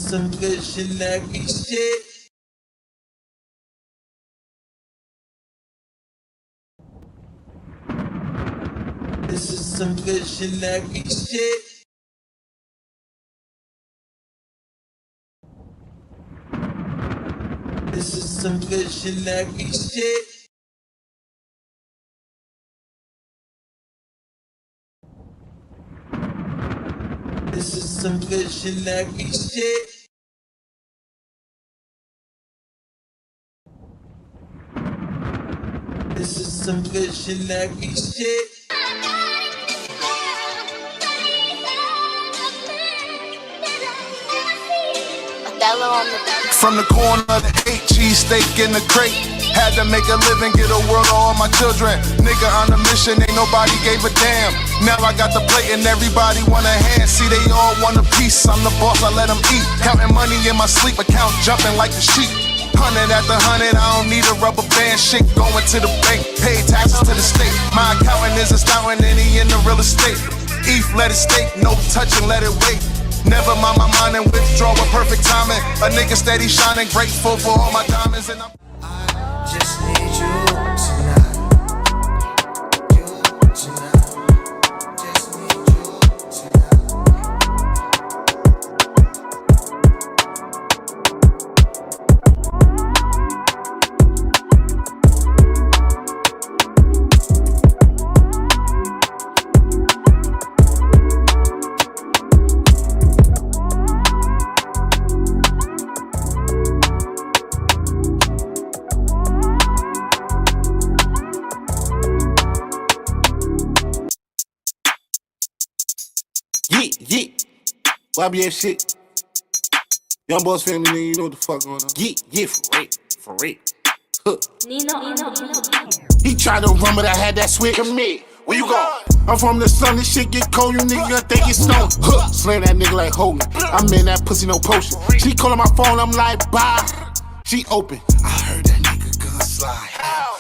some visionary shit. This is some visionary shit. This is some visionary shit. This is some visionary shit. This is some visionary shit. From the corner of the 8 cheesesteak in the crate. Had to make a living, get a world to all my children. Nigga on a mission, ain't nobody gave a damn. Now I got the plate and everybody want a hand. See, they all want a piece. I'm the boss, I let them eat. Counting money in my sleep, account jumping like the sheep. 100 after 100, I don't need a rubber band. Shit going to the bank, pay taxes to the state. My accountant is astounding and he in the real estate. Eve, let it stake, no touching, let it wait. Never mind my mind and withdraw with perfect timing. A nigga steady shining, grateful for all my diamonds and I just need you tonight. You tonight. Just need you tonight. Yeah. YBF shit. Young boss family, nigga, you know what the fuck going on. Yeah, for real. Huh. He tried to run, but I had that switch. Come here, where you go? I'm from the sun, this shit get cold, you nigga think it's snow. Huh. Slam that nigga like Hogan. I'm in that pussy, no potion. She calling my phone, I'm like, bye. She open. I heard that nigga gun slide.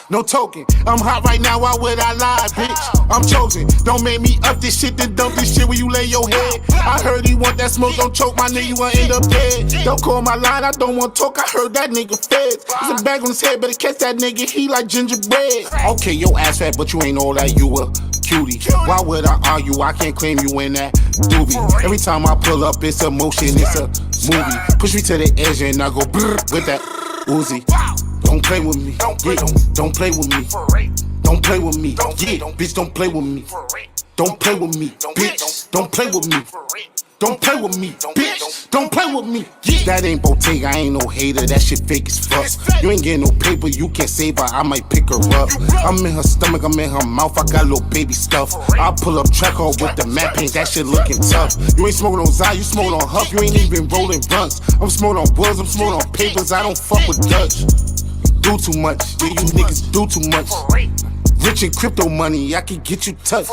No token, I'm hot right now, why would I lie, bitch? I'm chosen, don't make me up this shit, then dump this shit where you lay your head. I heard he want that smoke, don't choke my nigga, you gon' end up dead. Don't call my line, I don't want talk, I heard that nigga fed. There's a bag on his head, better catch that nigga, he like gingerbread. Okay, your ass fat, but you ain't all that, you a cutie. Why would I argue, I can't claim you in that doobie. Every time I pull up, it's a motion, it's a movie. Push me to the edge and I go brrr with that Uzi. Don't play with me, yeah, don't play with me. Don't play with me, yeah, bitch, don't play with me. Don't play with me, bitch, don't play with me. Don't play with me, bitch, don't play with me. That ain't Bottega, I ain't no hater, that shit fake as fuck. You ain't getting no paper, you can't save her, I might pick her up. I'm in her stomach, I'm in her mouth, I got little baby stuff. I'll pull up track her with the matte paint, that shit looking tough. You ain't smoking on Zai, you smoking on Huff, you ain't even rolling blunts. I'm smoking on Woods, I'm smoking on papers, I don't fuck with Dutch. Do too much, yeah, you niggas do too much. Rich in crypto money, I can get you touched.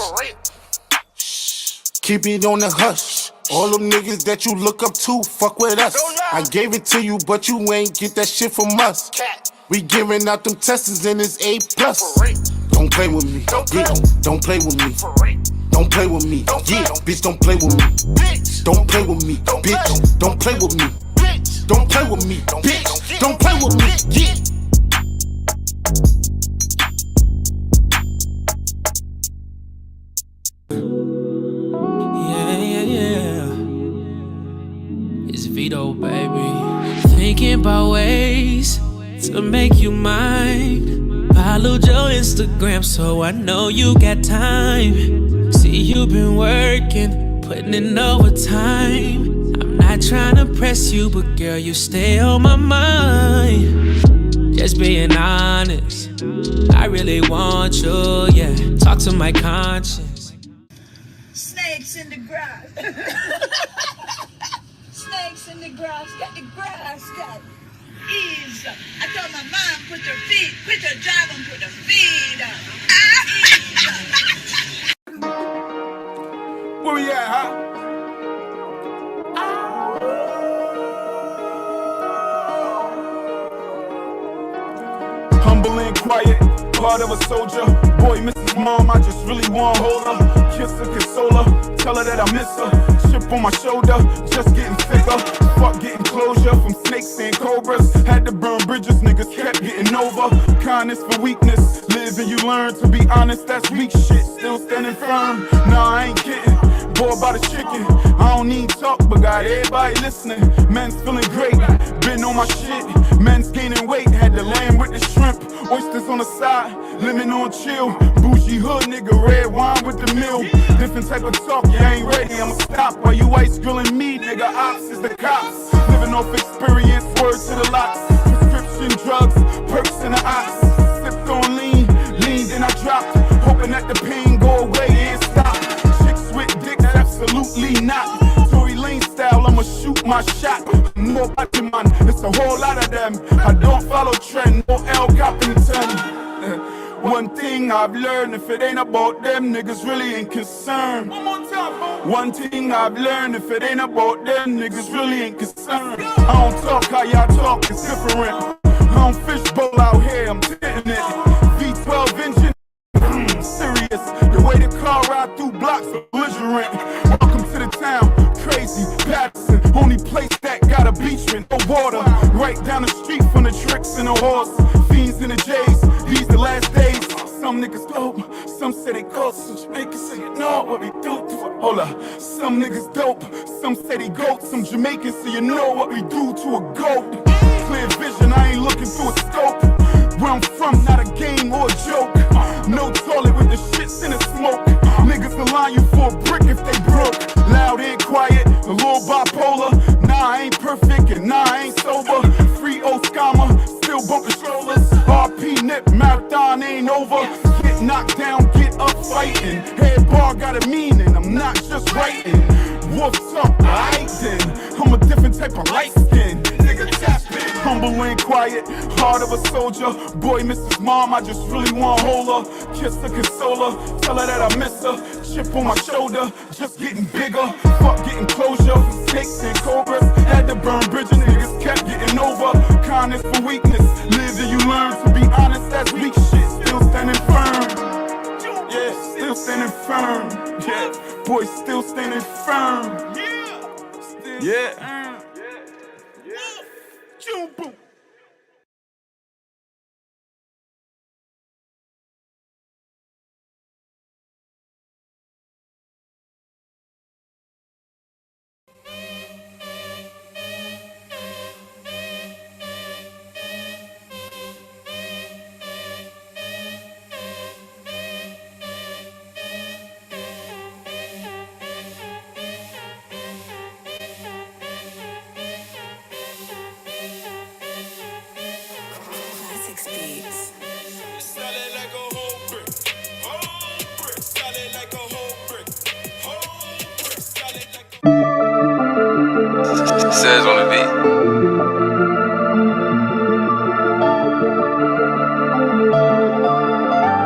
Keep it on the hush. All them niggas that you look up to, fuck with us. I gave it to you, but you ain't get that shit from us. We giving out them tests and it's A+. Don't play with me, yeah, don't play with me. Don't play with me, yeah, bitch, don't play with me. Don't play with me, bitch, don't play with me. Don't play with me, bitch, don't play with me, yeah. Yeah. It's Vito, baby. Thinking about ways to make you mine. Followed your Instagram, so I know you got time. See, you been working, putting in overtime. I'm not trying to press you, but girl, you stay on my mind. Just being honest, I really want you, yeah. Talk to my conscience. Snakes in the grass. Snakes in the grass. Got the grass, got ease. I told my mom, put her job and put her feet up. Where we at, huh? Humble and quiet, heart of a soldier. Boy, Mrs. Mom, I just really want to hold her. Kiss her, console her, tell her that I miss her. Chip on my shoulder, just getting thicker. Fuck getting closure from snakes and cobras. Had to burn bridges, niggas kept getting over. Kindness for weakness, live and you learn. To be honest, that's weak shit, still standing firm. Nah, I ain't kidding, boy about a chicken. I don't need talk, but got everybody listening. Men's feeling great, been on my shit. Men's gaining weight, had to land with the shrimp. Oysters on the side, lemon on chill. Bougie hood nigga, red wine with the meal. Different type of talk, you ain't ready, I'ma stop. While you ice grilling me, nigga, ops is the cops. Living off experience, words to the locks. Prescription drugs, perks in the ops. Sipped on lean, then I dropped. Hoping that the pain go away and stop. Chicks with dicks, absolutely not. Tory Lane style, I'ma shoot my shot. More about your man, it's a whole lot of them. I don't follow trend, no L Coppington. One thing I've learned, if it ain't about them, niggas really ain't concerned. One more time, one thing I've learned, if it ain't about them, niggas really ain't concerned. I don't talk how y'all talk, it's different. I don't fishbowl out here, I'm hitting it. V12 engine, serious. The way the car ride through blocks are belligerent. Welcome to the town, crazy, Patterson. Only place that got a beach with no water. Right down the street from the tricks and the horse. Fiends in the J's, these the last days. Some niggas dope, some say they ghosts. Some Jamaicans say you know what we do to it. Hold up, some niggas dope, some say they goats. Some Jamaicans say you know what we do to a goat. Clear vision, I ain't looking through a scope. Where I'm from, not a game or a joke. No toilet with the shits in the smoke. Niggas will line you for a brick if they broke. Loud and quiet, a little bipolar. Nah, I ain't perfect and nah, I ain't sober. Free old scammer, still bumping strollers. RP nip, marathon ain't over. Get knocked down, get up fighting. Head bar got a meaning, I'm not just writing. Wolf talk, alright then. I'm a different type of light skin. Nigga tap it. Humble and quiet, heart of a soldier. Boy, Mrs. Mom, I just really want to hold her. Kiss her, console her, tell her that I miss her. Chip on my shoulder, just getting bigger. Fuck getting closure, snakes and cobras. Had to burn bridges, niggas kept getting over. Kindness for weakness, live and you learn. To be honest, that's weak shit, still standing firm. Yeah, still standing firm. Yeah, boy, still standing firm. Yeah. Boom. Says on the beat.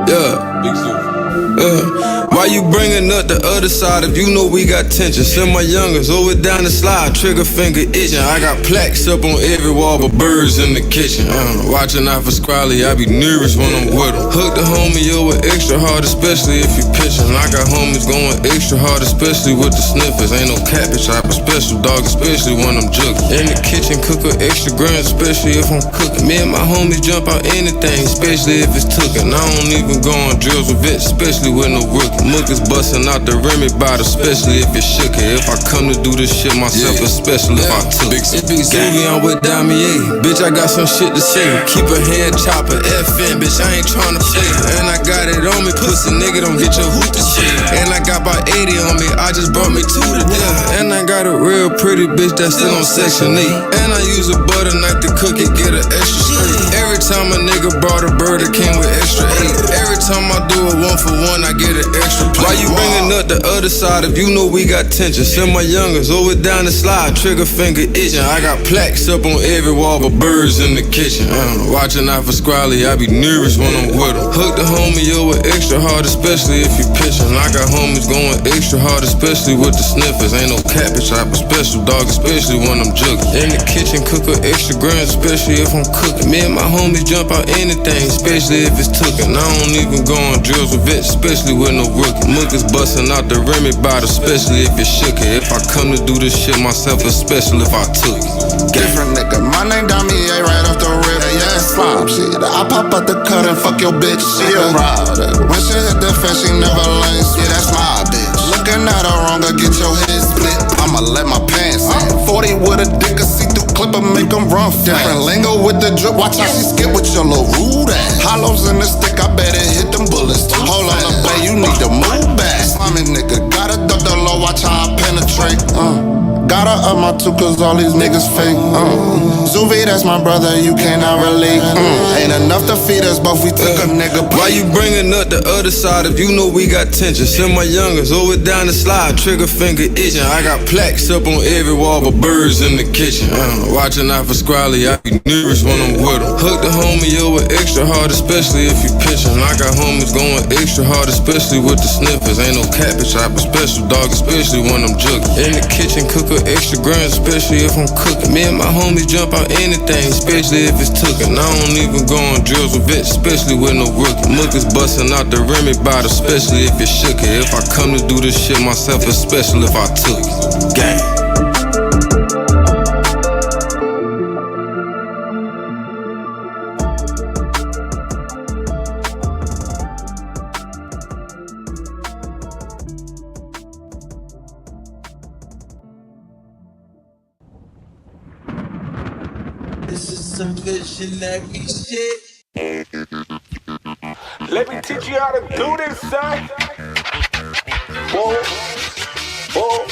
Yeah, big zoo. Why you bringing up the other side if you know we got tension? Send my youngers over down the slide, trigger finger itching. I got plaques up on every wall, but birds in the kitchen. Watching out for Scrawly, I be nervous when I'm with him. Hook the homie over extra hard, especially if you pitching. I got homies going extra hard, especially with the sniffers. Ain't no cabbage, I special dog, especially when I'm jugging. In the kitchen, cook a extra grand, especially if I'm cooking. Me and my homies jump out anything, especially if it's tookin'. I don't even go on drills with vets, especially with no rookie. Muckers bustin' out the Remy bottle, especially if it shook it. If I come to do this shit myself, especially if I took it. It be Zooey, I'm with Damier. Bitch, I got some shit to say. Keep a hand chopper, FN, bitch, I ain't tryna play. And I got it on me, pussy nigga, don't get your hoop to shit. And I got about 80 on me, I just brought me 2 to death. And I got a real pretty bitch that's still on Section 8. And I use a butter knife to cook it, get an extra straight. Every time a nigga brought a bird, it came with extra 8. Every time I do a 1 for 1, I get an extra Why you bringing up the other side if you know we got tension? Send my youngers over down the slide, trigger finger itching. I got plaques up on every wall, but birds in the kitchen. Watching out for Squally, I be nervous when I'm with them. Hook the homie over extra hard, especially if you pitching. I got homies going extra hard, especially with the sniffers. Ain't no cabbage, I be special, dog, especially when I'm jugging. In the kitchen, cook a extra grand, especially if I'm cooking. Me and my homies jump out anything, especially if it's tookin'. I don't even go on drills with vets, especially with no rookie. Mookers bustin' out the Remy bottle, especially if it shook it. If I come to do this shit myself, especially if I took it. Different nigga, my name Damier right off the rip. Yeah, slime shit. I pop out the cut and fuck your bitch. She a rider. When she hit the fence, she never lanes. Yeah, that's my bitch. Looking at her wrong, I get your head split. I'ma let my pants in. 40 with a dick, a see-through clipper, make them run fast. Different lingo with the drip, watch how she skip with your little rude ass. Hollows in the stick, I bet it hit them bullets. Hold on, babe, you need to move back. Slimy nigga, gotta duck the low, watch how I penetrate. Gotta up my two, cause all these niggas fake. Zuvi, that's my brother, you cannot relate. Ain't enough to feed us both, we took a nigga plate. Why you bringing up the other side if you know we got tension? Send my youngers over down the slide, trigger finger itching. I got plaques up on every wall, but birds in the kitchen. Watching out for Squally, I be nervous when I'm with them. Hook the homie over extra hard, especially if you pitching. I got homies going extra hard, especially with the sniffers. Ain't no cabbage, I be special, dog, especially when I'm jugging. In the kitchen, cook a extra grand, especially if I'm cooking. Me and my homies jump out anything, especially if it's tookin'. I don't even go on drills with vets, especially with no rookie. Mookers bustin' out the Remy bottle, especially if it shook it. If I come to do this shit myself, especially if I took it. Gang. This is some visionary shit. Let me teach you how to do this, son. Whoa, whoa.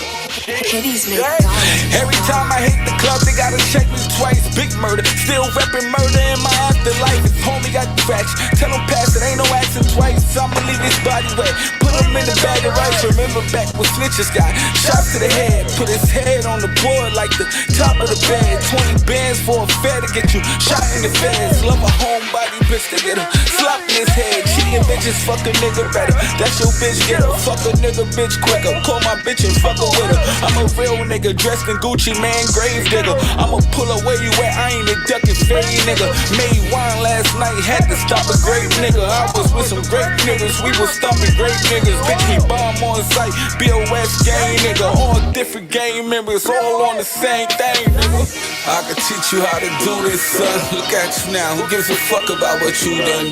Every time I hit the club, they gotta check me twice. Big murder, still reppin' murder in my afterlife. If homie got facts, tell him pass it, ain't no asking twice. I'ma leave his body wet, put him in the bag of rice. Remember back when snitches got shots to the head, put his head on the board like the top of the bed. 20 bands for a fair to get you shot in the feds. Love a homebody bitch to get him slap in his head. Cheating bitches, fuck a nigga better. That's your bitch, get her. Fuck a nigga bitch quicker. Call my bitch and fuck her with her. I'm a real nigga dressed in Gucci, man, grave digger. I'ma pull up where you at, I ain't a duckin' fade nigga. Made wine last night, had to stop a great nigga. I was with some great niggas, we was stomping great niggas. Bitch, we bomb on sight, BOS gang nigga. All different gang members, all on the same thing, nigga. I can teach you how to do this, son. Look at you now, who gives a fuck about what you done?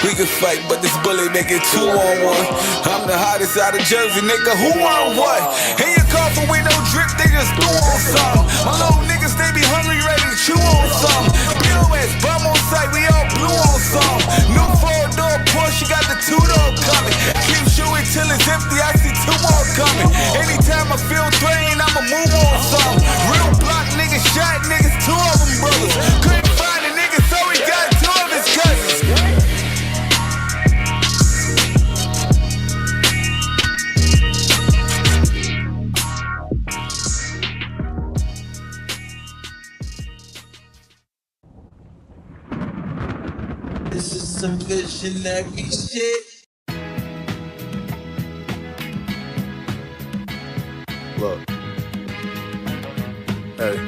We can fight, but this bullet make it 2-on-1. I'm the hottest out of Jersey, nigga, who on what? In your coffin with no drip, they just blew on some. My little niggas, they be hungry, ready to chew on some. BOS, bum on sight, we all blew on some. New 4-door Porsche, got the 2-door coming. Keep shooting till it's empty, I see 2 more coming. Anytime I feel threatened, I'ma move on some. Real block niggas, shot niggas, 2 of them brothers. Couldn't find a nigga, so he got 2 of his cousins. This is some visionary shit. Look. Hey.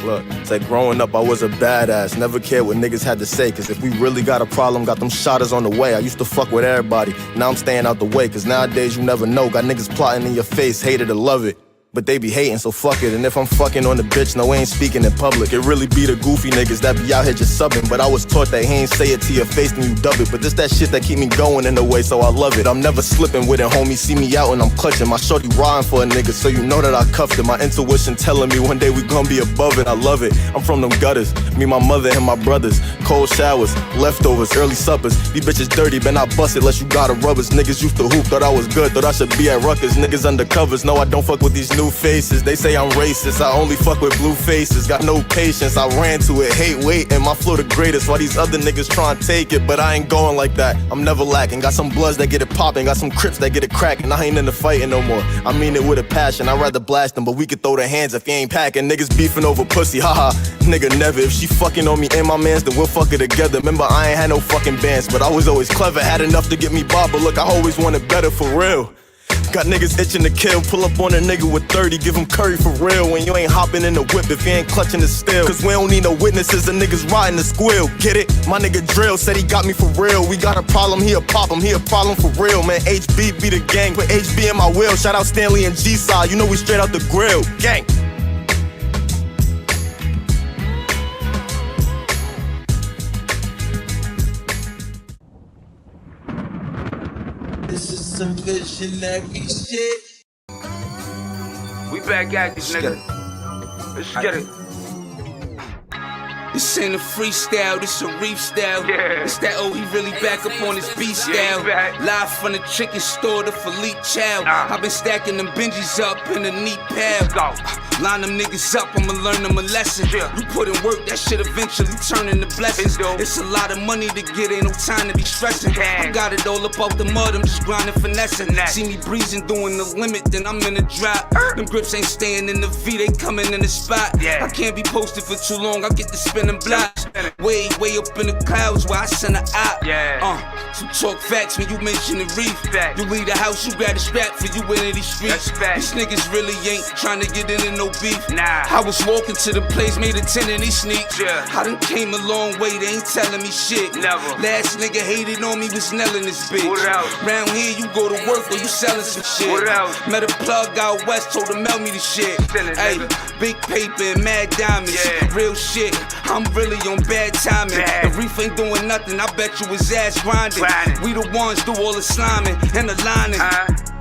Look, it's like growing up, I was a badass. Never cared what niggas had to say. Cause if we really got a problem, got them shotters on the way. I used to fuck with everybody. Now I'm staying out the way. Cause nowadays you never know. Got niggas plotting in your face, hate it or love it. But they be hating, so fuck it. And if I'm fucking on the bitch, no, we ain't speaking in public. It really be the goofy niggas that be out here just subbing. But I was taught that he ain't say it to your face, then you dub it. But this that shit that keep me going in the way, so I love it. I'm never slipping with it, homie. See me out and I'm clutching. My shorty riding for a nigga, so you know that I cuffed it. My intuition telling me one day we gon' be above it. I love it. I'm from them gutters. Me, my mother, and my brothers. Cold showers, leftovers, early suppers. These bitches dirty, but not bust it unless you got a rubbers. Niggas used to hoop, thought I was good, thought I should be at Ruckers. Niggas undercovers, no, I don't fuck with these new new faces. They say I'm racist, I only fuck with blue faces. Got no patience, I ran to it, hate waiting. My flow the greatest, while these other niggas try and take it. But I ain't going like that, I'm never lacking. Got some bloods that get it popping, got some crips that get it cracking. I ain't into fighting no more, I mean it with a passion. I'd rather blast them, but we could throw the hands if you ain't packing. Niggas beefing over pussy, haha, nigga never. If she fucking on me and my mans, then we'll fuck it together. Remember, I ain't had no fucking bands, but I was always clever. Had enough to get me by, but look, I always wanted better for real. Got niggas itching to kill, pull up on a nigga with 30, give him curry for real. When you ain't hopping in the whip if you ain't clutching the steel. Cause we don't need no witnesses, the niggas riding the squill. Get it? My nigga Drill said he got me for real. We got a problem, he'll pop him, he a problem for real. Man, HB be the gang, put HB in my wheel. Shout out Stanley and G-Side, you know we straight out the grill. Gang. This is some visionary shit. We back at this, nigga. Let's get it. This ain't a freestyle, this a reef style. Yeah. It's that he really back up on his beat style. Yeah, Live from the chicken store to Philippe Chow. I've been stacking them Benjis up in a neat pile. Line them niggas up, I'ma learn them a lesson. Yeah. You put in work, that shit eventually turn into blessings. It's a lot of money to get, ain't no time to be stressing. I got it all up off the mud, I'm just grinding, finessing. See me breezing, doing the limit, then I'm in a drop. Them grips ain't staying in the V, they coming in the spot. I can't be posted for too long, I get to spinning blocks. Way up in the clouds where I send a op. So talk facts when you mention the reef. You leave the house, you grab a strap for you into these streets. These niggas really ain't trying to get into no beef. I was walking to the place, made a 10 in these sneaks. I done came a long way, they ain't telling me shit. Last nigga hated on me, was nailing this bitch. Round here, you go to work or you selling some shit. Met a plug out west, told him mail me the shit. Hey, big paper and mad diamonds. Real shit, I'm really on bad timing. The reef ain't doing nothing, I bet you his ass grinding. We the ones do all the sliming and the lining.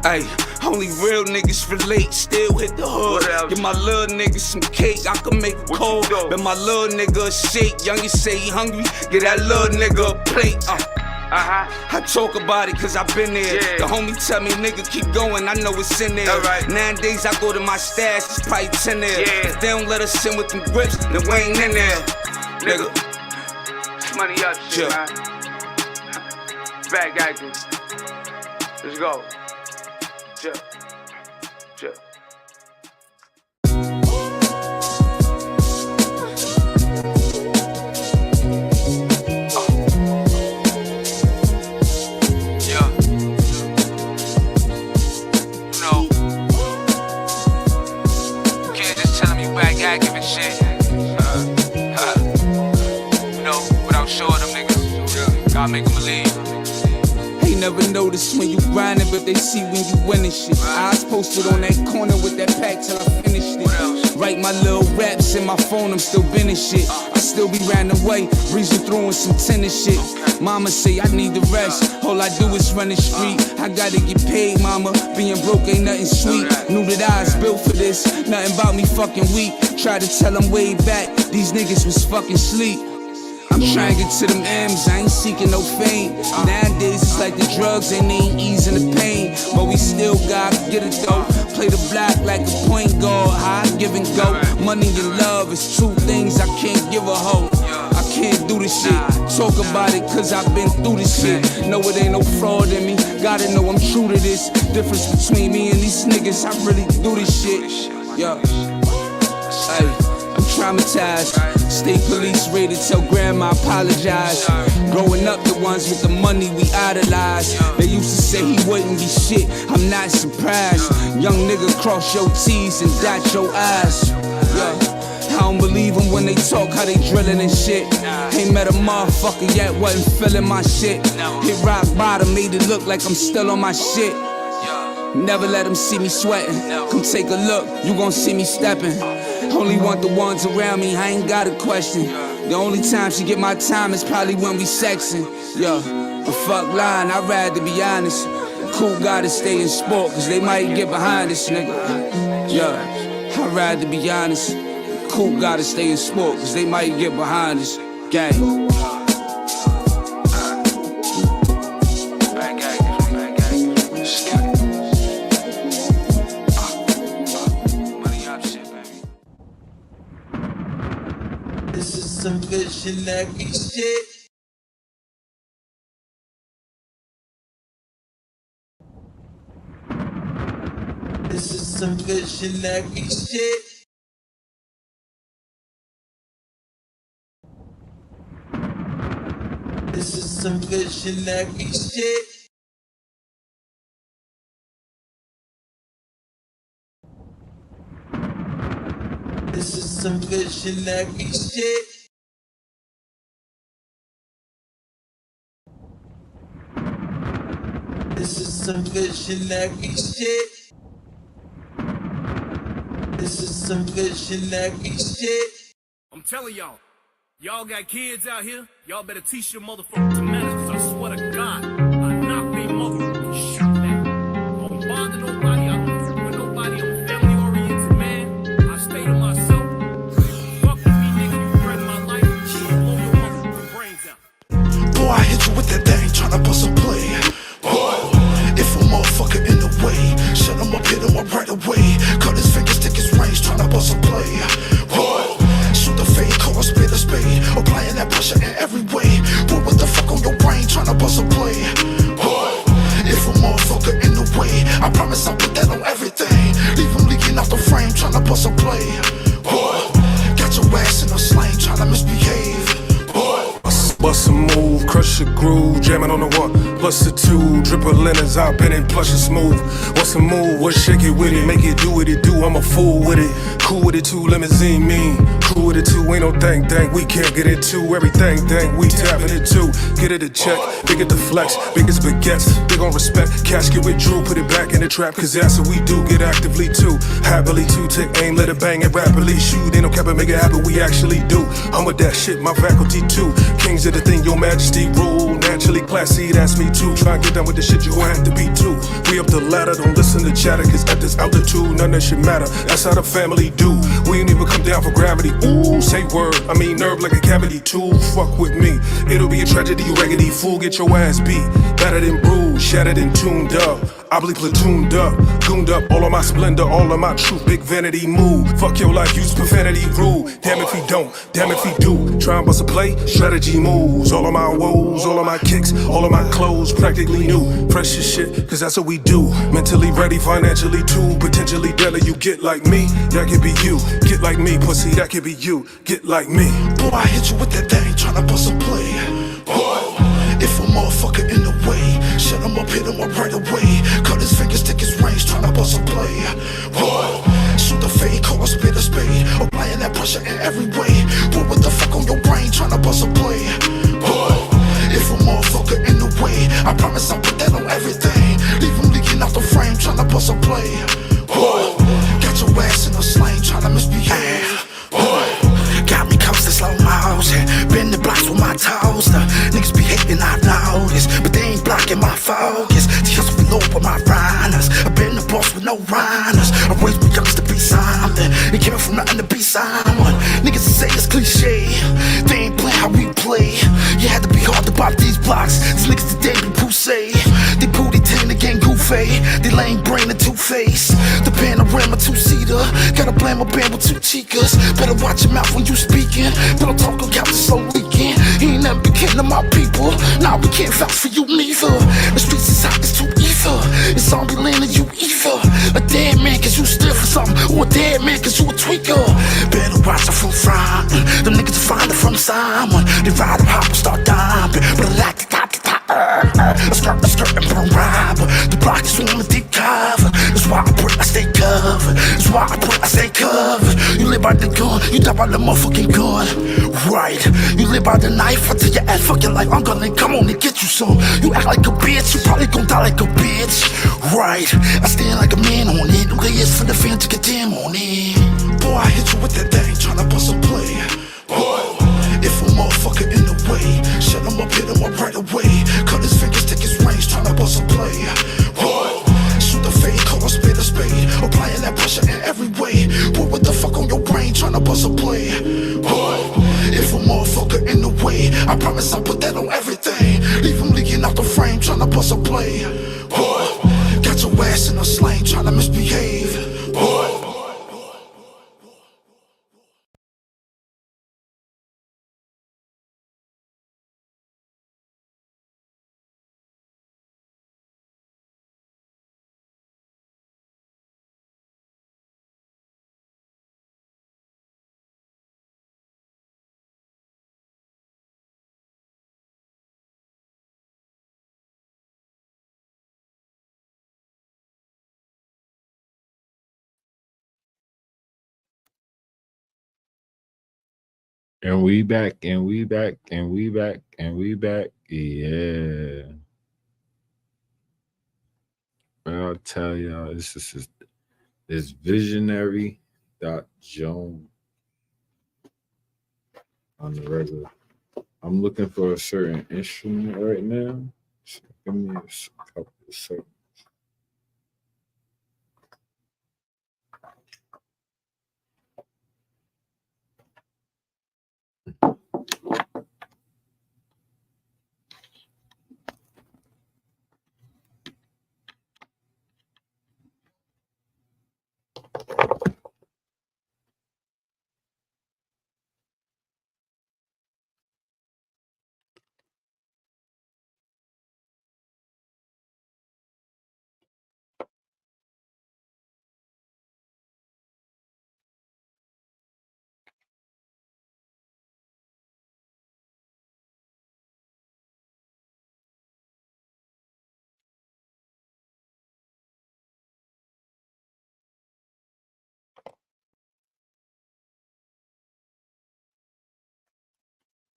Ay, only real niggas relate, still hit the hood. Give my little nigga some cake, I can make it cold. Bet my little nigga a shake, youngest say he hungry, get that little nigga a plate. I talk about it cause I been there. The homie tell me nigga keep going, I know it's in there. Nowadays I go to my stash, it's probably 10 there. If they don't let us in with them grips, then we ain't in there. Nigga, Money up, shit, man. Back at this. Let's go. Chill. Active and shit. You know, without showing them niggas, gotta make them believe. Ain't never noticed when you grinding, but they see when you winning shit. Eyes posted on that corner with that pack till I finished it. Write my little raps in my phone, I'm still bending shit. I still be ran away, breezing through in some tennis shit. Mama say I need the rest, all I do is run the street. I gotta get paid, mama, being broke ain't nothing sweet. Knew that I was built for this, nothing about me fucking weak. Tried to tell them way back, these niggas was fucking sleep. I'm trying to get to them M's, I ain't seeking no fame. Nowadays it's like the drugs and they ain't easing the pain. But we still gotta get it though. Play the block like a point guard, how I give and go. Money and love is two things I can't give a hoe. I can't do this shit, talk about it cause I've been through this shit. Know it ain't no fraud in me, gotta know I'm true to this. Difference between me and these niggas, I really do this shit. Hey, I'm traumatized. State police raided, tell grandma apologize. Growing up, the ones with the money we idolize. They used to say he wouldn't be shit, I'm not surprised. Young nigga, cross your T's and dot your I's. I don't believe them when they talk how they drillin' and shit. Ain't met a motherfucker yet, wasn't feeling my shit. Hit rock bottom, made it look like I'm still on my shit. Never let them see me sweating. Come take a look, you gon' see me stepping. Only want the ones around me, I ain't got a question. The only time she get my time is probably when we sexing. But fuck lying, I'd rather be honest. Cool gotta stay in sport, cause they might get behind us, nigga. I'd rather be honest. Cool gotta stay in sport, cause they might get behind us. Gang. some good shenanigans shit. This is some good shenanigans shit. This is some good shenanigans shit. This is some good shenanigans shit. This is some good shenanigans shit. This is some good shenanigans shit. I'm telling y'all got kids out here, y'all better teach your motherfuckers to manage, 'cause I swear to God, I knock they motherfucking shit back. I don't bother nobody, I don't fuck with nobody, I'm family oriented, man. I stay to myself. Fuck with me, nigga, you threaten my life, blow your motherfucking brains out. Boy, I hit you with that thing, tryna bust a play. Whoa. If a motherfucker in the way, shut him up, hit him up right away. Cut his fingers, stick his range, tryna bust a play. Whoa. Shoot the fade, call a spit a spade. Applying that pressure in every way. Boy, what the fuck on your brain, tryna bust a play. Whoa. If a motherfucker in the way, I promise I'll put that on everything. Leave him leaking out the frame, tryna bust a play. Whoa. Got your ass in a slang, tryna misbehave. Bust a move, crush a groove, jamming on the one, plus a two, triple linens, I've been in plush and smooth. What's a move? What shake it with it? Make it do what it do, I'm a fool with it. Cool with it too, limousine mean. Cool with it too, ain't no thing, we can't get into everything, we tapping it too. Get it a check, big at the flex, big as baguettes, big on respect. Cash get withdrew, put it back in the trap, 'cause that's what we do, get actively too. Happily too, take aim, let it bang and rapidly shoot. Ain't no cap and make it happen, we actually do. I'm with that shit, my faculty too. Kings of the thing, your majesty rule. Naturally classy, that's me too. Try and get done with the shit, you gon' have to be too. We up the ladder, don't listen to chatter, 'cause at this altitude, none of that shit matter. That's how the family do. We ain't even come down for gravity. Ooh, say word, I mean nerve like a cavity too. Fuck with me, it'll be a tragedy, you raggedy fool. Get your ass beat, battered and bruised, shattered and tuned up. I believe platooned up, gooned up, all of my splendor, all of my truth, big vanity move. Fuck your life, use profanity rule. Damn if he don't, damn if he do. Try and bust a play, strategy moves. All of my woes, all of my kicks, all of my clothes, practically new. Fresh as shit, 'cause that's what we do. Mentally ready, financially too. Potentially deadly, you get like me, that could be you. Get like me, pussy, that could be you. Get like me. Boy, I hit you with that thing, tryna bust a play. Whoa. If a motherfucker in the way, shut him up, hit him up right away. Cut his fingers, stick his range, tryna bust a play. Whoa. Shoot the fade, call a spit a spade. Applying that pressure in every way. Boy, what the fuck on your brain, tryna bust a play. Whoa. If a motherfucker in the way, I promise I'll put that on everything. Leave him leaking out the frame, tryna bust a play. Whoa. Got your ass in a slang, tryna misbehave. Whoa. Got me coast to slow motion. Been the blocks with my toes. Niggas be hating, I notice, but they ain't blocking my focus. Just below with my rhiners. I've been the boss with no rhiners. I raised my youngsters to be something. They came from nothing to be someone. Niggas say it's cliche. They ain't playing how we play. You had to be hard to pop these blocks. These niggas today be poussé. They booty tan again goofy. They lame brain and two-face. The panorama two-seater. Gotta blame a band with two chicas. Better watch your mouth when you speaking. Don't talk about the slow leaking. He ain't never became to my people. Nah, we can't vouch for you neither. The streets is hot, it's too evil. It's zombie land and you evil. A dead man cause you still for something. Or a dead man cause you a tweaker. Better watch her from front. Them niggas find it from someone. They ride them hop and start dumping. But I like the top. A skirt and burn robber. The block is on the deep cover. That's why I stay covered. That's why I stay covered. You live by the gun, you die by the motherfucking gun. Right, you live by the knife. I tell your ass, fuck your life, I'm gonna come on and get you some. You act like a bitch, you probably gon' die like a bitch. Right, I stand like a man on it. The way it's for the fans to get them on it. Boy, I hit you with that thing, tryna bust a play. Whoa. If a motherfucker in the way, shut him up, hit him up right away. Cut his fingers, take his range, tryna bust a play. Whoa. Shoot the fade, call a spit a spade. Applying that pressure in every way. Boy, what the fuck on your brain, tryna bust a play. Whoa. If a motherfucker in the way, I promise I'll put that on everything. Leave him leaking out the frame, tryna bust a play. Whoa. Got your ass in a slang, tryna misbehave. Whoa. And we back, and we back, and we back, and we back. Yeah. But I'll tell y'all, this visionary dot Joan on the regular. I'm looking for a certain instrument right now. So give me a couple of seconds.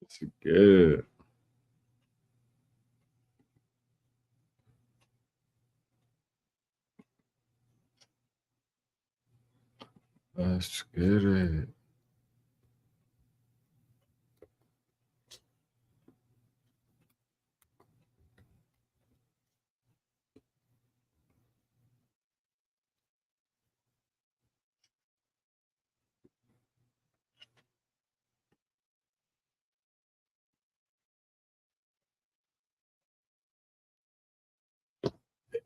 It's good. Let's get it.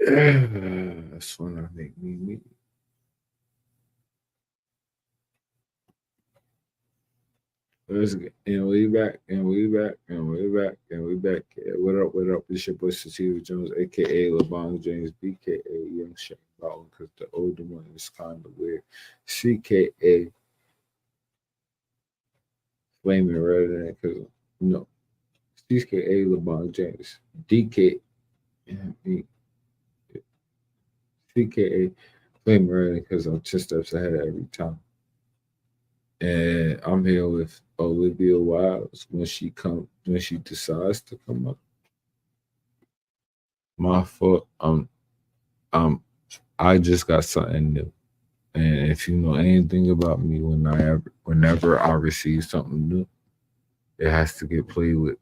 That's when I make me meet. Let's get, and we back, and we back, and we back, and we back. Yeah, what up, what up? It's your boy Sativa Jones, aka LeBron James, BKA Young Shaq Baldwin, because the older one is kind of weird. CKA Flaming Redder, because no, CKA LeBron James, DK, CKA Flaming Redder, because I'm 10 steps ahead every time. And I'm here with Olivia Wilds when she decides to come up. My fault. I just got something new. And if you know anything about me, whenever I receive something new, it has to get played with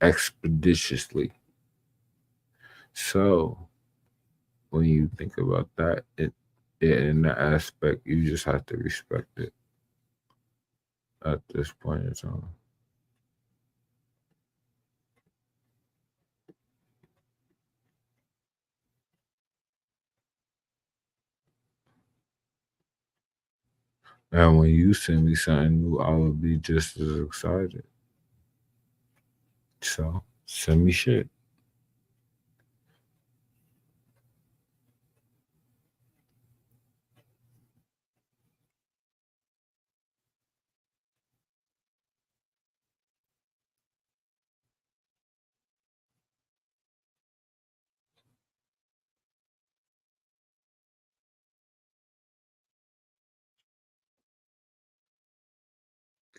expeditiously. So when you think about that, in that aspect, you just have to respect it at this point in time. And when you send me something new, I will be just as excited. So send me shit.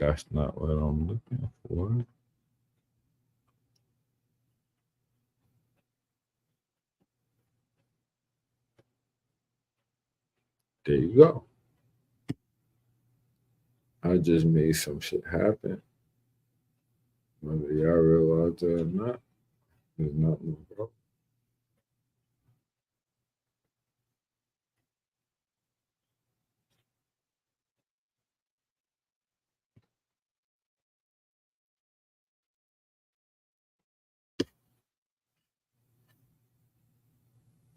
That's not what I'm looking for. There you go. I just made some shit happen. Whether y'all realize it or not, there's not no problem.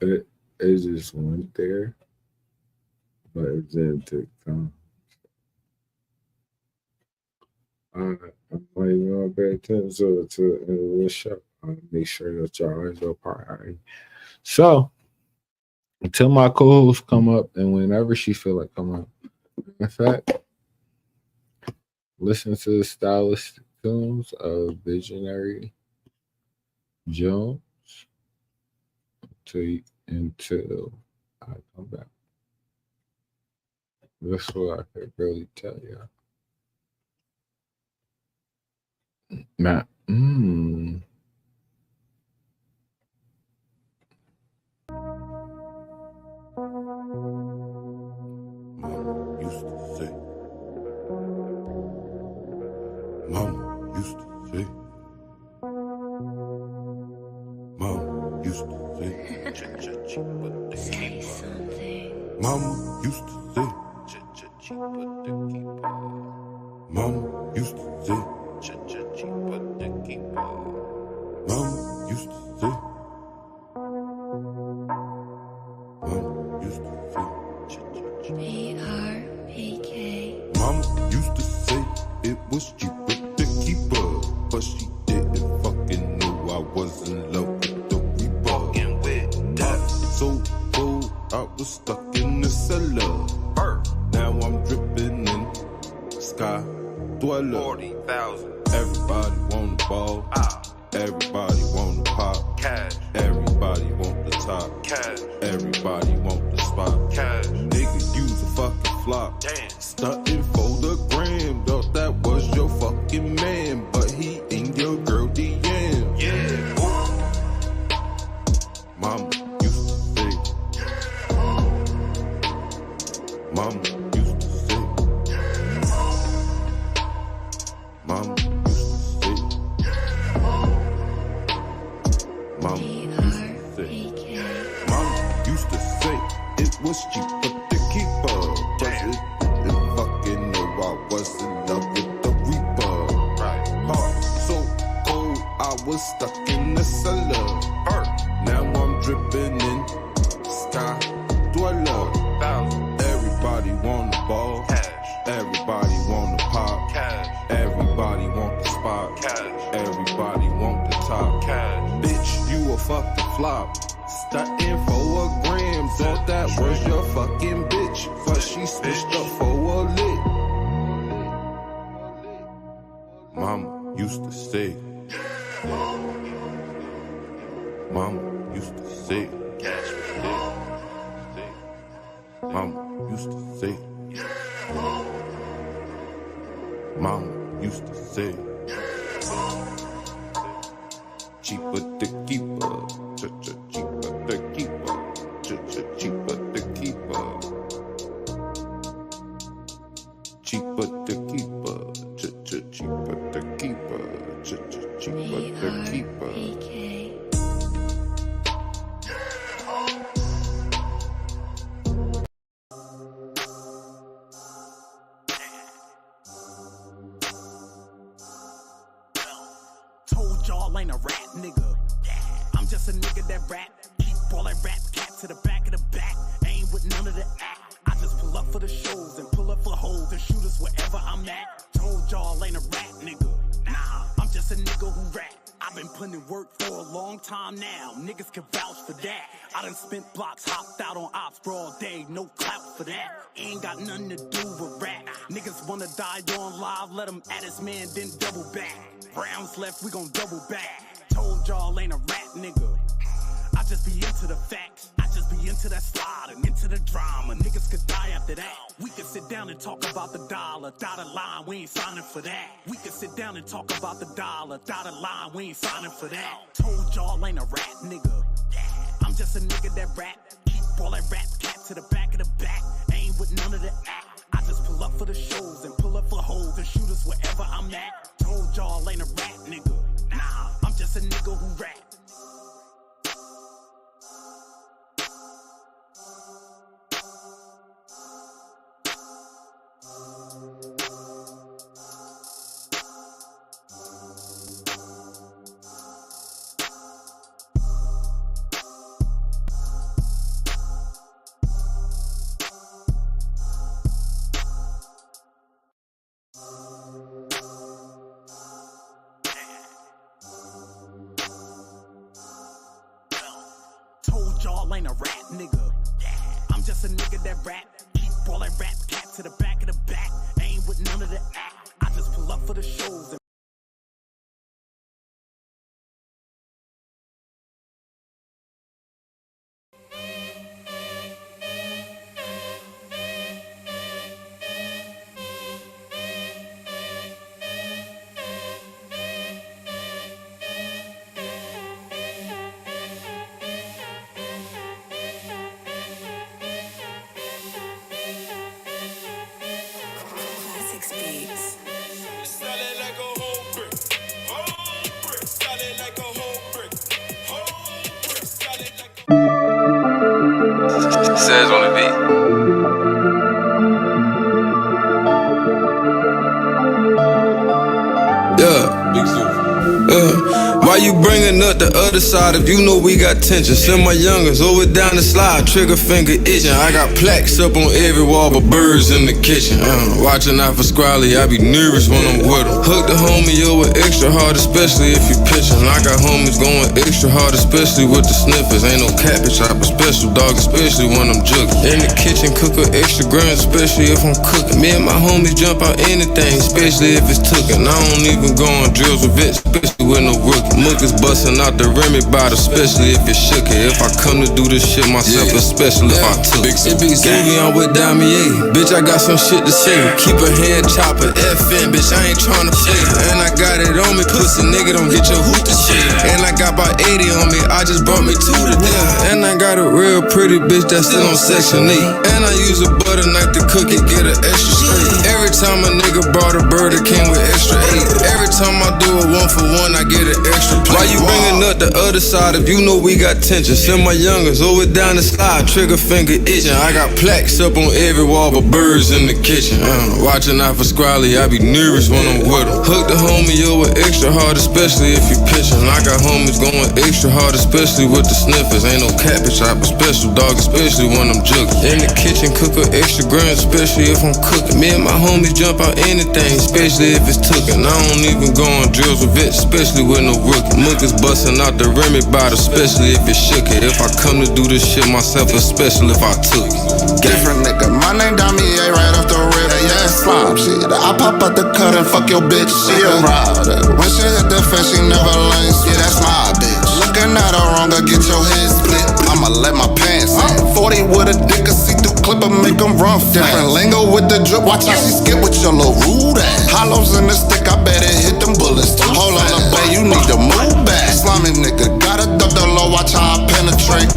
It just went there, but it didn't take time. I, I'm not even gonna pay attention to the show. I make sure that y'all is a part. So until my co-host come up, and whenever she feel like come up, in fact, listen to the stylistic tunes of Visionary Jones until I come back. That's what I could really tell you. Matt. Mama used to say. Mama used to say. Mama used to say. Say something. Mama used to say. Mama used to say. Mama used to say. Mama used to say. B-R-E-K. Mama used to say it was cheaper to keep her, but she didn't fucking know I was in love with the reaper. Fucking with death. So cold, I was stuck in the cellar. Now I'm dripping in sky dweller. 40,000. Everybody want the ball. Everybody want the pop. Cash. Everybody want the top. Cash. Everybody want the spot. Cash. Nigga, use a fucking flop. Damn. Stunting for the gram. Thought that was your fucking man, but he in your girl DM. Yeah. Ooh. Mama used to say. Mama used to say. Mama used to say. Mama used to say. Mama used to say it was cheaper to keep her, but it didn't fucking know I was in love with the reaper. Right. Heart so cold, I was stuck in the cellar. Now I'm dripping in sky dweller. Everybody want the ball. Everybody want the pop. Everybody want the spot. Everybody want the top. Bitch, you a fucking flop. Stunting for a gram. Thought that was your fucking bitch, but she switched up for a lick. Mama used to say. Mama used to say. Mama used to say. Mama used to say. Cheaper to keep her. Cheaper to keep her. Cheaper to keep her. Cheaper to keep her. Cheaper to keep her. Cheaper to keep her. Told y'all ain't a rat nigga. I'm just a nigga that rap. Keep all that rap cat to the back of the back. Ain't with none of the act. I just pull up for the shows and pull up for hoes and shoot us wherever I'm at. Told y'all ain't a rat nigga. Nah, I'm just a nigga who rap. I've been putting in work for a long time now. Niggas can vouch for that. I done spent blocks, hopped out on ops broad day. No clout for that. Ain't got nothing to do with rap. Niggas wanna die on live. Let them at his man, then double back. Rounds left, we gon' double back. Told y'all ain't a rat nigga. I just be into the facts. I just be into that slide and into the drama. Niggas could die after that. We could sit down and talk about the dollar. Dotted line, we ain't signing for that. We could sit down and talk about the dollar. Dotted line, we ain't signing for that. Told y'all ain't a rat nigga. I'm just a nigga that rap. Keep all that rap cat to the back of the back. Ain't with none of the act. I just pull up for the shows and pull up for hoes and shoot us wherever I'm at. Told y'all ain't a rat nigga. Nah, I'm just a nigga who rap. Told y'all ain't a rat nigga. I'm just a nigga that rap. Keep all that rap cat to the back of the back. Ain't with none of the act. I just pull up for the shows and Says on the beat. Yeah, big Zoo. Why you bringing up the other side if you know we got tension? Send my youngers over down the slide, trigger finger itching. I got plaques up on every wall, but birds in the kitchen. Watching out for Squally, I be nervous when I'm with them. Hook the homie over extra hard, especially if you pitching. I got homies going extra hard, especially with the sniffers. Ain't no cabbage, I be special, dog, especially when I'm jugging. In the kitchen, cook a extra grand, especially if I'm cooking. Me and my homies jump out anything, especially if it's tookin'. I don't even go on drills with it, especially with no rookie. Muggers bustin' out the Remy bottle, especially if it shook it. If I come to do this shit myself, especially if I took it. It be Zooey, I'm with Damier. Bitch, I got some shit to say. Keep a hand chopper, FN, bitch, I ain't tryna play. And I got it on me, pussy nigga, don't get your hoop to shit. And I got about 80 on me, I just brought me 2 today. And I got a real pretty bitch that's still on Section 8. And I use a butter knife to cook it, get an extra straight. Every time a nigga brought a bird, it came with extra 8. Every time I do a 1 for 1, I get an extra plate. Why you bringing up the other side if you know we got tension? Send my youngers over down the slide, trigger finger itching. I got plaques up on every wall, but birds in the kitchen. Watching out for Squally, I be nervous when I'm with them. Hook the homie over extra hard, especially if you pitching. I got homies going extra hard, especially with the sniffers. Ain't no cabbage, I be special, dog, especially when I'm jugging. In the kitchen, cook a extra grand, especially if I'm cooking. Me and my homies jump out anything, especially if it's tookin'. I don't even go on drills with it, especially with no rookie. Muggers bustin' out the Remy bottle, especially if it shook it. If I come to do this shit myself, especially if I took it. Different nigga, my name Damier, right off the rip, yeah, slime shit. I pop out the cut and fuck your bitch, she a rider. When she hit the fence, she never lanes, yeah, that's my bitch. Looking at her wrong, I get your head split. I'ma let my pants in. 40 with a dick, a see-through clipper, make them run fast. Different lingo with the drip, watch how she skip with your little rude ass. Hollows in the stick, I bet it hit them bullets too. Hold on, babe, you need to move back. Slimy nigga, gotta duck the low, watch how I penetrate.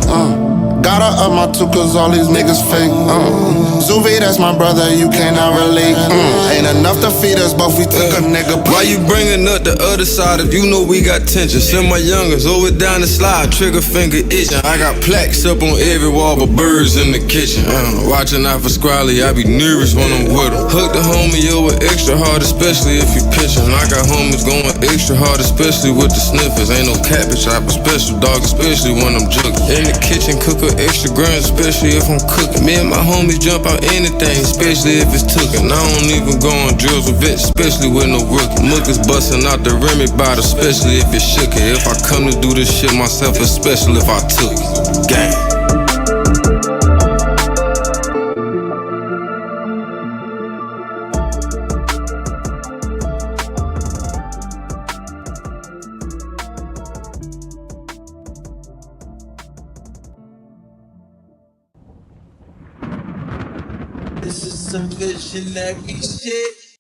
Gotta up my two, cause all these niggas fake. Zuvi, that's my brother, you cannot relate. Ain't enough to feed us both, we took a nigga plate. Why you bringing up the other side if you know we got tension? Send my youngers over down the slide, trigger finger itching. I got plaques up on every wall, but birds in the kitchen. Watching out for Squally, I be nervous when I'm with them. Hook the homie over extra hard, especially if you pitching. I got homies going extra hard, especially with the sniffers. Ain't no cabbage, I be special, dog, especially when I'm jugging. In the kitchen, cook a extra grand, especially if I'm cooking. Me and my homies jump out anything, especially if it's tookin'. I don't even go on drills with it, especially with no rookie. Muggers bustin' out the Remy bottle, especially if it shook it. If I come to do this shit myself, especially if I took it. Gang. This is some visionary shit.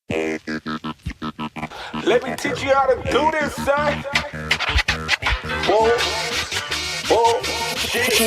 Let me teach you how to do this, son. Whoa, whoa, shit.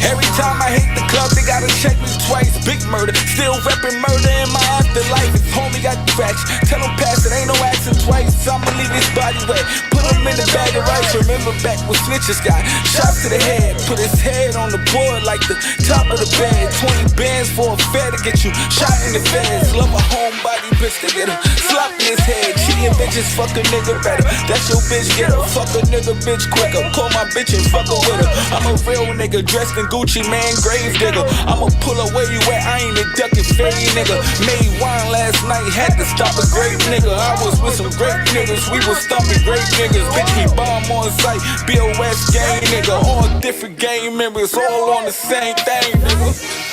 Every time I hit the club, they gotta check me twice. Big murder, still reppin' murder in my afterlife. If homie got the facts, tell him pass it, ain't no asking twice. I'ma leave his body wet, put him in the bag of rice. Remember back when Snitches got shot to the head, put his head on the board like the top of the bed. 20 bands for a fair to get you shot in the feds. Love a homebody bitch to get him slapped in his head. Cheating bitches, fuck a nigga better. That's your bitch, get her. Fuck a nigga bitch quicker. Call my bitch and fuck her with her. I'm a real nigga dressed in Gucci, man, grave digger. I'ma pull up where you at, I ain't a duckin' fade nigga. Made wine last night, had to stop a great nigga. I was with some great niggas, we was stomping great niggas. Bitch, we bomb on sight, BOS gang nigga. All different gang members, all on the same thing, nigga.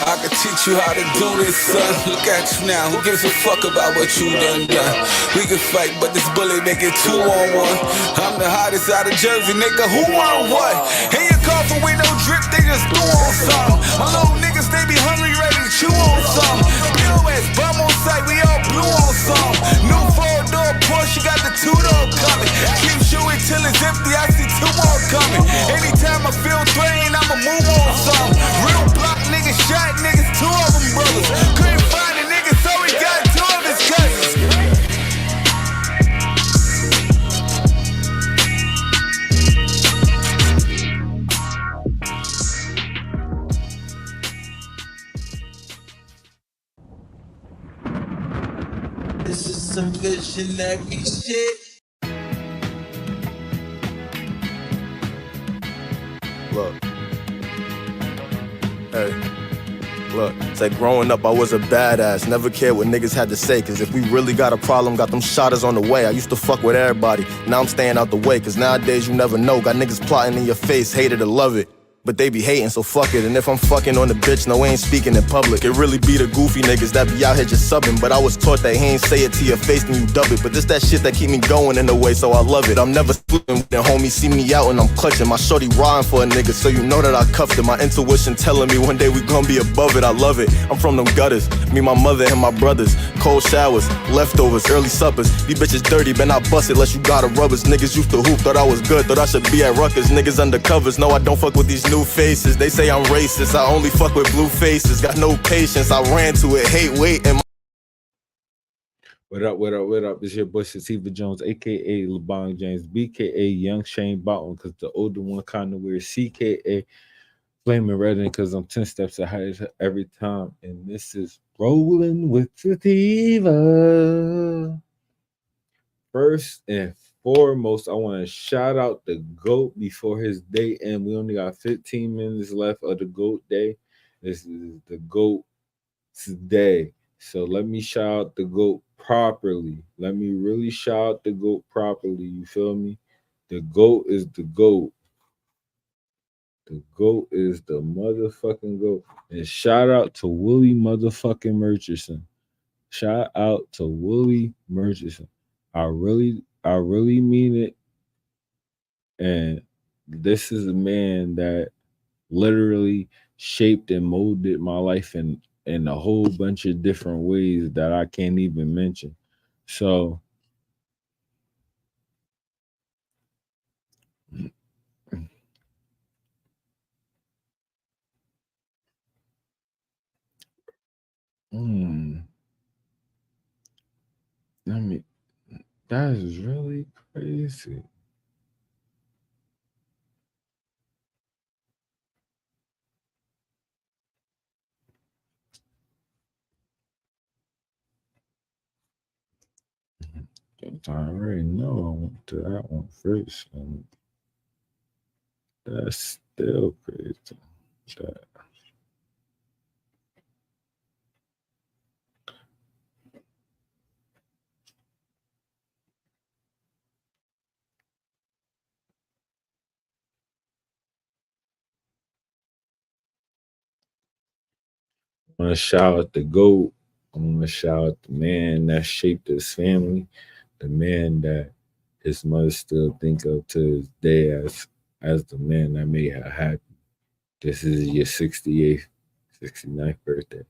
I can teach you how to do this, son. Look at you now, who gives a fuck about what you done? We can fight, but this bullet make it 2 on 1. I'm the hottest out of Jersey, nigga, who want what? In your coffin with no drip, they just threw on some. My little niggas, they be hungry, ready to chew on some. BOS, bum on sight, we all blue on some. New 4-door Porsche, got the 2-door coming. Keep shooting till it's empty, I see 2 more coming. Anytime I feel threatened, I'ma move on some. Real block niggas, shot niggas, 2 of them brothers. Couldn't find a nigga, so he got 2 of his cousins. This is some visionary shit. Look. Hey. Look, it's like growing up, I was a badass. Never cared what niggas had to say. Cause if we really got a problem, got them shotters on the way. I used to fuck with everybody. Now I'm staying out the way. Cause nowadays you never know. Got niggas plotting in your face, hate it or love it. But they be hating, so fuck it. And if I'm fucking on the bitch, no, we ain't speaking in public. It really be the goofy niggas that be out here just subbing. But I was taught that he ain't say it to your face, then you dub it. But this that shit that keep me going in a way, so I love it. I'm never slipping when homies see me out and I'm clutching. My shorty riding for a nigga, so you know that I cuffed it. My intuition telling me one day we gon' be above it. I love it. I'm from them gutters. Me, my mother, and my brothers. Cold showers, leftovers, early suppers. These bitches dirty, but not bust it unless you got a rubbers. Niggas used to hoop, thought I was good, thought I should be at Rutgers. Niggas undercovers, no, I don't fuck with these new faces. They say I'm racist, I only fuck with blue faces. Got no patience, I ran to it, hate waiting. What up, what up, what up? It's your boy Sativa Jones, aka LeBron James, BKA Young Shane Boughton, because the older one kind of weird, CKA Flaming Red, because I'm 10 steps ahead every time. And this is Rolling with Sativa. First and foremost, I want to shout out the GOAT before his day end. We only got 15 minutes left of the GOAT day. This is the GOAT today. So let me shout out the GOAT properly. Let me really shout out the GOAT properly. You feel me? The GOAT is the GOAT. The GOAT is the motherfucking GOAT. And shout out to Willie motherfucking Murchison. Shout out to Willie Murchison. I really mean it. And this is a man that literally shaped and molded my life in a whole bunch of different ways that I can't even mention. So that is really crazy. I already know I went to that one first, and that's still crazy. That. I want to shout out the GOAT. I want to shout out the man that shaped his family, the man that his mother still think of to this day as the man that made her happy. This is your 68th, 69th birthday.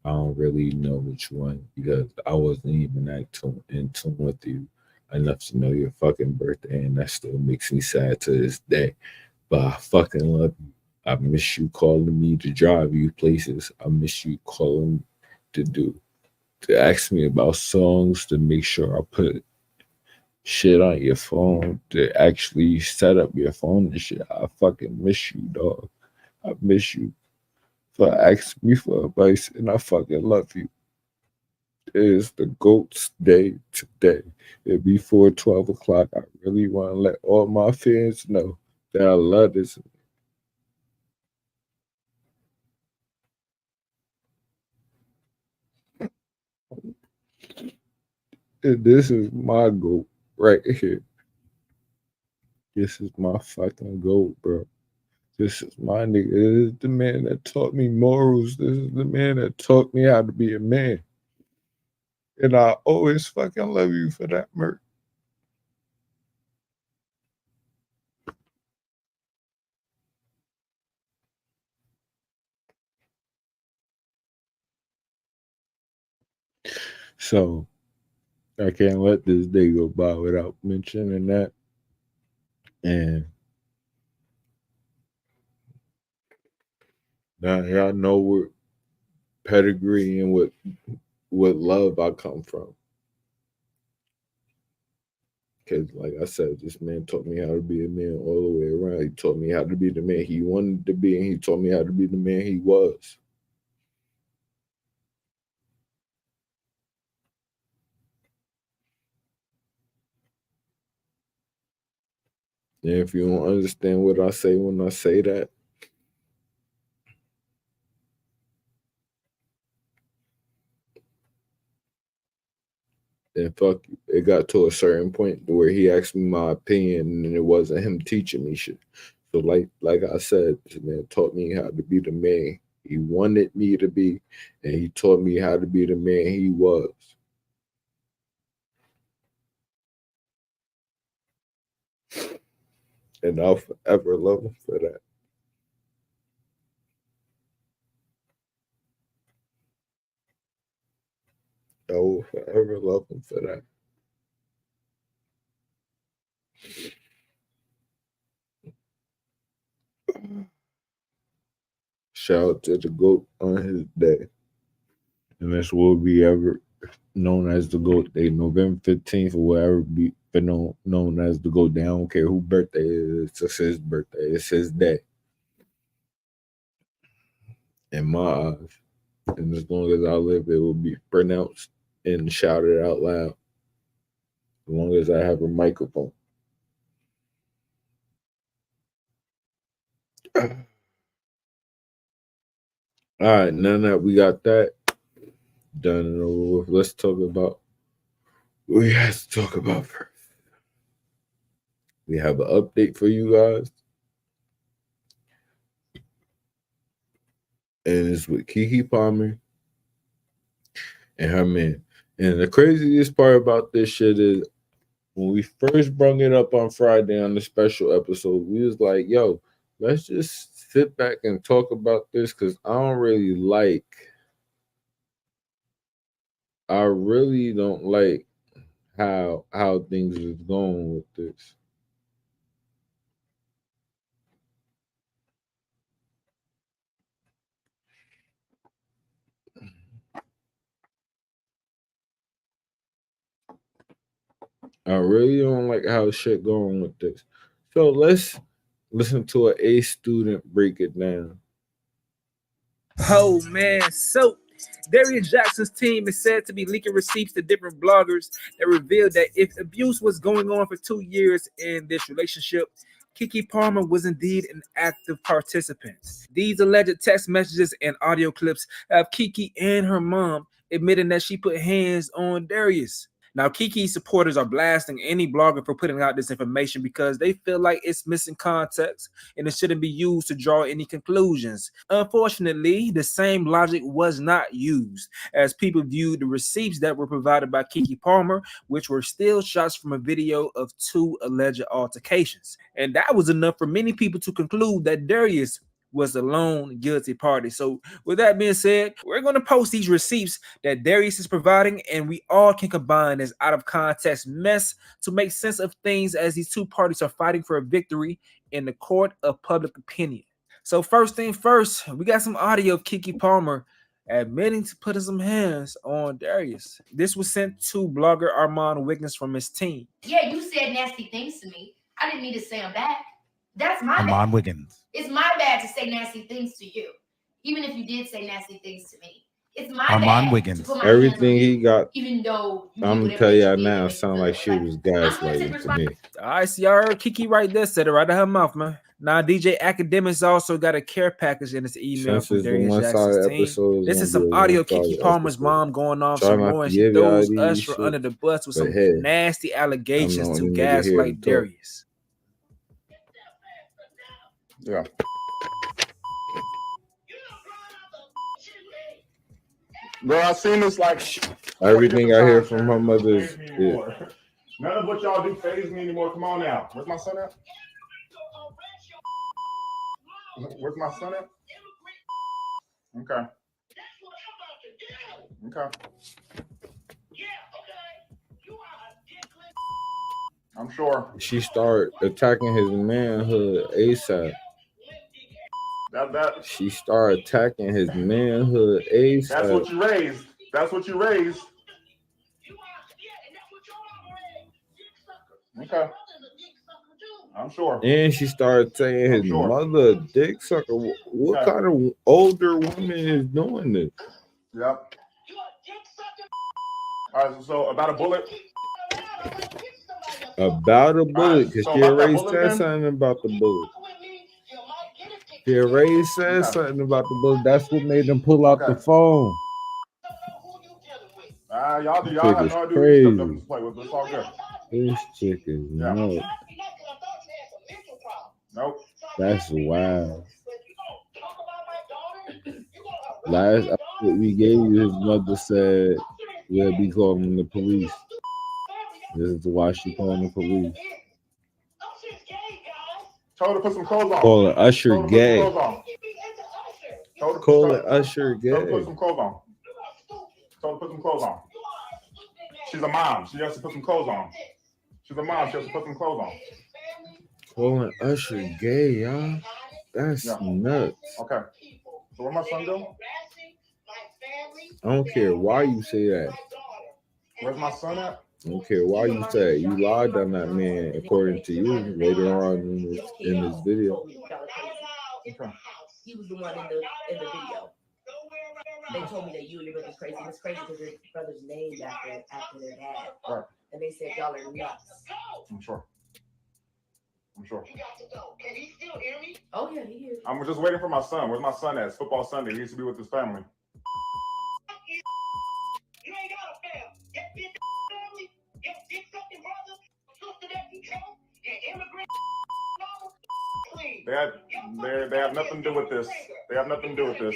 I don't really know which one because I wasn't even in tune with you enough to know your fucking birthday, and that still makes me sad to this day. But I fucking love you. I miss you calling me to drive you places. I miss you calling to ask me about songs, to make sure I put shit on your phone, to actually set up your phone and shit. I fucking miss you, dog. I miss you for asking me for advice, and I fucking love you. It is the GOAT's day today. And before 12 o'clock, I really want to let all my fans know that I love this. And this is my GOAT right here. This is my fucking GOAT, bro. This is my nigga. This is the man that taught me morals. This is the man that taught me how to be a man. And I always fucking love you for that, Merc. So I can't let this day go by without mentioning that. And now y'all know what pedigree and what love I come from. Because, like I said, this man taught me how to be a man all the way around. He taught me how to be the man he wanted to be, and he taught me how to be the man he was. And if you don't understand what I say when I say that, then fuck you. It got to a certain point where he asked me my opinion, and it wasn't him teaching me shit. So like I said, this man taught me how to be the man he wanted me to be, and he taught me how to be the man he was. And I'll forever love him for that. I will forever love him for that. Shout out to the GOAT on his day. And this will be ever known as the GOAT Day. November 15th will ever be known as the GOAT Day. I don't care who birthday it is. It's just his birthday. It's his day. In my eyes. And as long as I live, it will be pronounced and shouted out loud. As long as I have a microphone. All right, now that we got that done and over with, let's talk about what we have to talk about first. We have an update for you guys. And it's with Keke Palmer and her man. And the craziest part about this shit is when we first brought it up on Friday on the special episode, we was like, yo, let's just sit back and talk about this because I really don't like how things is going with this. I really don't like how shit going with this. So let's listen to an A student break it down. Oh man, so Darius Jackson's team is said to be leaking receipts to different bloggers that revealed that if abuse was going on for 2 years in this relationship, Keke Palmer was indeed an active participant. These alleged text messages and audio clips have Keke and her mom admitting that she put hands on Darius. Now, Keke's supporters are blasting any blogger for putting out this information because they feel like it's missing context and it shouldn't be used to draw any conclusions. Unfortunately, the same logic was not used as people viewed the receipts that were provided by Keke Palmer, which were still shots from a video of 2 alleged altercations. And that was enough for many people to conclude that Darius was the lone guilty party. So with that being said, we're going to post these receipts that Darius is providing, and we all can combine this out of context mess to make sense of things as these 2 parties are fighting for a victory in the court of public opinion. So first thing first, we got some audio of Keke Palmer admitting to putting some hands on Darius. This was sent to blogger Armand Wiggins from his team. Yeah, you said nasty things to me. I didn't need to say them back. That's my Armand bad. Wiggins. It's my bad to say nasty things to you. Even if you did say nasty things to me. It's my Armand bad Wiggins. to put my Everything hands on he got, even though I'm gonna tell y'all now, sound like she was gaslighting to me. All right, see, y'all heard Keke right there, said it right out her mouth, man. Now, DJ Academics also got a care package in his email from Darius Jackson's team. This is some audio of Keke Palmer's mom going off some more, and she throws Usher under the bus with some nasty allegations to gaslight Darius. Yeah. Bro, I seen this like everything I hear from her mother is none of what y'all do faze me anymore. Come on now. Where's my son at? Where's my son at? Okay. Okay. I'm sure. She started attacking his manhood ASAP. She started attacking his manhood ASAP. That's what you raised. That's what you raised. Okay. I'm sure. And she started saying his mother a dick sucker. What kind of older woman is doing this? Yep. All right, so about a bullet. About a bullet, because so she about that already bullet said then? something about the bullet. She already said something about the bullet. That's what made them pull out the phone. Y'all This have chick no is idea who you stepped up crazy. to play with, but it's all good. This chick is Yeah. nuts. Nope. That's wild. Last update we gave you, his mother said we'll be calling the police. This is why she calling the police. Told her to put some clothes on. Calling Usher Told her to gay. put some clothes on. Calling Usher Told her to put gay. some clothes on. Told her to put some clothes on. She's a mom. She has to put some clothes on. She's a mom. She has to put some clothes on. Calling Usher gay, y'all. That's nuts. Okay. So where my son go? I don't care why you say that. Where's my son at? I don't care why you say it. You lied on that man, according to you, later on in this video. Okay. He was the one in the video. They told me that you and your brother's crazy. It's crazy because your brother's named after their dad. Right. And they said y'all are nuts. I'm sure. Can he still hear me? Oh yeah, he hears. I'm just waiting for my son. Where's my son at? It's football Sunday. He needs to be with his family. You ain't got a family. Your bitch family, your dick sucking brother, sister that you chose, your immigrant mama, clean. They have nothing to do with this. They have nothing to do with this.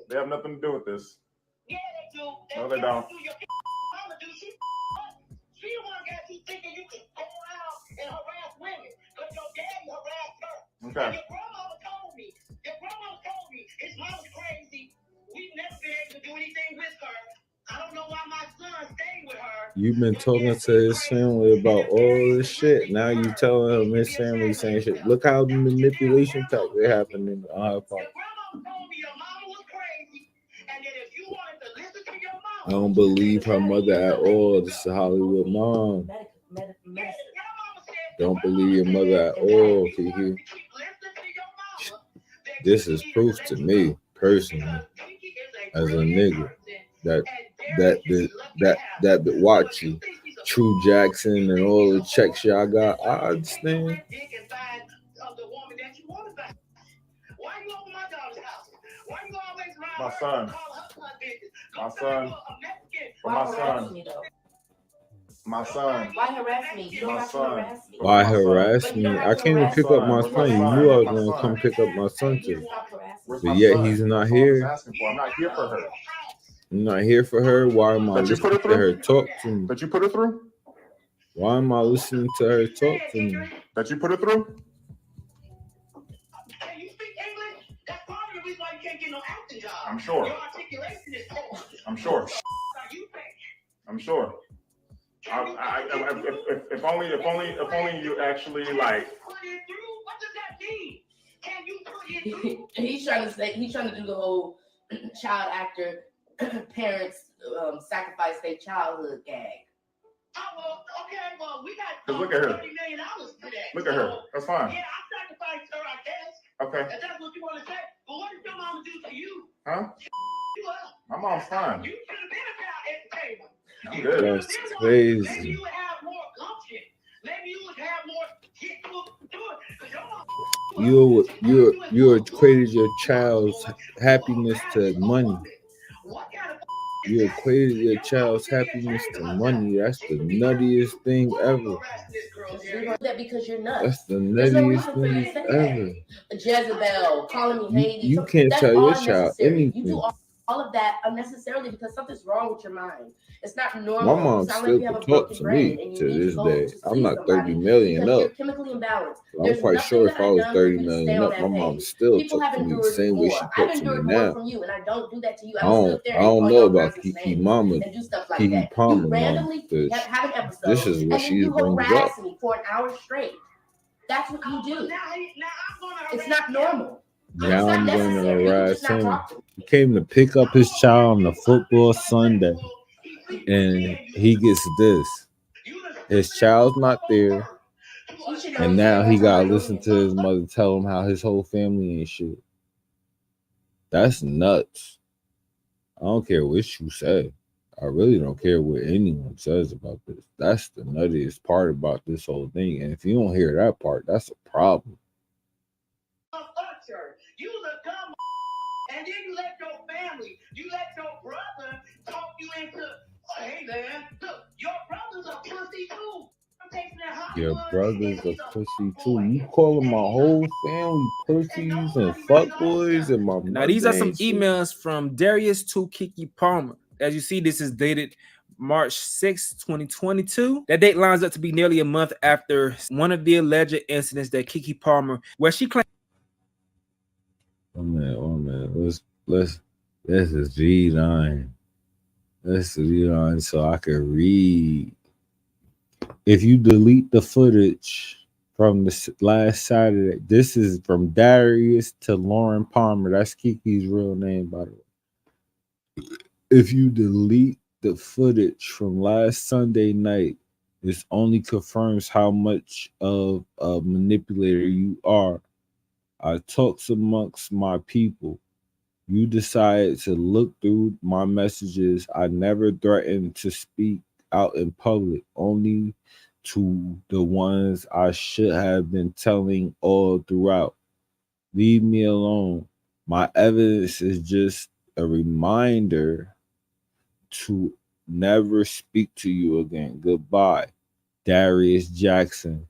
They have nothing to do with this. Yeah, they do. No, they don't. Mama do. She the one got you thinking you can go around and harass women, but your daddy harassed her. Okay. And your grandmama told me. His mom's crazy. We've never been able to do anything with her. I don't know why my son stayed with her. You've been talking to his family about all this shit. Now you telling him his family saying shit. Look how the manipulation tactic happening on her part. I don't believe her mother at all. This is a Hollywood mom. Don't believe your mother at all, Kiki. This is proof to me personally, as a nigga, that watch you, True Jackson and all the checks y'all got. I understand. My son. My son. Why harass me? You don't have to harass me. Why harass me? I came to pick up my son. You knew I was gonna come pick up my son too. But yet he's not here. I'm not here for her. I'm not here for her. Why am I listening to her talk to me? That you put her through? Why am I listening to her talk to me? That you put her through? Can you speak English? That's part of the reason why you can't get no acting job. I'm sure. Your articulation is poor. I'm sure. Are you fake? I'm sure. If only you actually like. What does that mean? Can you put it through? He's trying to do the whole child actor parents sacrifice their childhood gag. Oh, well, okay, well, we got Look at her. $30 million for that. Look at her. That's fine. Yeah, I sacrificed her, I guess. Okay. If that's what you want to say. But what did your mama do to you? Huh? You up. My mom's fine. You should have been a child entertainer. I'm good. That's crazy. Maybe you would have more gumption. Maybe you would have more get to it. You equated your child's happiness to money. You equated your child's happiness to money. That's the nuttiest thing ever. That because you're nuts. That's the nuttiest thing ever. Jezebel, calling me Hades. You can't tell your child anything. You do all of that unnecessarily because something's wrong with your mind. It's not normal. My mom still can talk to me to this day. I'm not 30 million up. You're chemically imbalanced. I'm quite sure if I was 30 million up, my mom still talk to me the same way she talks to me now. From you, and I don't do that to you. I don't know about Kiki Mama, Kiki Palmer, Mama. This is what she's bringing up. Harass me for an hour straight. That's what you do. It's not normal. Now I'm going to harass him. He came to pick up his child on the football Sunday, and he gets this. His child's not there, and now he got to listen to his mother tell him how his whole family ain't shit. That's nuts. I don't care what you say. I really don't care what anyone says about this. That's the nuttiest part about this whole thing. And if you don't hear that part, that's a problem. You the dumb, and then you let your family, you let your brother talk you into, oh, hey man, look, your brother's a pussy too. Your brother's a pussy too. You calling my whole family pussies and fuckboys and my Now, these are some mundane shit? emails from Darius to Kiki Palmer. As you see, this is dated March 6, 2022. That date lines up to be nearly a month after one of the alleged incidents that Kiki Palmer, where she claimed. Oh man. Let's this is G9. Let's G9 so I can read. If you delete the footage from the last Saturday, this is from Darius to Lauren Palmer. That's Kiki's real name, by the way. If you delete the footage from last Sunday night, this only confirms how much of a manipulator you are. I talked amongst my people. You decided to look through my messages. I never threatened to speak out in public, only to the ones I should have been telling all throughout. Leave me alone. My evidence is just a reminder to never speak to you again. Goodbye, Darius Jackson.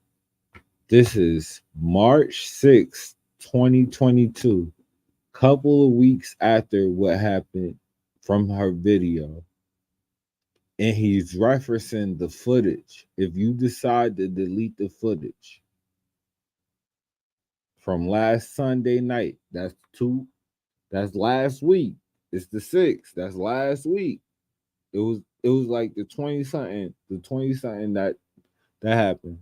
This is March 6th, 2022. Couple of weeks after what happened from her video. And he's referencing the footage. If you decide to delete the footage from last Sunday night, that's last week. It's the 6th. That's last week. It was like the 20 something that happened.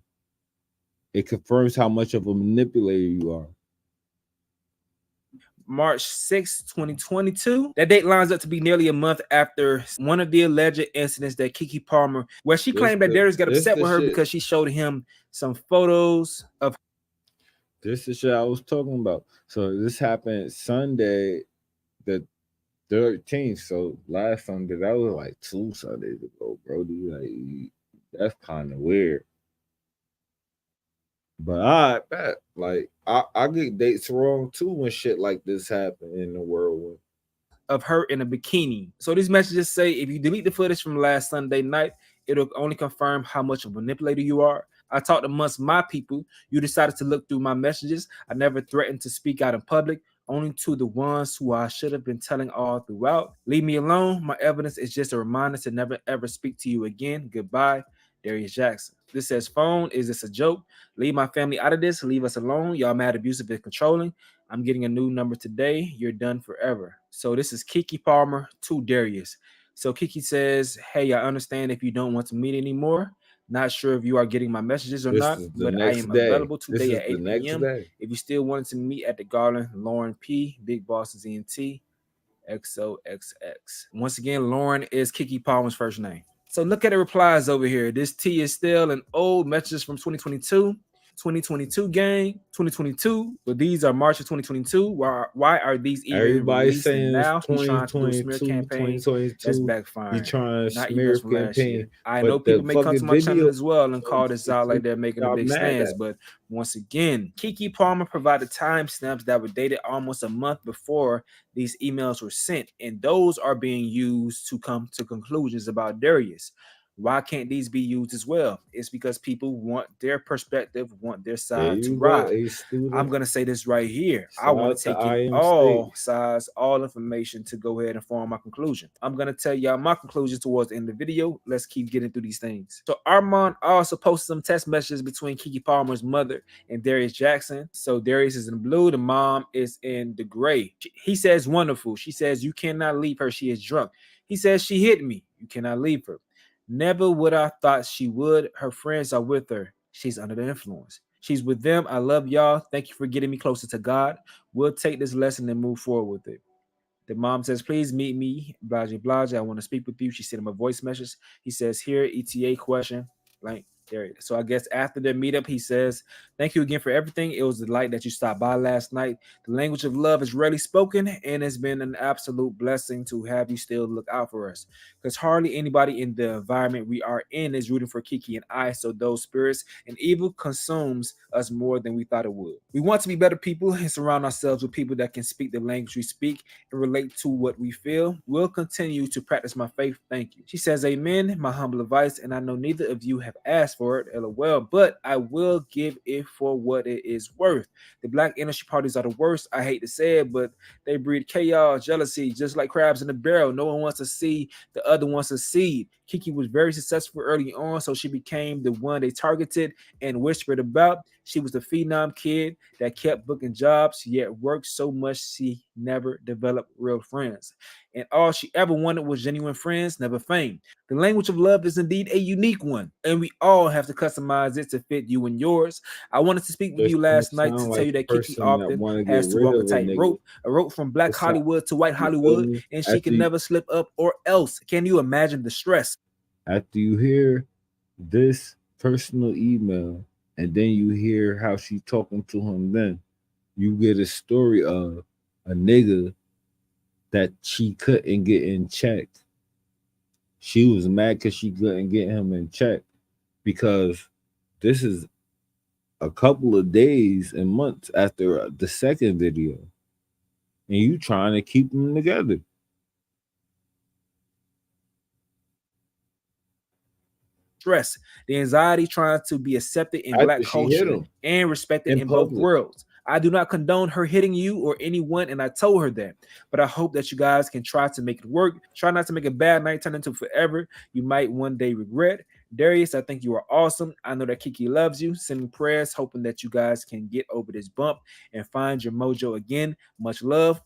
It confirms how much of a manipulator you are. March 6, 2022. That date lines up to be nearly a month after one of the alleged incidents that Kiki Palmer, where she claimed that Darius got upset with her because she showed him some photos of. This is shit I was talking about. So this happened Sunday, the 13th. So last Sunday, that was like 2 Sundays ago, bro. Like, that's kind of weird. But I bet, like, I get dates wrong too when shit like this happen in the world. Of her in a bikini. So these messages say if you delete the footage from last Sunday night, it'll only confirm how much of a manipulator you are. I talked amongst my people. You decided to look through my messages. I never threatened to speak out in public, only to the ones who I should have been telling all throughout. Leave me alone. My evidence is just a reminder to never ever speak to you again. Goodbye, Darius Jackson. This says, phone, is this a joke? Leave my family out of this. Leave us alone. Y'all mad, abusive, and controlling. I'm getting a new number today. You're done forever. So this is Kiki Palmer to Darius. So Kiki says, hey, I understand if you don't want to meet anymore. Not sure if you are getting my messages or not, but I am available today at 8 p.m. If you still wanted to meet at the Garland, Lauren P, Big Boss ZNT, XOXX. Once again, Lauren is Kiki Palmer's first name. So look at the replies over here. This T is still an old messages from 2022. 2022 gang, 2022, but these are March of 2022. Why are these even Everybody's saying now? it's He's trying to do a smear 2022, campaign. That's backfiring. He trying to Not smear emails from last year. campaign. I know people may come to my channel as well and call this out like they're making a big stance, but once again, Kiki Palmer provided timestamps that were dated almost a month before these emails were sent, and those are being used to come to conclusions about Darius. Why can't these be used as well? It's because people want their perspective, want their side to ride. I'm going to say this right here. I want to take in all sides, all information to go ahead and form my conclusion. I'm going to tell y'all my conclusion towards the end of the video. Let's keep getting through these things. So Armand also posted some text messages between Kiki Palmer's mother and Darius Jackson. So Darius is in blue. The mom is in the gray. He says, wonderful. She says, you cannot leave her. She is drunk. He says, she hit me. You cannot leave her. Never would I thought she would. Her friends are with her. She's under the influence. She's with them. I love y'all. Thank you for getting me closer to God. We'll take this lesson and move forward with it. The mom says, please meet me. Blase, blase. I want to speak with you. She sent him a voice message. He says, here, ETA question. Blank. Darius. So I guess after the meetup, he says, "Thank you again for everything. It was a delight that you stopped by last night. The language of love is rarely spoken, and it's been an absolute blessing to have you still look out for us. Because hardly anybody in the environment we are in is rooting for Kiki and I, so those spirits and evil consumes us more than we thought it would. We want to be better people and surround ourselves with people that can speak the language we speak and relate to what we feel. We'll continue to practice my faith. Thank you." She says, "Amen, my humble advice, and I know neither of you have asked for it, LOL, but I will give it for what it is worth. The black industry parties are the worst. I hate to say it, but they breed chaos, jealousy, just like crabs in a barrel. No one wants to see the other one succeed. Kiki was very successful early on, so she became the one they targeted and whispered about. She was the phenom kid that kept booking jobs, yet worked so much she never developed real friends. And all she ever wanted was genuine friends, never fame. The language of love is indeed a unique one, and we all have to customize it to fit you and yours. I wanted to speak with This you don't last night to sound tell like you a that Kiki person that often want to get has to rid walk a of a nigga. a rope from black It's not, Hollywood to white you feel Hollywood, me? and she can never slip up or else. Can you imagine the stress?" After you hear this personal email and then you hear how she talking to him, then you get a story of a nigga that she couldn't get in check. She was mad because she couldn't get him in check because this is a couple of days and months after the second video, and you trying to keep them together. Stress, the anxiety trying to be accepted in black After she hit culture him and respected in in both public. worlds. I do not condone her hitting you or anyone, and I told her that. But I hope that you guys can try to make it work. Try not to make a bad night turn into forever. You might one day regret. Darius, I think you are awesome. I know that Kiki loves you. Sending prayers, hoping that you guys can get over this bump and find your mojo again. Much love.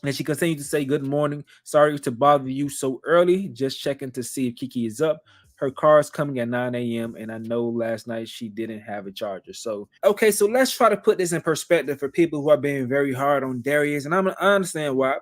And she continued to say, "Good morning. Sorry to bother you so early. Just checking to see if Kiki is up. Her car is coming at 9 a.m. And I know last night she didn't have a charger." So, okay, so let's try to put this in perspective for people who are being very hard on Darius. And I understand why,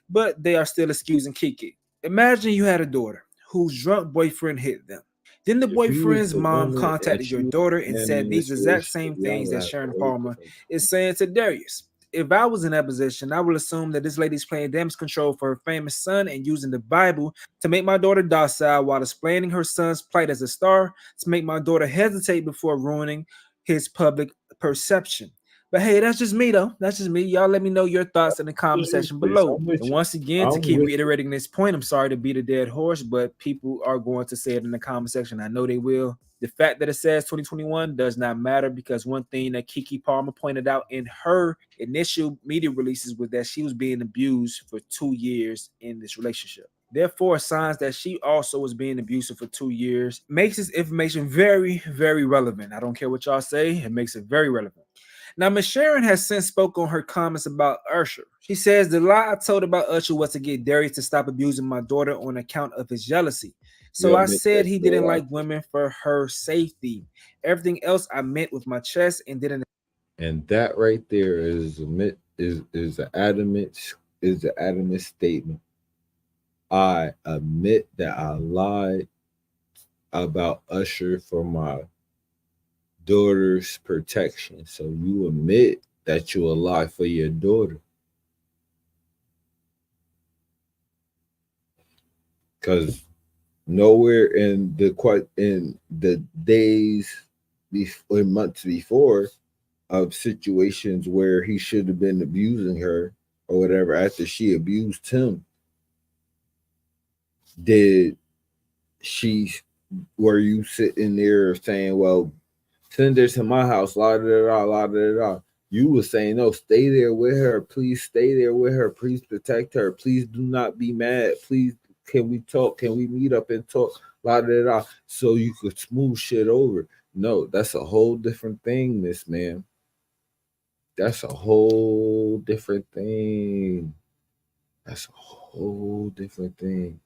but they are still excusing Kiki. Imagine you had a daughter whose drunk boyfriend hit them. Then the If you was boyfriend's the mom woman and contacted your she was daughter the and man said in these this exact relationship, same y'all things would that have a Sharon whole Palmer different. is saying to Darius. If I was in that position, I would assume that this lady's playing damage control for her famous son and using the Bible to make my daughter docile while explaining her son's plight as a star to make my daughter hesitate before ruining his public perception. But hey, that's just me though. That's just me. Y'all let me know your thoughts in the comment section below. I'm with And you. once again, to I'm keep with you. reiterating this point, I'm sorry to beat a dead horse, but people are going to say it in the comment section. I know they will. The fact that it says 2021 does not matter because one thing that Kiki Palmer pointed out in her initial media releases was that she was being abused for 2 years in this relationship. Therefore, signs that she also was being abusive for 2 years makes this information very, very relevant. I don't care what y'all say, it makes it very relevant. Now, Miss Sharon has since spoke on her comments about Usher. She says, "The lie I told about Usher was to get Darius to stop abusing my daughter on account of his jealousy. So You I admit said that he to a didn't lot like of people. women for her safety. Everything else I meant with my chest and didn't." And that right there is an adamant statement. I admit that I lied about Usher for my daughter's protection. So you admit that you a lie for your daughter. Because nowhere in the days before, months before, of situations where he should have been abusing her or whatever after she abused him, did she were you sitting there saying, well, send her to my house, la da da la da da. You were saying, no, stay there with her. Please stay there with her. Please protect her. Please do not be mad. Please, can we talk? Can we meet up and talk? La da da. So you could smooth shit over. No, that's a whole different thing, Miss Ma'am. That's a whole different thing. That's a whole different thing.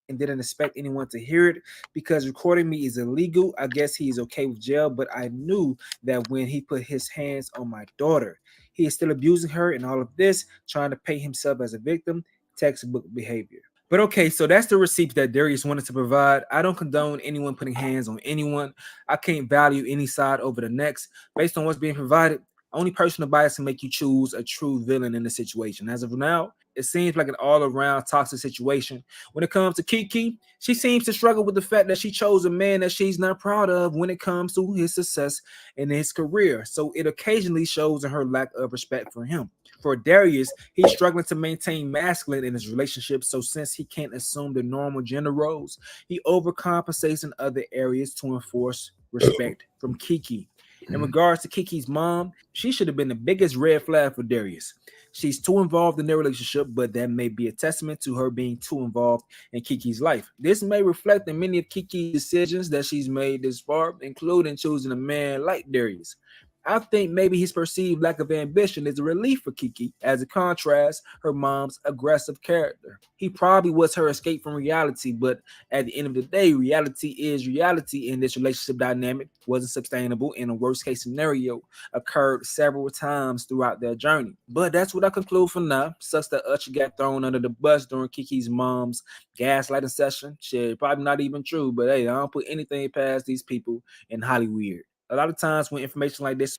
And didn't expect anyone to hear it because recording me is illegal. I guess he's okay with jail, but I knew that when he put his hands on my daughter, he is still abusing her and all of this, trying to paint himself as a victim, textbook behavior. But okay, so that's the receipts that Darius wanted to provide. I don't condone anyone putting hands on anyone. I can't value any side over the next based on what's being provided. Only personal bias can make you choose a true villain in the situation. As of now, it seems like an all-around toxic situation. When it comes to Kiki, she seems to struggle with the fact that she chose a man that she's not proud of when it comes to his success in his career. So it occasionally shows in her lack of respect for him. For Darius, he's struggling to maintain masculine in his relationship. So since he can't assume the normal gender roles, he overcompensates in other areas to enforce respect from Kiki. In regards to Kiki's mom, she should have been the biggest red flag for Darius. She's too involved in their relationship, but that may be a testament to her being too involved in Kiki's life. This may reflect in many of Kiki's decisions that she's made this far, including choosing a man like Darius. I think maybe his perceived lack of ambition is a relief for Kiki, as a contrast, her mom's aggressive character. He probably was her escape from reality, but at the end of the day, reality is reality, and this relationship dynamic wasn't sustainable, and a worst case scenario occurred several times throughout their journey. But that's what I conclude for now. Sucks that Usher got thrown under the bus during Kiki's mom's gaslighting session. Shit, probably not even true, but hey, I don't put anything past these people in Hollywood. A lot of times when information like this,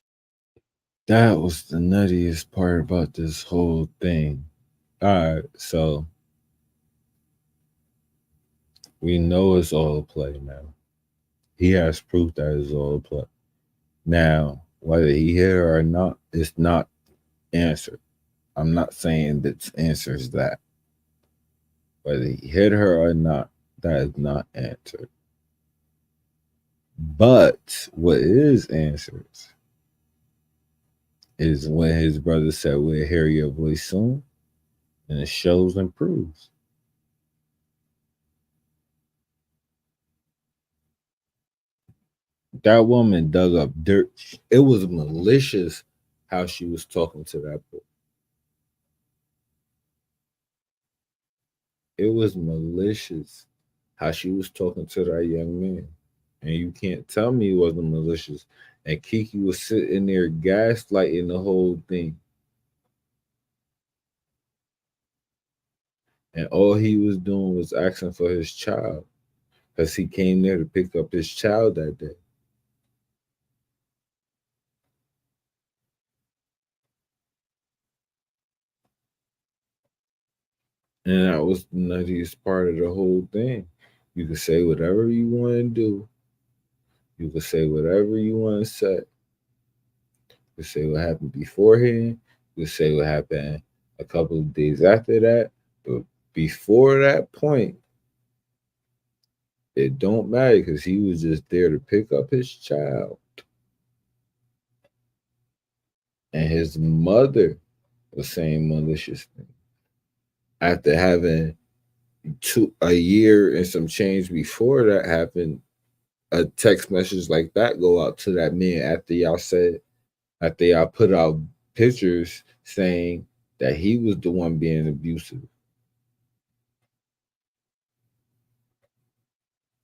That was the nuttiest part about this whole thing. All right, so we know it's all a play now. He has proof that it's all a play. Now, whether he hit her or not, it's not answered. I'm not saying that answers that. Whether he hit her or not, that is not answered. But what is answered is when his brother said, "We'll hear your voice soon," and it shows and proves. That woman dug up dirt. It was malicious how she was talking to that boy. It was malicious how she was talking to that young man. And you can't tell me it wasn't malicious. And Kiki was sitting there gaslighting the whole thing. And all he was doing was asking for his child because he came there to pick up his child that day. And that was the nuttiest part of the whole thing. You can say whatever you want to do. You can say whatever you want to say. You can say what happened beforehand. You can say what happened a couple of days after that. But before that point, it don't matter because he was just there to pick up his child. And his mother was saying malicious things. After having a year and some change before that happened, a text message like that go out to that man after y'all put out pictures saying that he was the one being abusive.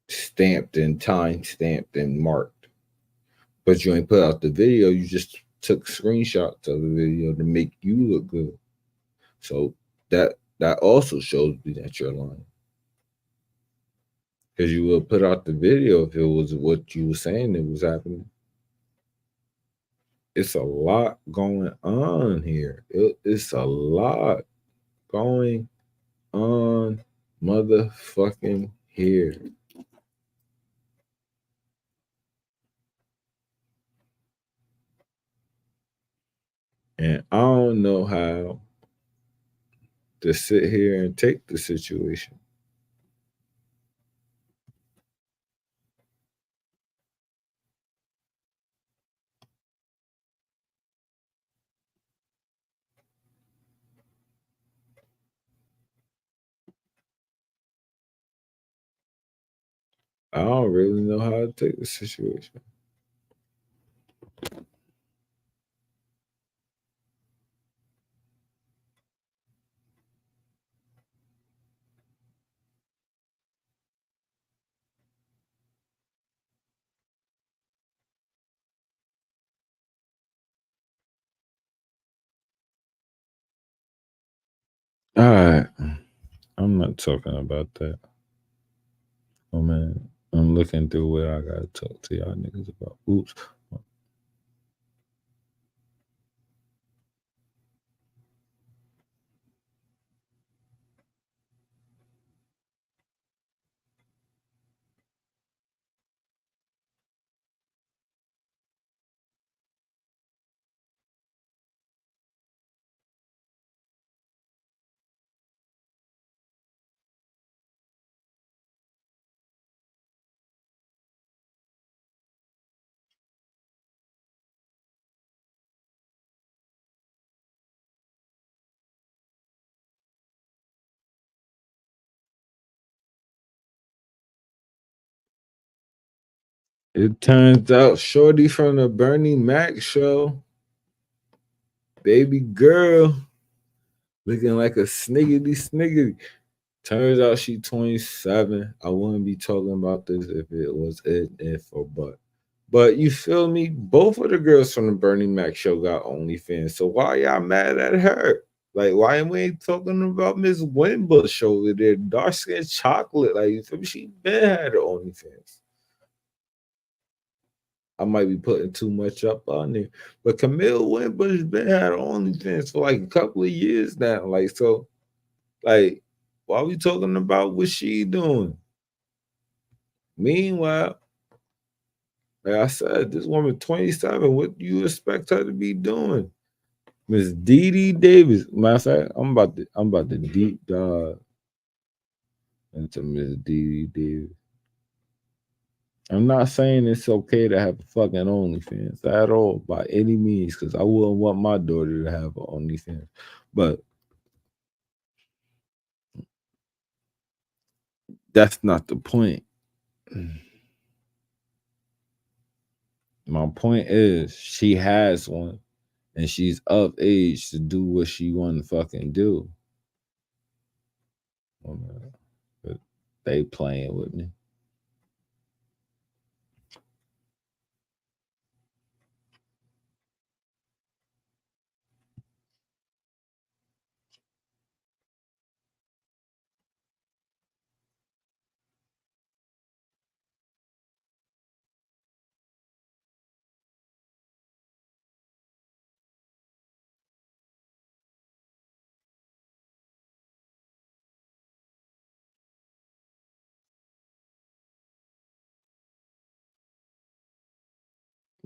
Stamped and time stamped and marked. But you ain't put out the video, you just took screenshots of the video to make you look good. So that also shows me that you're lying. Because you will put out the video if it was what you were saying it was happening. It's a lot going on here. It's a lot going on motherfucking here. And I don't know how to sit here and take the situation. I don't really know how to take the situation. All right. I'm not talking about that. Oh man, I'm looking through where I gotta talk to y'all niggas about. Oops. It turns out Shorty from the Bernie Mac show, baby girl, looking like a sniggity sniggity. Turns out she 27. I wouldn't be talking about this if it was it, if or but. But you feel me? Both of the girls from the Bernie Mac show got OnlyFans. So why y'all mad at her? Like, why am we ain't talking about Miss Winbush over there? Dark skin chocolate. Like, you feel me? She been had her OnlyFans. I might be putting too much up on there. But Camille Winbush been had her OnlyFans for like a couple of years now. Like, so, like, why we talking about what she doing? Meanwhile, like I said, this woman 27. What do you expect her to be doing? Miss Dee Dee Davis. Matter of fact, I'm about to deep dive into Miss Dee Dee Davis. I'm not saying it's okay to have a fucking OnlyFans at all by any means, because I wouldn't want my daughter to have an OnlyFans. But that's not the point. My point is she has one and she's of age to do what she want to fucking do. Oh, man. But they playing with me.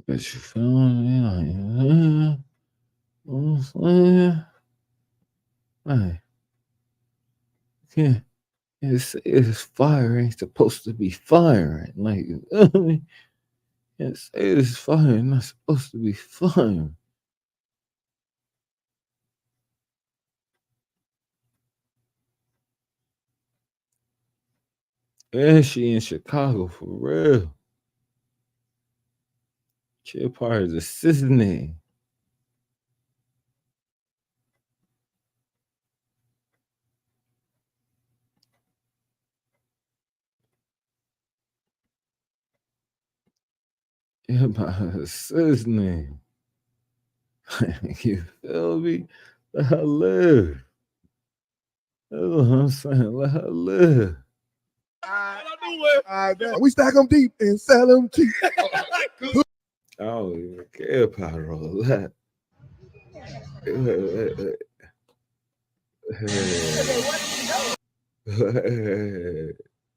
But you feel me? Like, it's fire ain't supposed to be firing. Like, you know what I mean? Can't say it's fire, not supposed to be firing. And she in Chicago for real. She a part of the Sydney. Yeah, my sis name. You feel me? Let her live. That's what I'm saying. Let her live. We stack them deep and sell them cheap. I don't even care about all that.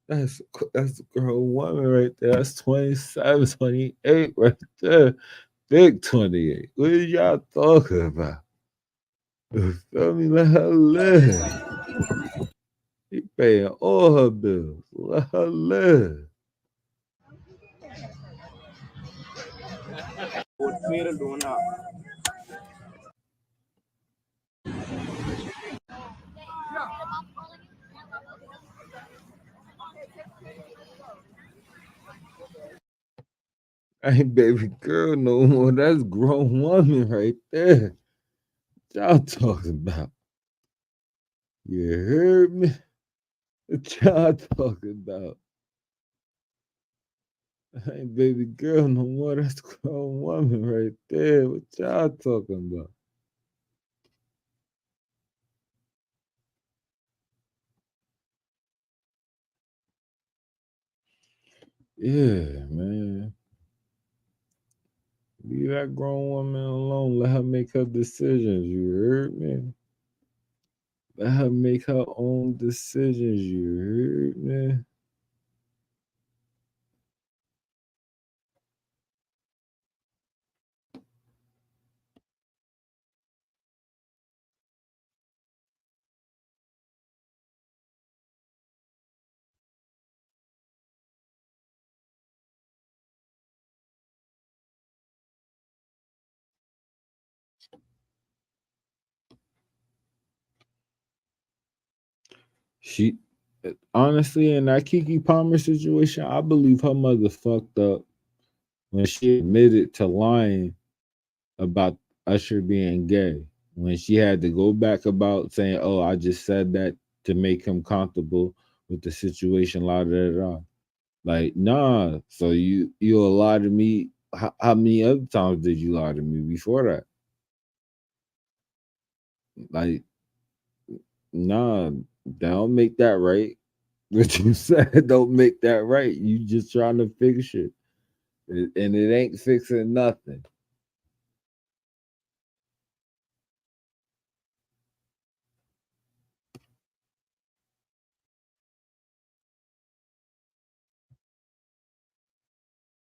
That's a grown woman right there. That's 27, 28 right there. Big 28. What are y'all talking about? You feel me? Let her live. She paying all her bills. Let her live. I ain't baby girl no more. That's grown woman right there. What y'all talking about? You heard me? What y'all talking about? I ain't baby girl no more. That's grown woman right there. What y'all talking about? Yeah, man. Leave that grown woman alone. Let her make her decisions. You heard me? Let her make her own decisions. You heard me? She honestly, in that Kiki Palmer situation, I believe her mother fucked up when she admitted to lying about Usher being gay. When she had to go back about saying, "Oh, I just said that to make him comfortable with the situation." La da da da. Like, nah. So you lied to me. How many other times did you lie to me before that? Like, nah. Don't make that right. What you said don't make that right. You just trying to fix it, and it ain't fixing nothing.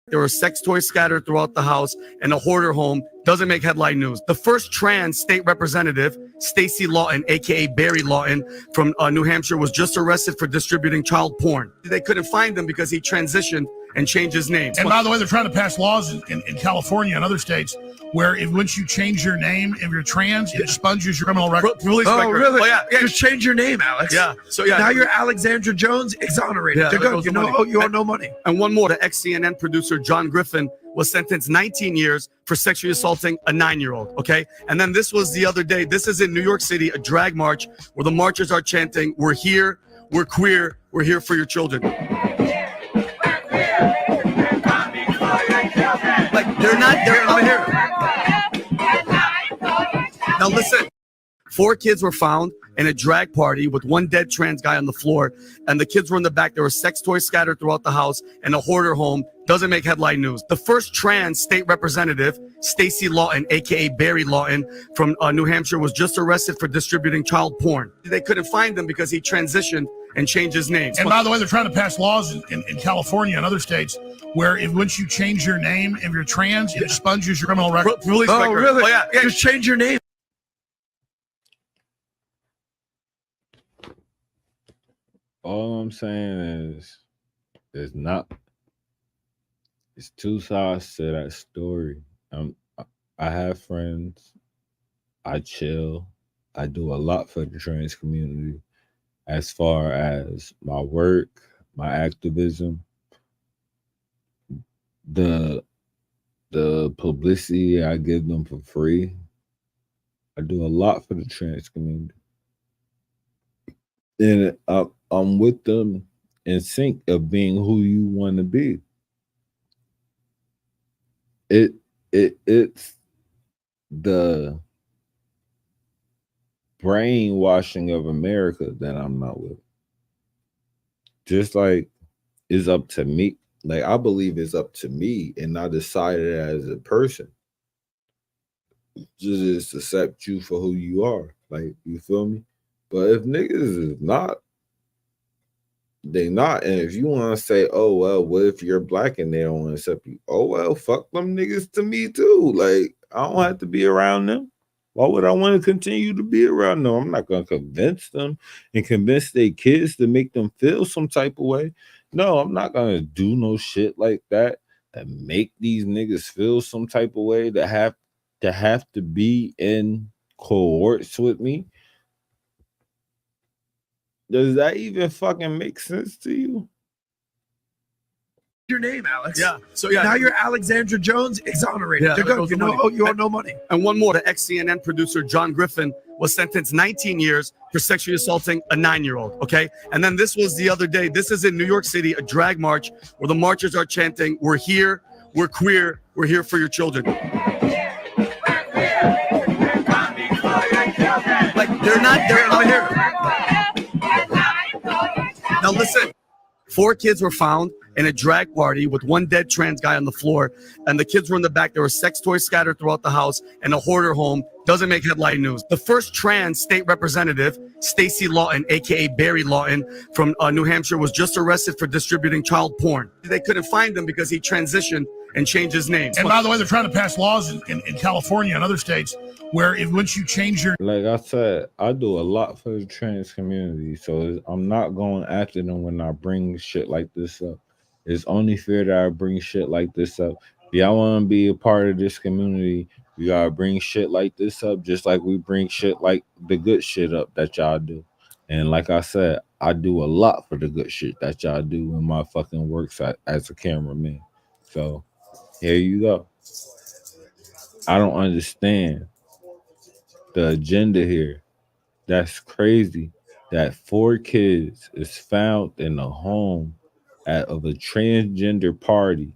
There were sex toys scattered throughout the house, and a hoarder home doesn't make headline news. The first trans state representative, Stacey Lawton, aka Barry Lawton, from New Hampshire, was just arrested for distributing child porn. They couldn't find him because he transitioned and changed his name. And by the way, they're trying to pass laws in California and other states where once you change your name, if you're trans, it expunges your criminal record. Police Oh, record. really? Oh, yeah. Just change your name, Alex. Yeah. So yeah. Now you're Alexandra Jones, exonerated. Yeah, They're there good. goes You the know, money. you owe no money. And one more, the ex-CNN producer John Griffin was sentenced 19 years for sexually assaulting a 9-year-old, okay? And then this was the other day. This is in New York City, a drag march where the marchers are chanting, "We're here, we're queer, we're here for your children." Like, they're not here. Now listen, 4 kids were found in a drag party with one dead trans guy on the floor, and the kids were in the back. There were sex toys scattered throughout the house, and a hoarder home doesn't make headline news. The first trans state representative, Stacey Lawton, aka Barry Lawton, from New Hampshire, was just arrested for distributing child porn. They couldn't find him because he transitioned and change his name. And by the way, they're trying to pass laws in California and other states where once you change your name, if you're trans, it expunges your criminal record. Police Oh, record. really? Oh, yeah. Just change your name. All I'm saying is, it's two sides to that story. I have friends. I chill. I do a lot for the trans community as far as my work, my activism, the publicity I give them for free. I do a lot for the trans community. And I'm with them in sync of being who you want to be. It's the brainwashing of America that I'm not with. Just like it's up to me. Like, I believe it's up to me, and I decided as a person just accept you for who you are. Like, you feel me? But if niggas is not, they not. And if you want to say, oh, well, what if you're black and they don't want to accept you? Oh, well, fuck them niggas to me too. Like, I don't have to be around them. Why would I want to continue to be around them? I'm not going to convince them and convince their kids to make them feel some type of way. No, I'm not going to do no shit like that make these niggas feel some type of way, that have to be in cohorts with me. Does that even fucking make sense to you? Your name, Alex. Yeah. So yeah. Now you're Alexandra Jones, exonerated. Yeah, They're there good. goes You the know, money. you owe no money. And one more, the ex-CNN producer John Griffin was sentenced 19 years for sexually assaulting a 9-year-old, okay? And then this was the other day. This is in New York City, a drag march where the marchers are chanting, "We're here, we're queer, we're here for your children." Like, they're not here. Now listen, 4 kids were found in a drag party with one dead trans guy on the floor, and the kids were in the back. There were sex toys scattered throughout the house, and a hoarder home doesn't make headline news. The first trans state representative, Stacey Lawton, aka Barry Lawton, from New Hampshire, was just arrested for distributing child porn. They couldn't find him because he transitioned and changed his name. And by the way, they're trying to pass laws in California and other states where once you change your... Like I said, I do a lot for the trans community, so I'm not going after them when I bring shit like this up. It's only fair that I bring shit like this up. If y'all want to be a part of this community, you gotta bring shit like this up, just like we bring shit like the good shit up that y'all do. And like I said, I do a lot for the good shit that y'all do in my fucking works as a cameraman. So here you go. I don't understand the agenda here. That's crazy that 4 kids is found in a home of a transgender party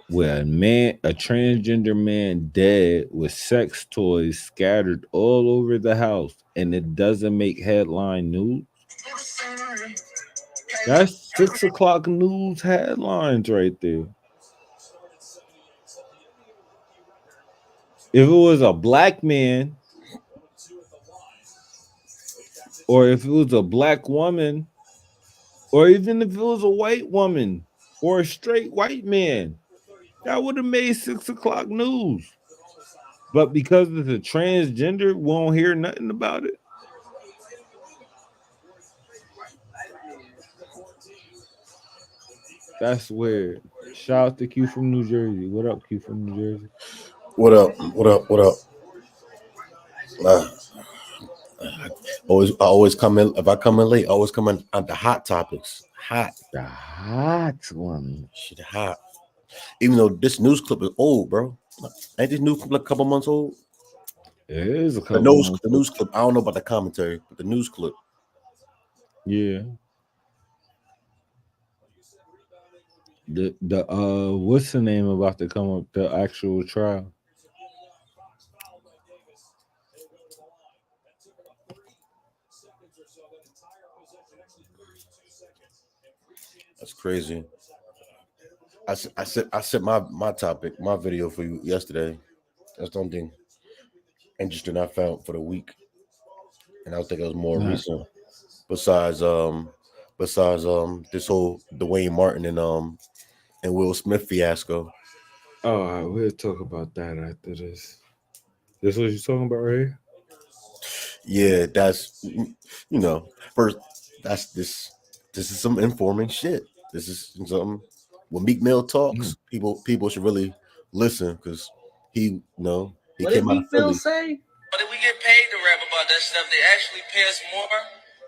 with a transgender man dead with sex toys scattered all over the house, and it doesn't make headline news. That's 6 o'clock news headlines right there. If it was a black man, or if it was a black woman, or even if it was a white woman or a straight white man, that would have made 6 o'clock news. But because it's a transgender, we won't hear nothing about it. That's weird. Shout out to Q from New Jersey. What up, Q from New Jersey? What up? What up? What up? I always come in. If I come in late, I always come in on the hot topics. The hot one. Shit, hot. Even though this news clip is old, bro. Ain't this news clip like a couple months old? It is a couple. The news clip. I don't know about the commentary, but the news clip. Yeah. The what's the name about to come up? The actual trial. That's crazy. I set my topic, my video for you yesterday. That's something interesting I found for the week, and I think it was more recent. Besides this whole Dwayne Martin and Will Smith fiasco. Oh, we'll talk about that after this. This what you're talking about right here? Yeah, that's first. That's this. This is some informing shit. This is something. When Meek Mill talks, people should really listen because he came out of Philly. Say? But if we get paid to rap about that stuff, they actually pay us more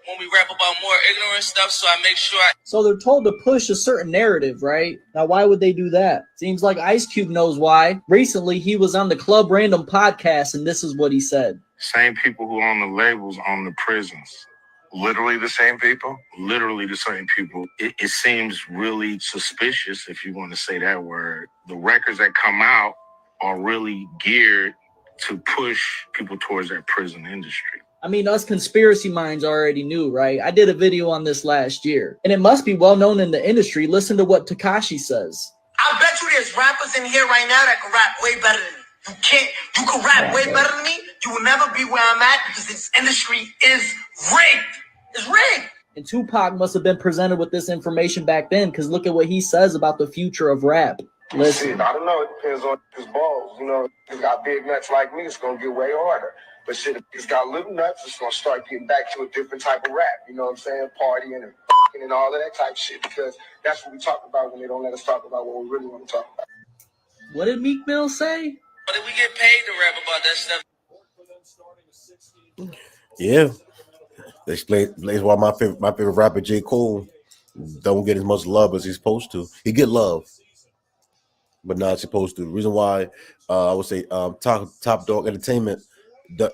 when we rap about more ignorant stuff. So I make sure. So they're told to push a certain narrative, right? Now, why would they do that? Seems like Ice Cube knows why. Recently, he was on the Club Random podcast, and this is what he said. Same people who own the labels own the prisons. Literally the same people? Literally the same people. It seems really suspicious, if you want to say that word. The records that come out are really geared to push people towards that prison industry. I mean, us conspiracy minds already knew, right? I did a video on this last year, and it must be well known in the industry. Listen to what Tekashi says. I bet you there's rappers in here right now that can rap way better than me. You can rap way better than me. You will never be where I'm at because this industry is rigged. It's rigged. And Tupac must have been presented with this information back then, because look at what he says about the future of rap. Listen. Shit, I don't know. It depends on his balls. If he's got big nuts like me, it's going to get way harder. But shit, if he's got little nuts, it's going to start getting back to a different type of rap. You know what I'm saying? Partying and f***ing and all of that type of shit, because that's what we talk about when they don't let us talk about what we really want to talk about. What did Meek Mill say? But if we get paid to rap about that stuff. Yeah. They explain why my favorite rapper, J. Cole, don't get as much love as he's supposed to. He get love, but not supposed to. The reason why I would say Top Dog Entertainment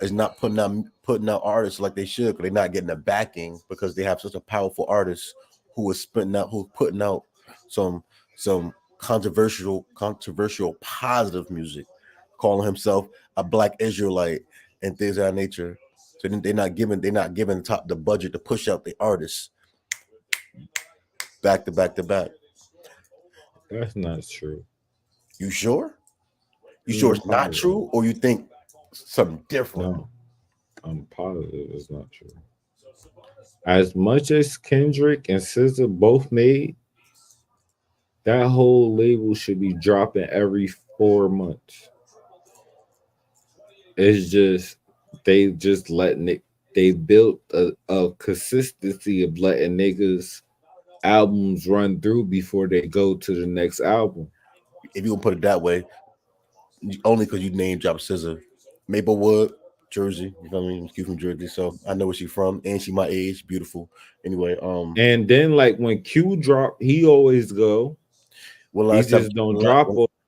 is not putting out artists like they should, because they're not getting the backing, because they have such a powerful artist who's putting out some controversial positive music, calling himself a Black Israelite and things of that nature. So they're not giving the budget to push out the artists. back to back to back. That's not true. You sure? You sure it's not true, or you think something different? No, I'm positive it's not true. As much as Kendrick and SZA both made, that whole label should be dropping every 4 months. It's just they just letting it. They built a consistency of letting niggas albums run through before they go to the next album. If you gonna put it that way, only because you name drop SZA, Maplewood, Jersey. You know what I mean? She's from Jersey, so I know where she's from, and she my age. Beautiful. Anyway, and then like when Q drop, he always go. He just don't drop.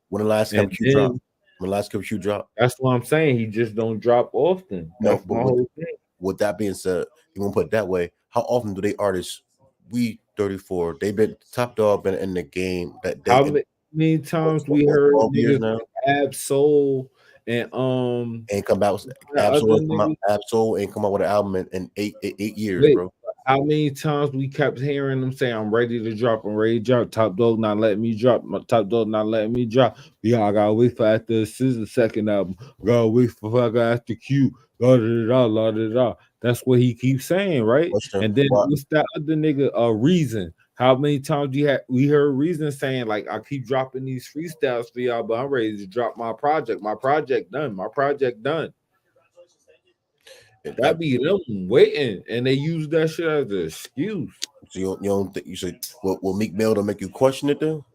When the last time Q dropped? When the last time Q dropped? That's what I'm saying. He just don't drop often. That's my whole thing. With that being said, you want to put it that way, how often do they artists? We 34. They've been Top Dog been in the game. How many times we heard niggas like Ab-Soul and come out Ab-Soul and come out with an album in eight years, wait, bro. How many times we kept hearing them say, I'm ready to drop, I'm ready to drop. Top Dog not letting me drop. My Top Dog not letting me drop. Yeah, I gotta wait for after SZA's second album. Gotta wait for after Q. La da da la da da. That's what he keeps saying, right? And then what's that other nigga? Reason. How many times we heard Reason saying, like, I keep dropping these freestyles for y'all, but I'm ready to drop my project. My project done. My project done. That be them waiting, and they use that shit as an excuse. So you don't think you should? Will Meek Mill to make you question it though?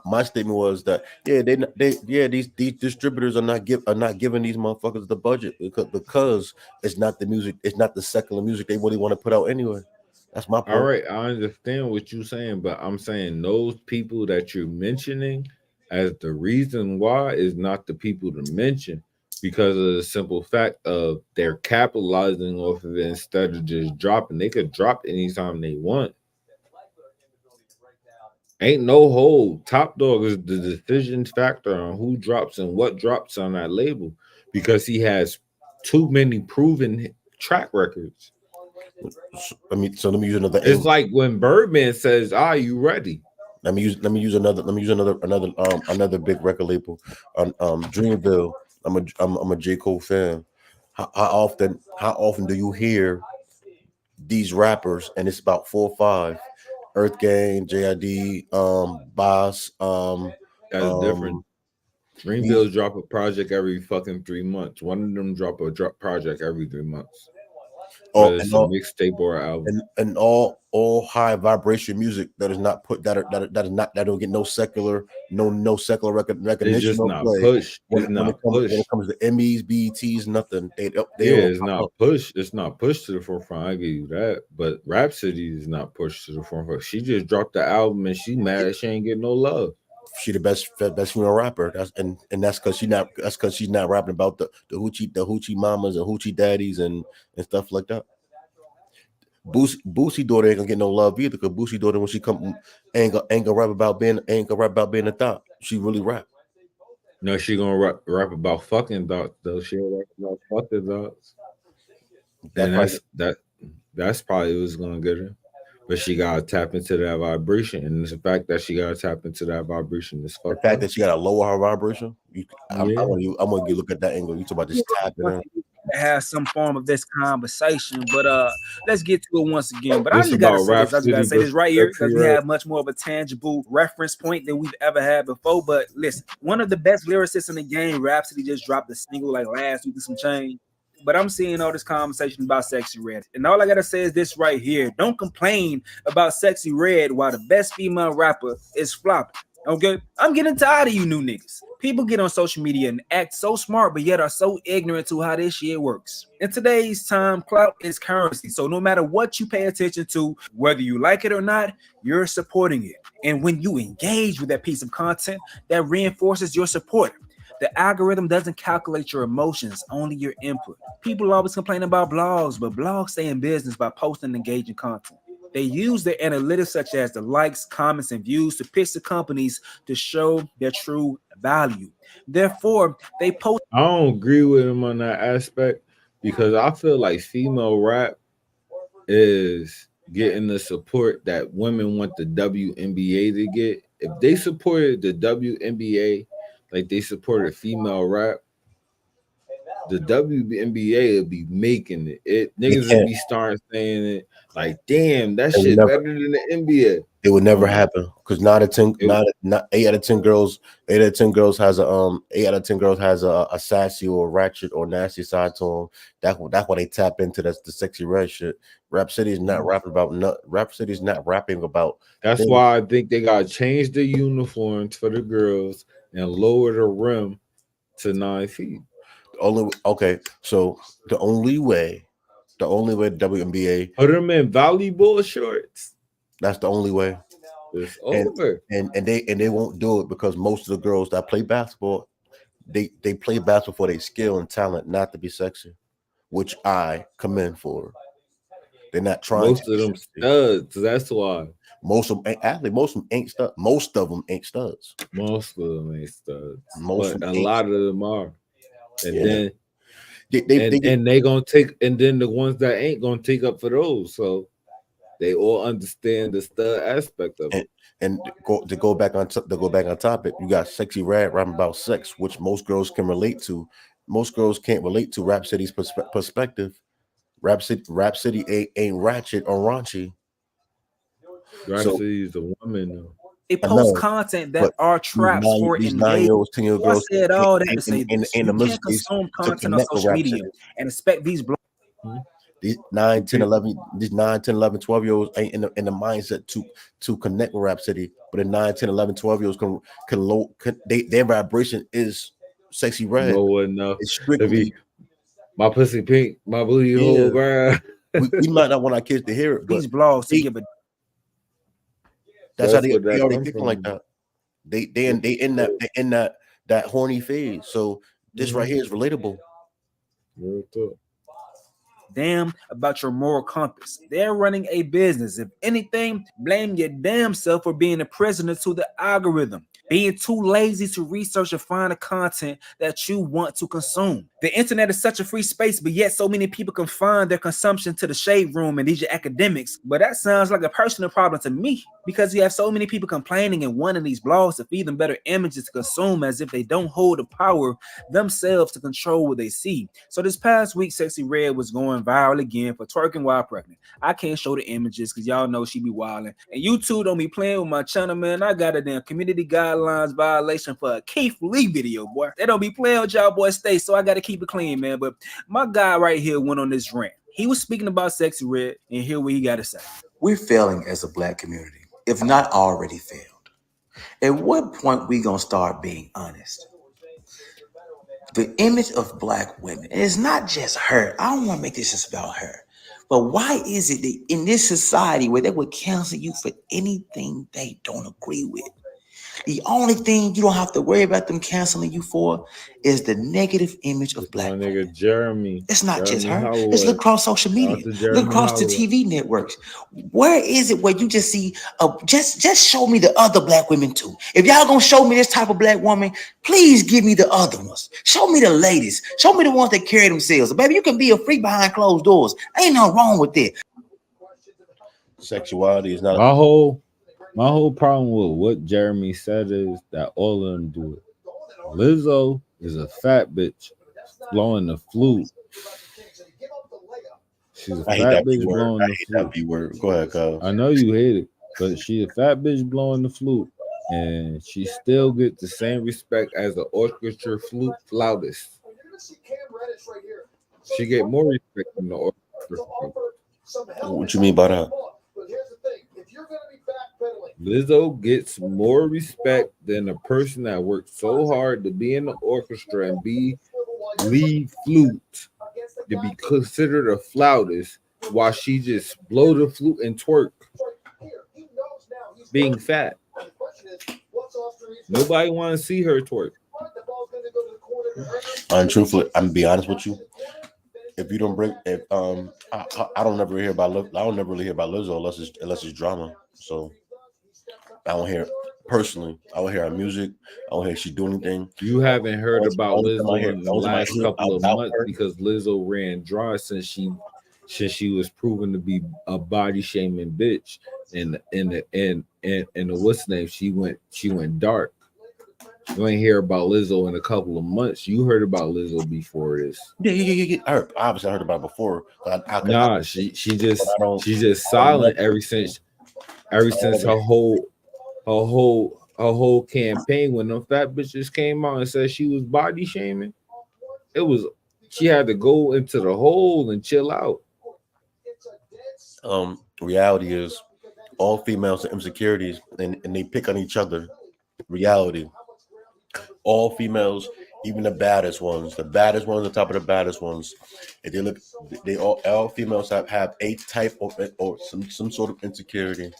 My statement was that these distributors are not giving these motherfuckers the budget because it's not the music, it's not the secular music they really want to put out anyway. That's my point. All right, I understand what you're saying, but I'm saying those people that you're mentioning as the reason why is not the people to mention. Because of the simple fact of they're capitalizing off of it instead of just dropping. They could drop anytime they want. Ain't no hold. Top Dog is the decision factor on who drops and what drops on that label because he has too many proven track records. Let me use another. It's like when Birdman says, "Are you ready?" Let me use another big record label, Dreamville. I'm a J. Cole fan. How often do you hear these rappers? And it's about 4 or 5. Earth Gang, JID, Boss. That's different. Dreamville drop a project every fucking 3 months. One of them drop a project every 3 months. Whether it's a mixtape or an album. And all high vibration music that is not put that don't get no secular recognition. It's just not pushed. When it comes to Emmys, BETs, nothing. It's not pushed. It's not pushed to the forefront. I give you that. But Rhapsody is not pushed to the forefront. She just dropped the album and she mad she ain't getting no love. She the best female rapper. That's because she's not rapping about the hoochie mamas and hoochie daddies and stuff like that. Boosie daughter ain't gonna get no love either because Boosie daughter when she come ain't gonna rap about being a thought. She really rap. No, she gonna rap about fucking thoughts though. She gonna rap about fucking thoughts. That's probably what's gonna get her. But she gotta tap into that vibration, and it's the fact that she gotta tap into that vibration. Is the fact that she gotta lower her vibration. I'm gonna look at that angle. You talk about just tapping in. Have some form of this conversation, but let's get to it once again. But I just gotta say this right here because we have much more of a tangible reference point than we've ever had before. But listen, one of the best lyricists in the game, Rhapsody, just dropped a single like last week with some change. But I'm seeing all this conversation about Sexy Red. And all I gotta say is this right here. Don't complain about Sexy Red while the best female rapper is flopping. Okay? I'm getting tired of you new niggas. People get on social media and act so smart, but yet are so ignorant to how this shit works. In today's time, clout is currency. So no matter what you pay attention to, whether you like it or not, you're supporting it. And when you engage with that piece of content, that reinforces your support. The algorithm doesn't calculate your emotions, only your input. People always complain about blogs, but blogs stay in business by posting engaging content. They use their analytics such as the likes, comments, and views to pitch the companies to show their true value. Therefore, they post. I don't agree with him on that aspect because I feel like female rap is getting the support that women want the WNBA to get, if they supported the WNBA like they supported female rap, the WNBA would be making it. They Niggas would can't. be starting saying it like, damn, that It would shit never. better than the NBA. It would never Um, happen because 9 out of 10, it, not 8 out of 10 girls, 8 out of 10 girls has a 8 out of 10 girls has a sassy or ratchet or nasty side to them. That's why they tap into the sexy red shit. Rap City is not rapping about Rap City is not rapping about that's things. why I think they gotta change the uniforms for the girls and lower the rim to 9 feet. So the only way WNBA, Put them in volleyball shorts. that's the only way. It's And over. they won't do it because most of the girls that play basketball, they play basketball for their skill and talent, not to be sexy, which I commend for. They're not trying to Most be of them sexy. studs. That's why. Most of them actually most of them ain't studs. Most of them ain't studs. Most of them ain't studs. Most of But them a ain't. lot of them are. And Yeah. then They get, they gonna take, and then the ones that ain't gonna take up for those. So they all understand the stud aspect of it. and to go back on topic, you got Sexy Red rapping about sex, which most girls can relate to. Most girls can't relate to Rap City's perspective. Rap City ain't ratchet or raunchy. So Rhapsody is a woman though. They I post know, content that but are traps for these engagement. 9-year-olds, 10-year-old So I girls said all that to say in this: the you middle can't states consume to content on connect with social Rap media City. and expect these blogs. These 9, 10, 11, these 9, 10, 11, 12 year olds ain't in the mindset to connect with Rap City, but the 9, 10, 11, 12 year olds can their vibration is Sexy Red. Low enough It's to strictly, be my pussy pink, my booty hole yeah. brown. We might not want our kids to hear it, but These blogs to they, give a that's how That's where they that already come thinking like from. that. They in that horny phase. So this right here is relatable. Real talk. damn about your moral compass. They're running a business. If anything, blame your damn self for being a prisoner to the algorithm. Being too lazy to research and find the content that you want to consume. The internet is such a free space, but yet so many people confine their consumption to the shade room and these are academics. But that sounds like a personal problem to me because you have so many people complaining and wanting these blogs to feed them better images to consume as if they don't hold the power themselves to control what they see. So this past week, Sexy Red was going viral again for twerking while pregnant. I can't show the images because y'all know she be wilding. And YouTube don't be playing with my channel, man. I got a damn community guidelines violation for a Keith Lee video, boy. They don't be playing with y'all boys stay, so I got to keep it clean, man. But my guy right here went on this rant. He was speaking about Sexy Red, and here what he got to say. We're failing as a black community, if not already failed. At what point we gonna start being honest? The image of black women, and it's not just her. I don't want to make this just about her. But why is it that in this society where they would cancel you for anything they don't agree with? The only thing you don't have to worry about them canceling you for is the negative image of black My women. nigga Jeremy. It's not just her. Holloway. Let's look across social Shout media. out to Look Jeremy across the Holloway. TV networks. Where is it where you just see just show me the other black women too? If y'all gonna show me this type of black woman, please give me the other ones. Show me the ladies. Show me the ones that carry themselves. Baby, you can be a freak behind closed doors. Ain't nothing wrong with that. Sexuality is not. My whole problem with what Jeremy said is that all of them do it. Lizzo is a fat bitch blowing the flute. She's a I hate fat that bitch B word. blowing I the hate flute. that B word. Go ahead, cuz. I know you hate it, but she's a fat bitch blowing the flute, and she still gets the same respect as the orchestra flautist. She get more respect than the orchestra. What you mean by that? Lizzo gets more respect than a person that worked so hard to be in the orchestra and be lead flute to be considered a flautist while she just blow the flute and twerk being fat. Nobody want to see her twerk. Untruthfully, I'm gonna be honest with you. If you don't bring, if I don't never hear about, I don't never really hear about Lizzo unless it's drama. So I don't hear personally. I don't hear her music. I don't hear she do anything. You haven't heard about only time I Lizzo hear- in the only time I last hear couple of about months her- because Lizzo ran dry since she since she was proven to be a body shaming bitch. And the what's the name? She went dark. You ain't hear about Lizzo in a couple of months. You heard about Lizzo before this. Yeah. Obviously, I heard about it before. Nah, she just silent ever since her whole campaign when them fat bitches came out and said she was body shaming. It was she had to go into the hole and chill out. Reality is all females are insecurities and they pick on each other. Reality. All females, even the baddest ones, on top of the baddest ones. If they look, they all females have a type or some sort of insecurity.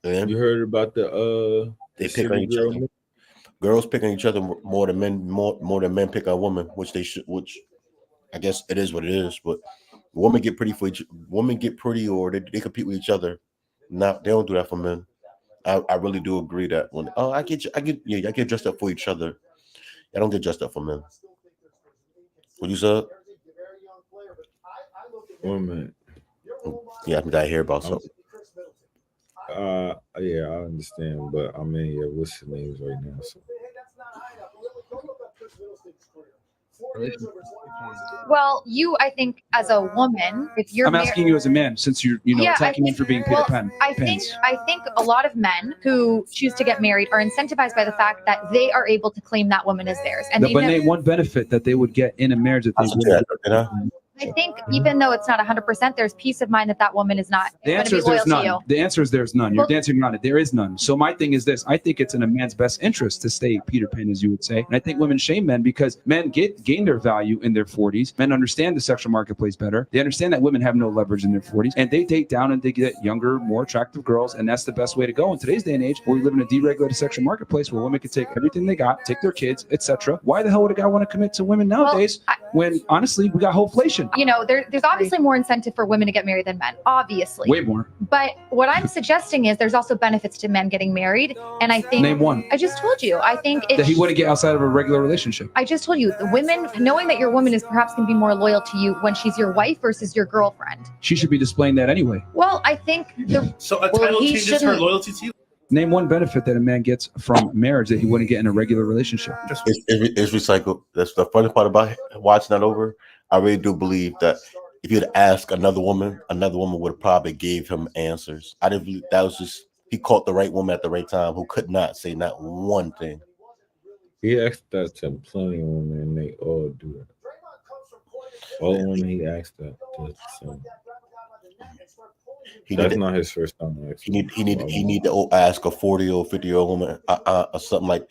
And you heard about they pick on each other. Girls pick on each other more than men pick on women, which they should. Which I guess it is what it is. But women get pretty or they compete with each other. Not they don't do that for men. I really do agree that when I get dressed up for each other. I don't get dressed up for men. What you said? Women. Yeah, I hear about something. Yeah, I understand, but I mean, yeah, what's the names right now? So. Well, I think, as a woman, if you're I'm asking you as a man, since you're attacking me for being Peter Pan. I think a lot of men who choose to get married are incentivized by the fact that they are able to claim that woman as theirs. And but name one benefit that they would get in a marriage that they wouldn't. I think even though it's not 100%, there's peace of mind that woman is not going to be loyal to you. The answer is there's none. You're dancing around it. There is none. So my thing is this. I think it's in a man's best interest to stay Peter Pan, as you would say. And I think women shame men because men gain their value in their 40s. Men understand the sexual marketplace better. They understand that women have no leverage in their 40s. And they date down and they get younger, more attractive girls. And that's the best way to go in today's day and age, where we live in a deregulated sexual marketplace where women can take everything they got, take their kids, etc. Why the hell would a guy want to commit to women nowadays when, honestly, we got hoflation? There's obviously more incentive for women to get married than men, obviously. Way more. But what I'm suggesting is there's also benefits to men getting married. And I think... Name one. I just told you. I think... that he wouldn't get outside of a regular relationship. I just told you. The women, knowing that your woman is perhaps going to be more loyal to you when she's your wife versus your girlfriend. She should be displaying that anyway. Well, I think... So a title changes her loyalty to you? Name one benefit that a man gets from marriage that he wouldn't get in a regular relationship. It's recycled. That's the funny part about watching that over. I really do believe that if you'd ask another woman would have probably gave him answers. I didn't believe that was just he caught the right woman at the right time who could not say not one thing. He asked that to plenty of women, and they all do it. All women he asked that. That's not his first time. He need to ask a 40 or 50-year-old woman or something like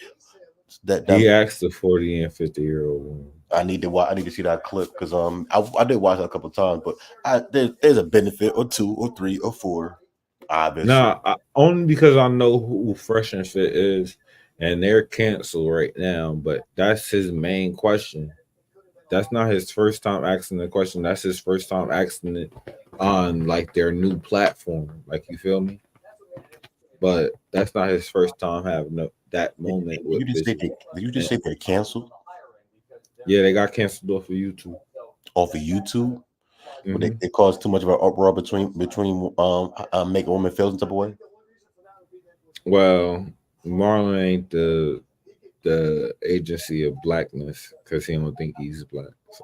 that. He asked a 40 and 50-year-old woman. I need to see that clip because I did watch it a couple of times, but there's a benefit or 2 or 3 or 4. Obviously, only because I know who Fresh and Fit is, and they're canceled right now. But that's his main question. That's not his first time asking the question. That's his first time asking it on like their new platform. Like, you feel me? But that's not his first time having that moment. Did you just say they're canceled? Yeah, they got canceled off of YouTube. Off of YouTube? Mm-hmm. They caused too much of an uproar between making women feel some type of way? Well, Marlon ain't the agency of blackness because he don't think he's black. So.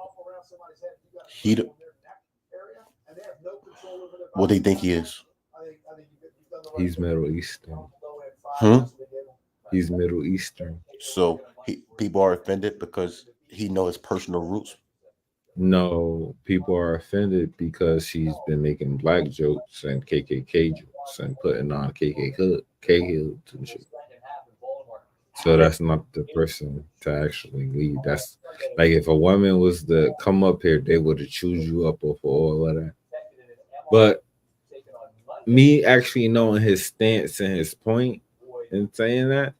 What do you think he is? He's Middle Eastern. He's Middle Eastern. So people are offended because he knows his personal roots. No, people are offended because he's been making black jokes and KKK jokes and putting on KK hoods and shit. So that's not the person to actually lead. That's like if a woman was to come up here, they would have choose you up off all of that. But me actually knowing his stance and his point and saying that,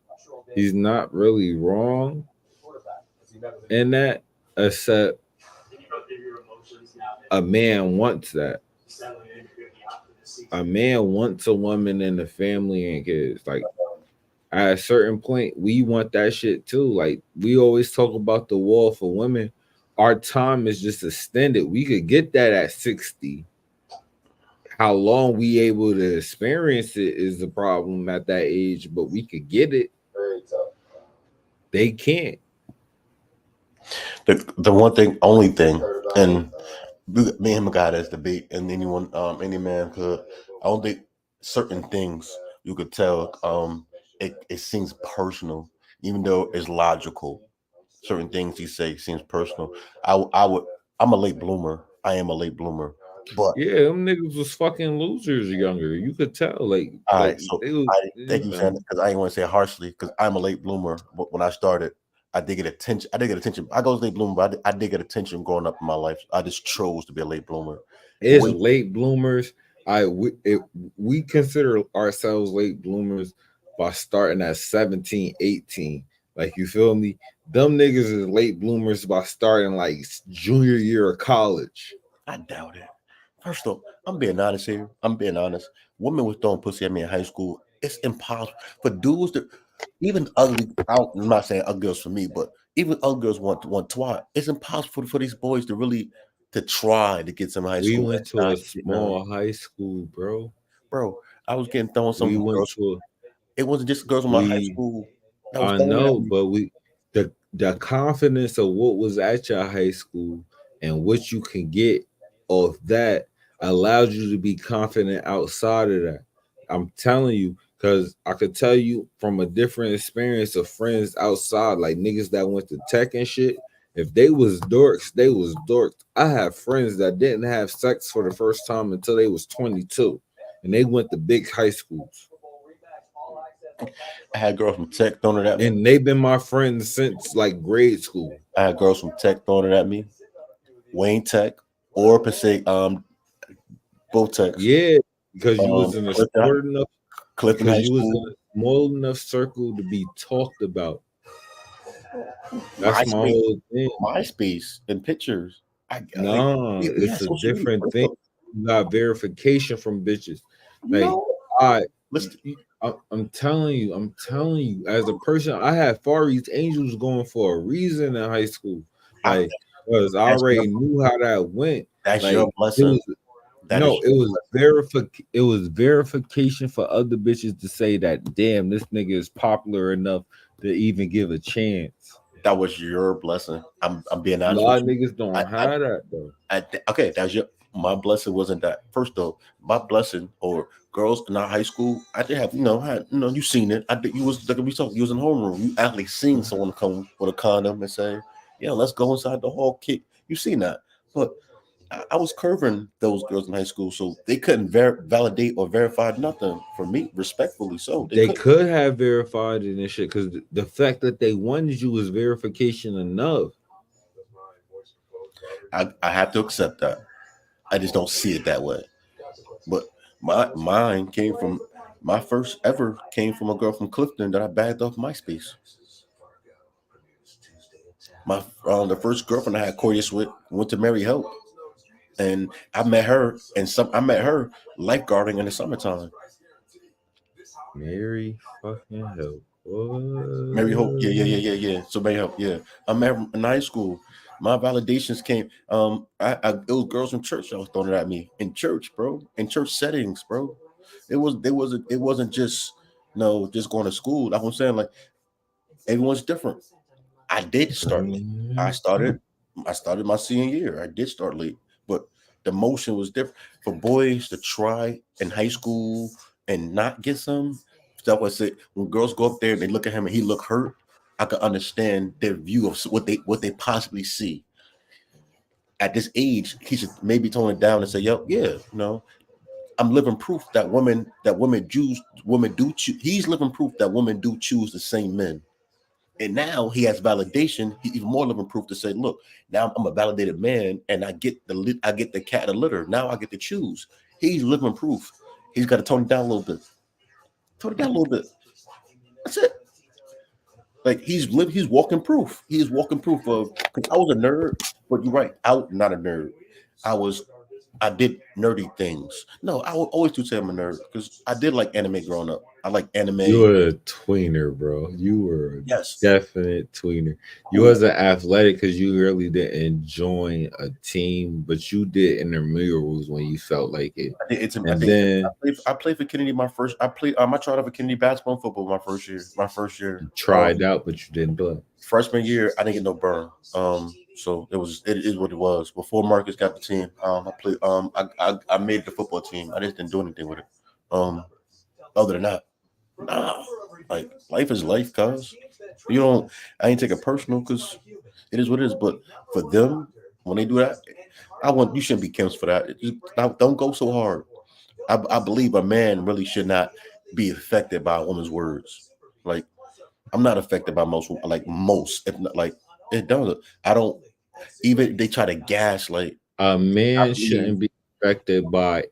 he's not really wrong in that, except a man wants that. A man wants a woman in the family and kids. Like, at a certain point, we want that shit too. Like we always talk about the wall for women. Our time is just extended. We could get that at 60. How long we able to experience it is the problem at that age, but we could get it. They can't. The one thing, only thing, and me and him got this debate, and anyone, any man could. I don't think certain things you could tell. It seems personal, even though it's logical. Certain things he say seems personal. I would. I'm a late bloomer. I am a late bloomer, but Yeah, them niggas was fucking losers younger. You could tell, like all right. So they was, I thank you saying because I didn't want to say it harshly because I'm a late bloomer. But when I started, I did get attention. I did get attention. I go late bloomer, but I did get attention growing up in my life. I just chose to be a late bloomer. It's late bloomers. We consider ourselves late bloomers by starting at 17, 18. Like you feel me? Them niggas is late bloomers by starting like junior year of college. I doubt it. First off, I'm being honest here. I'm being honest. Women was throwing pussy at me in high school. It's impossible for dudes to, even ugly. I'm not saying ugly girls for me, but even ugly girls want twat. It's impossible for these boys to really to try to get some high We school. went to a small high school, bro. Bro, I was getting thrown some We went girls. to It wasn't just girls in my high school. That was I throwing at know, me. but the confidence of what was at your high school and what you can get off that allowed you to be confident outside of that. I'm telling you, because I could tell you from a different experience of friends outside, like niggas that went to tech and shit. If they was dorks, they was dorks. I have friends that didn't have sex for the first time until they was 22, and they went to big high schools. I had girls from tech throwing it at me. And they've been my friends since like grade school. I had girls from tech throwing it at me. Wayne Tech or Pacific, both techs. Yeah, because you was in a smart enough, Clifton High because you was School. in a small enough circle to be talked about. That's my MySpace, whole thing. MySpace and pictures. No, it's a different thing. You got verification from bitches. Like I'm telling you, as a person, I had Far East Angels going for a reason in high school. Like, because I already knew how that went. That's like, your blessing. It was verification for other bitches to say that damn, this nigga is popular enough to even give a chance. That was your blessing. I'm being honest. A lot of niggas don't have that though. Okay, that was my blessing. Wasn't that first though? My blessing or girls in our high school, I did have you seen it. I did. You was like we talked. You was in the homeroom. You actually seen someone come with a condom and say, "Yeah, let's go inside the hall kick." You seen that, but I was curving those girls in high school, so they couldn't validate or verify nothing for me, respectfully. So they could have verified it and shit because the fact that they wanted you was verification enough. I have to accept that. I just don't see it that way. But mine came from my first ever came from a girl from Clifton that I bagged off MySpace. My the first girlfriend I had courteous with went to Mary Help. And I met her lifeguarding in the summertime. Mary fucking Help. Mary Hope, yeah. So Mary Hope, yeah. I met her in high school. My validations came. It was girls from church that was throwing it at me in church, bro. In church settings, bro. It wasn't just just going to school. Like I'm saying, like everyone's different. I did start late. I started my senior year. I did start late, but the motion was different for boys to try in high school and not get some. That was it. When girls go up there and they look at him and he look hurt, I could understand their view of what they possibly see. At this age, he should maybe tone it down and say, "Yo, yeah, I'm living proof that women do choose." He's living proof that women do choose the same men. And now he has validation. He's even more living proof to say, "Look, now I'm a validated man, and I get the cat of litter. Now I get to choose." He's living proof. He's got to tone it down a little bit. Tone it down a little bit. That's it. Like he's walking proof. He is walking proof of. Because I was a nerd, but you're right. Not a nerd. I was I did nerdy things. No, I would always do say I'm a nerd because I did like anime growing up. I like anime. You were a tweener, bro. You were a Yes. definite tweener. You wasn't athletic because you really didn't join a team, but you did intramurals when you felt like it. I played for Kennedy my first. I tried out for Kennedy basketball and football my first year. Tried out, but you didn't play. Freshman year, I didn't get no burn. So it is what it was. Before Marcus got the team, I played. I made the football team. I just didn't do anything with it. Other than that, nah. Like life is life, cuz you don't. I ain't take it personal because it is what it is. But for them, when they do that, you shouldn't be cancelled for that. Don't go so hard. I believe a man really should not be affected by a woman's words. Like I'm not affected by most, if not like it doesn't. I don't even they try to gaslight. A man shouldn't be affected by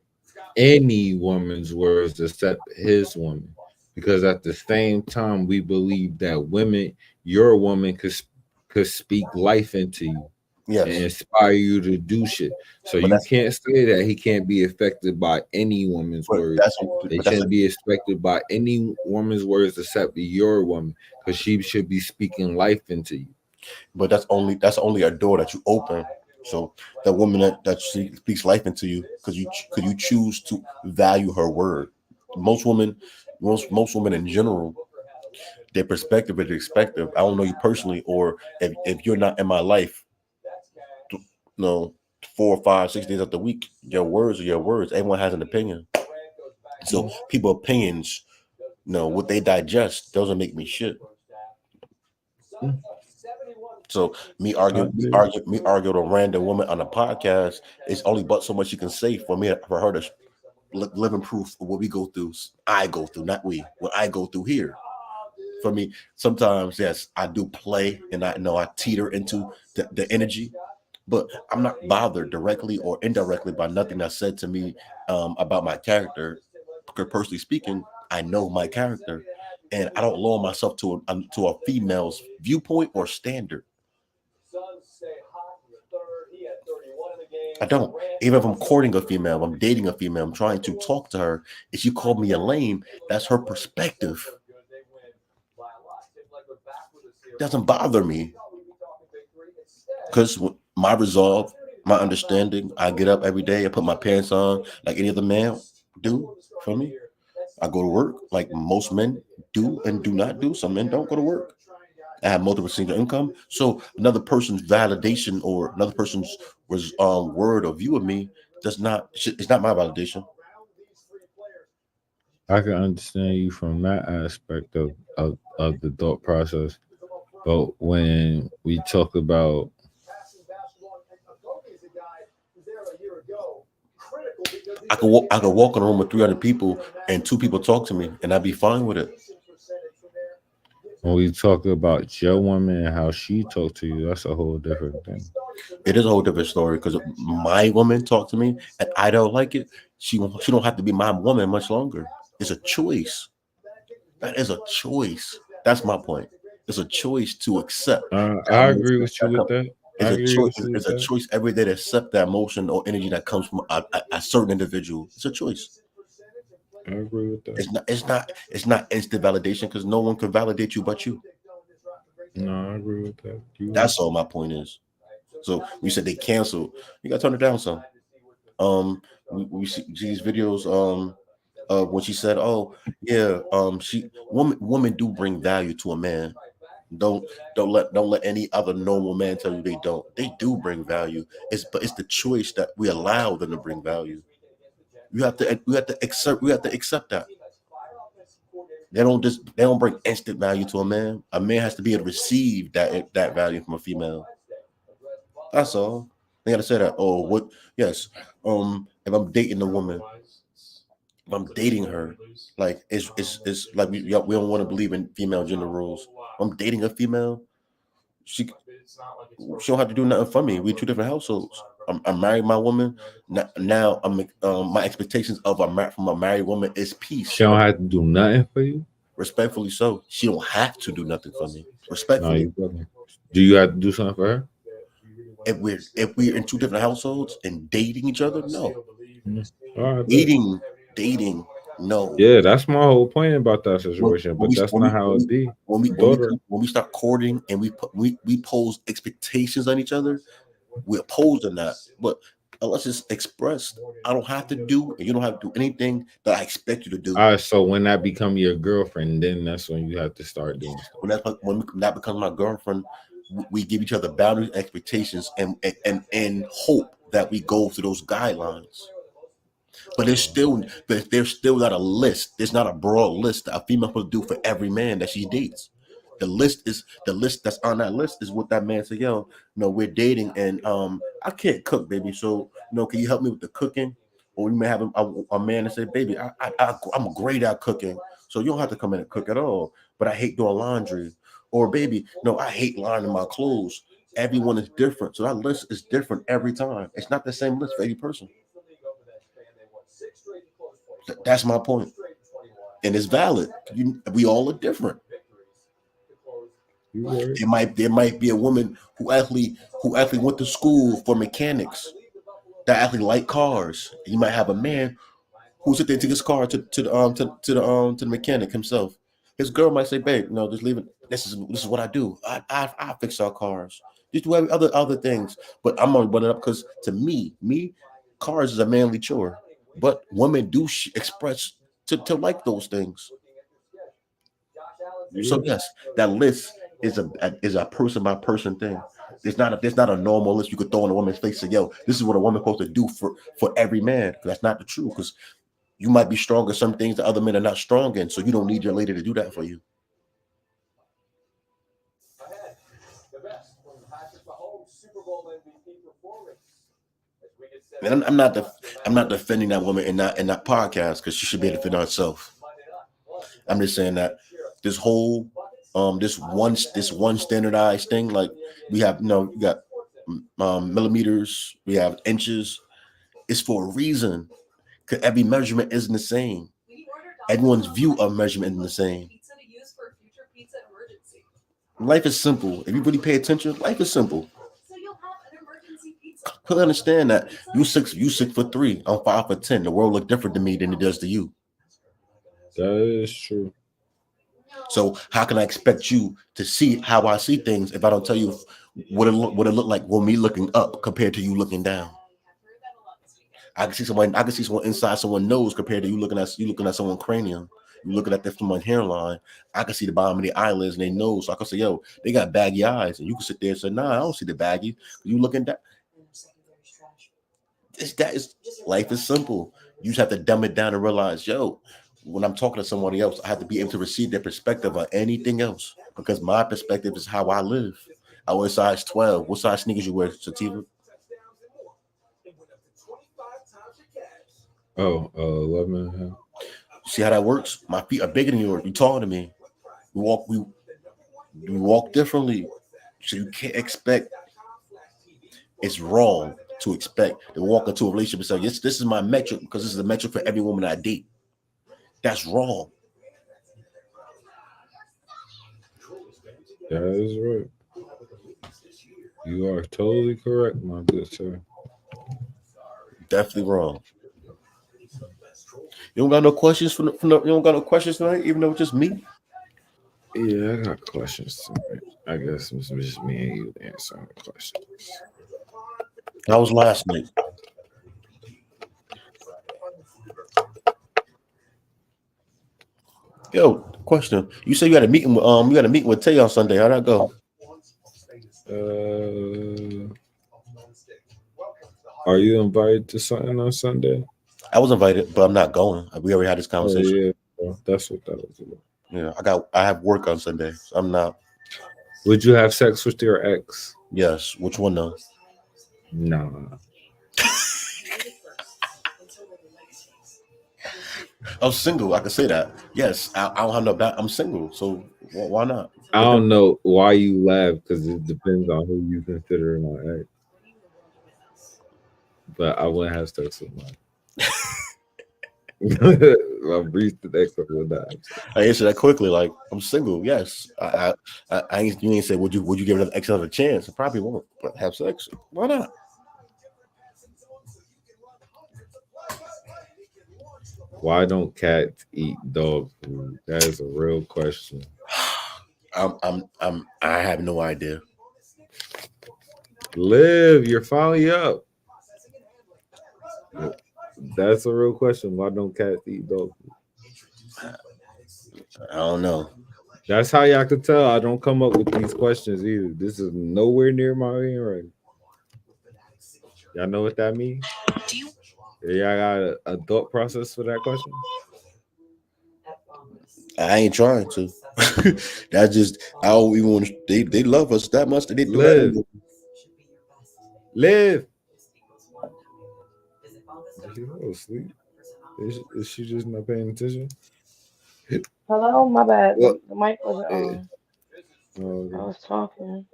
any woman's words except his woman, because at the same time we believe that your woman could speak life into you. Yes. And inspire you to do shit. So you can't say that he can't be affected by any woman's words. They shouldn't be affected by any woman's words except your woman, because she should be speaking life into you. But that's only a door that you open. So the woman that she speaks life into you, because you choose to value her word. Most women in general, their perspective is perspective. I don't know you personally, or if you're not in my life, 4, 5, 6 days of the week, your words are your words. Everyone has an opinion. So people's opinions, what they digest doesn't make me shit. So me arguing with a random woman on a podcast is only but so much you can say for her to living proof of what we go through. I go through, not we. What I go through here. For me, sometimes yes, I do play, and I know I teeter into the energy. But I'm not bothered directly or indirectly by nothing that's said to me about my character. Because personally speaking, I know my character, and I don't lower myself to a female's viewpoint or standard. I don't. Even if I'm courting a female, I'm dating a female, I'm trying to talk to her. If she called me a lame, that's her perspective. It doesn't bother me. Because my resolve, my understanding, I get up every day, I put my pants on like any other man do for me. I go to work like most men do and do not do. Some men don't go to work. I have multiple streams of income. So another person's validation or another person's word or view of me it's not my validation. I can understand you from that aspect of the thought process. But when we talk about I could walk in a room with 300 people and 2 people talk to me and I'd be fine with it. When we talk about your woman and how she talked to you, that's a whole different thing. It is a whole different story because my woman talked to me and I don't like it. She don't have to be my woman much longer. It's a choice. That is a choice. That's my point. It's a choice to accept. I agree with you with that. It's a choice every day to accept that emotion or energy that comes from a certain individual. It's a choice. I agree with that. It's not instant validation because no one can validate you but you. No, I agree with that. That's all my point is. So we said they canceled. You gotta turn it down some. We see these videos when she said, "Oh yeah, women do bring value to a man. Don't let any other normal man tell you they don't. They do bring value. But it's the choice that we allow them to bring value. We have to accept that. They don't bring instant value to a man. A man has to be able to receive that value from a female. That's all. They gotta say that. Oh, what? Yes. If I'm dating a woman, if I'm dating her, like it's like we don't want to believe in female gender roles. If I'm dating a female, she don't have to do nothing for me. We're 2 different households. I'm married my woman. Now my expectations from a married woman is peace. She don't have to do nothing for you? Respectfully so. She don't have to do nothing for me. Respectfully. No, do you have to do something for her? if we're in two different households and dating each other, no. All right, Dating, no. yeah, that's my whole point about that situation. But that's not how it be. When we start courting and we pose expectations on each other, we're opposed to that. But unless it's expressed, I don't have to do, and you don't have to do anything that I expect you to do. All right, so when that become your girlfriend, then that's when you have to start doing stuff. When that becomes my girlfriend, we give each other boundaries, expectations, and hope that we go through those guidelines. But there's still not a list. There's not a broad list that a female will do for every man that she dates. The list that's on that list is what that man said, yo, no, we're dating and I can't cook, baby. So, can you help me with the cooking? Or we may have a man that say, baby, I'm great at cooking. So you don't have to come in and cook at all. But I hate doing laundry. Or baby, no, I hate ironing my clothes. Everyone is different. So that list is different every time. It's not the same list for every person. That's my point. And it's valid. We all are different. There might be a woman who actually went to school for mechanics that actually like cars. You might have a man who sit there and take his car to the mechanic himself. His girl might say, babe, no, just leave it. This is what I do. I fix our cars. Just do other things. But I'm gonna run it up because to me, cars is a manly chore. But women do express to like those things. So yes, that list is a person by person thing. There's not a normal list you could throw in a woman's face and say, yo, this is what a woman's supposed to do for every man. That's not the truth, because you might be strong in some things that other men are not strong in. So you don't need your lady to do that for you. And I'm not defending that woman in that podcast, because she should be able to defend herself. I'm just saying that this whole this one standardized thing, like we have, you got millimeters, we have inches. It's for a reason, because every measurement isn't the same. Everyone's view of measurement isn't the same. Life is simple. If you really pay attention, life is simple. Clearly understand that you 6'3", I'm 5'10". The world look different to me than it does to you. That is true. So how can I expect you to see how I see things if I don't tell you what it look like when me looking up compared to you looking down? I can see someone inside someone's nose compared to you looking at someone's cranium. You looking at someone's hairline. I can see the bottom of the eyelids and their nose. So I can say, yo, they got baggy eyes. And you can sit there and say, nah, I don't see the baggy. You looking down. Life is simple. You just have to dumb it down and realize, yo, when I'm talking to somebody else, I have to be able to receive their perspective on anything else, because my perspective is how I live. I wear size 12. What size sneakers you wear, Sativa? 11.5. See how that works? My feet are bigger than yours. You taller than me. We walk differently. So you can't expect. It's wrong to expect to walk into a relationship and say, yes, this is my metric, because this is the metric for every woman I date. That's wrong. That is right. You are totally correct, my good sir. Definitely wrong. You don't got no questions you don't got no questions tonight, even though it's just me? Yeah, I got questions tonight. I guess it's just me and you answering the questions. That was last night. Yo, question. You said you had a meeting with Tay on Sunday. How'd that go? Are you invited to something on Sunday? I was invited, but I'm not going. We already had this conversation. Oh, yeah, well, that's what that was about. Yeah, I have work on Sunday, so I'm not. Would you have sex with your ex? Yes. Which one though? No. I'm single. I can say that. Yes, I don't have no back. I'm single, so why not? I don't know why you laugh, because it depends on who you consider my ex. But I wouldn't have sex with mine. I'll breeze the next couple of times. I answered that quickly. Like, I'm single. Yes. You ain't say would you give it another chance? I probably won't. But have sex? Why not? Why don't cats eat dog food? That is a real question. I have no idea. Liv, you're finally up. That's a real question. Why don't cats eat dog food? I don't know. That's how y'all can tell I don't come up with these questions either. This is nowhere near my handwriting. Y'all know what that means? Y'all got a thought process for that question? I ain't trying to. That's just I don't even want to. They love us that much that they do Live. that. Is she fall asleep? Is she just not paying attention? Hello, my bad. What? The mic wasn't on. Okay. I was talking.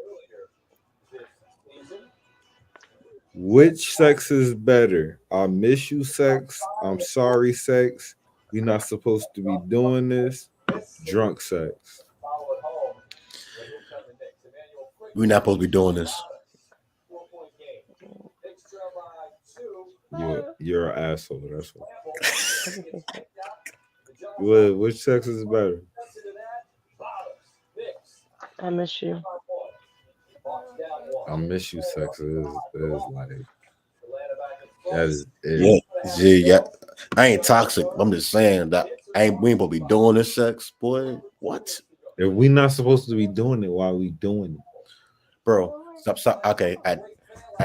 Which sex is better? I miss you sex. I'm sorry sex. We're not supposed to be doing this. Drunk sex. We're not supposed to be doing this. You're an asshole. That's why. Which sex is better? I miss you. I miss you sex is like that is it. Yeah. I ain't toxic. I'm just saying that we ain't supposed to be doing this sex, boy. What? If we not supposed to be doing it, why are we doing it? Bro, stop. Okay, at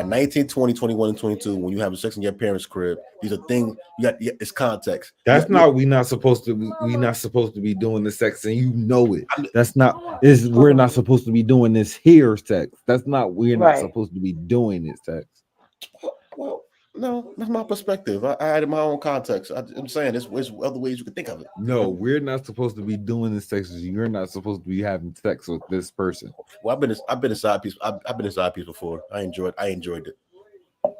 19, 20, 21, and 22, when you have sex in your parents' crib, these are things it's context. That's not we not supposed to be doing the sex, and you know it. That's not we're not supposed to be doing this here sex. That's not we're not supposed to be doing it sex. Well, no, that's my perspective. I added my own context. I'm saying there's other ways you can think of it. No, we're not supposed to be doing this sex. You're not supposed to be having sex with this person. Well, I've been a side piece. I've been a side piece before. I enjoyed it.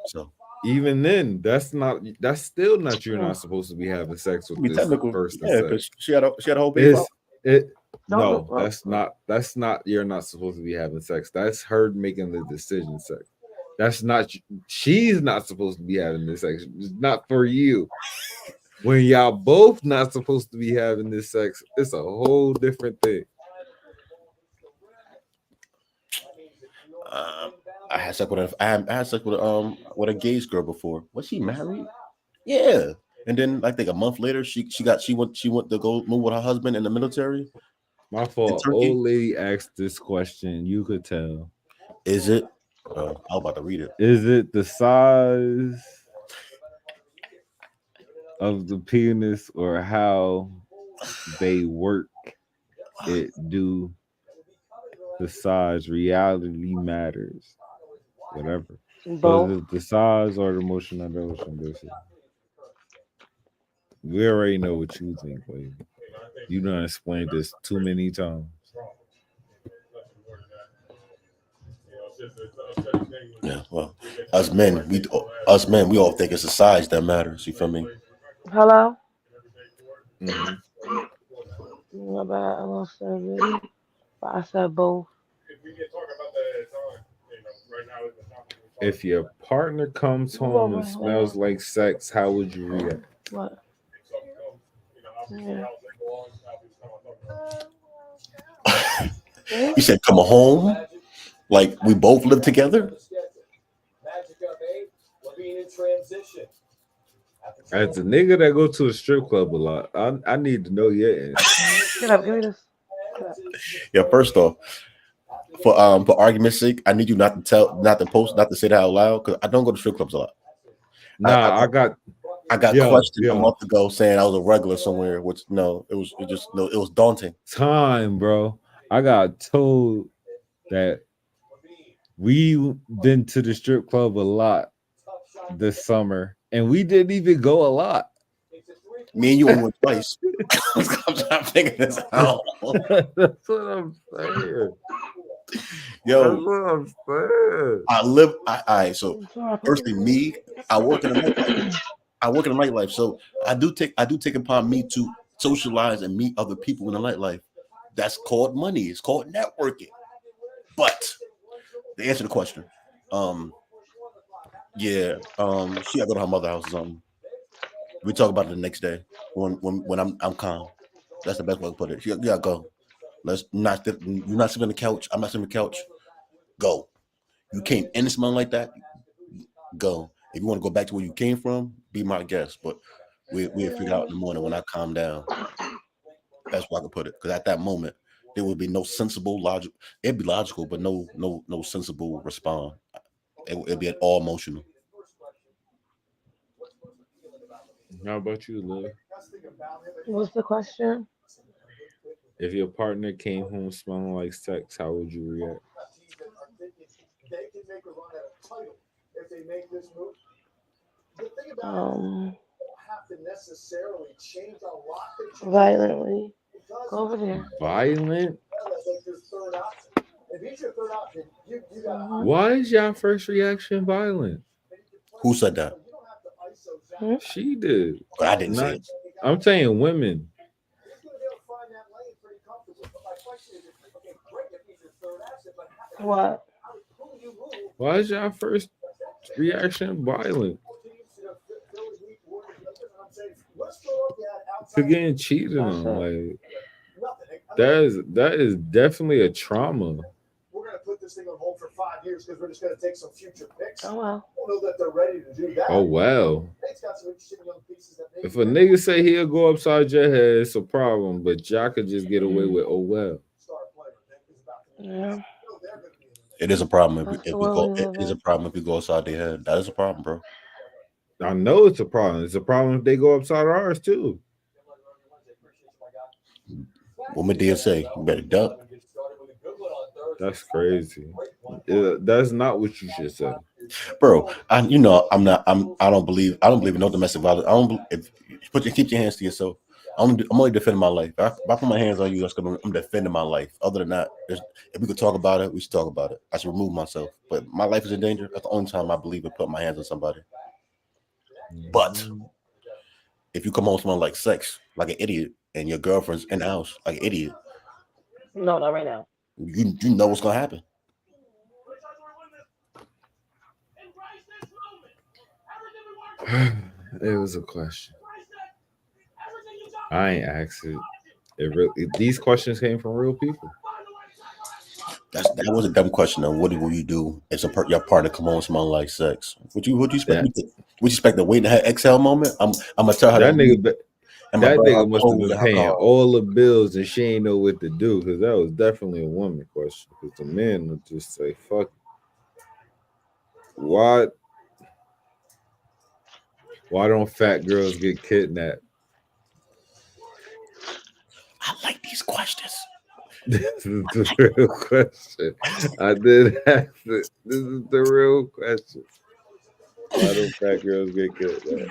So even then, that's still not you're not supposed to be having sex with this person. Yeah, because she had a whole baby. No, that's not you're not supposed to be having sex. That's her making the decision sex. That's not she's not supposed to be having this sex. It's not for you. When y'all both not supposed to be having this sex, it's a whole different thing. I had sex with a gay girl before. Was she married? Yeah. And then I think a month later, she went to go move with her husband in the military. My fault. Old lady asked this question. You could tell. Is it? I was about to read it. Is it the size of the penis or how they work it? Do the size reality matters? Whatever. So is it the size or the motion of the ocean? We already know what you think, baby. You done explained this too many times. Yeah, well, us men, we all think it's the size that matters. You feel me? Hello. Mm-hmm. My bad. I lost service. But I said both. If your partner comes home and smells like sex, how would you react? What? Yeah. You said come home? Like we both live together? As a nigga that go to a strip club a lot, I need to know your answer. Get up, give me this. Yeah, first off, for argument's sake, I need you not to say that out loud because I don't go to strip clubs a lot. Nah, I got questioned a month ago saying I was a regular somewhere, which it was daunting. Time, bro. I got told that we been to the strip club a lot this summer, and we didn't even go a lot. Me and you only went twice. I'm trying to figure this out. That's what I'm saying. Yo, that's what I'm saying. I live. All right. So, firstly, I work in a nightclub. I work in the nightlife, so I do take upon me to socialize and meet other people in the nightlife. That's called money. It's called networking. But to answer the question, yeah, she got to go to her mother's house or something. We talk about it the next day when I'm calm. That's the best way to put it. You gotta go. You're not sitting on the couch. I'm not sitting on the couch. Go. You came in smelling like that. Go. If you want to go back to where you came from, be my guest. But we'll figure it out in the morning when I calm down. That's why I can put it. Because at that moment, there would be no sensible logic. It'd be logical, but no sensible response. It'd be all emotional. How about you, Lil? What's the question? If your partner came home smelling like sex, how would you react? Violently. Go over there. Violent? Mhm. Why is y'all first reaction violent? Who said that? She did. But I didn't say it. I'm saying women. What? Why is y'all first reaction violent? To getting cheated on, like that is definitely a trauma. We're gonna put this thing on hold for 5 years because we're just gonna take some future picks. Oh well. I don't know that they're ready to do that. Oh well. It's got some interesting young pieces that If a nigga say he'll go upside your head, it's a problem. But y'all could just get away with oh well. Yeah. It is a problem if we world go. we It live is in. a problem if we go outside their head. That is a problem, bro. I know it's a problem. It's a problem if they go upside ours too. What Medea say? You better duck. That's crazy. That's not what you should say, Bro. I don't believe in no domestic violence. I don't keep your hands to yourself. I'm only defending my life. If I put my hands on you, I'm defending my life. Other than that, if we could talk about it, we should talk about it. I should remove myself. But my life is in danger. That's the only time I believe in putting my hands on somebody. But if you come home smelling like sex, like an idiot, and your girlfriend's in the house like an idiot, No, not right now. you know what's gonna happen. It was a question. I ain't asked it. These questions came from real people. That was a dumb question. Though. What will you do if your partner come home smelling like sex? Would you expect? Would you expect to wait in her exhale moment? I'm gonna tell her that nigga must have been paying alcohol. all the bills and she ain't know what to do, because that was definitely a woman question. Because the man would just say, "Fuck, why don't fat girls get kidnapped?" I like these questions. This is the real question. I did ask it. This is the real question. Why don't fat girls get kidnapped?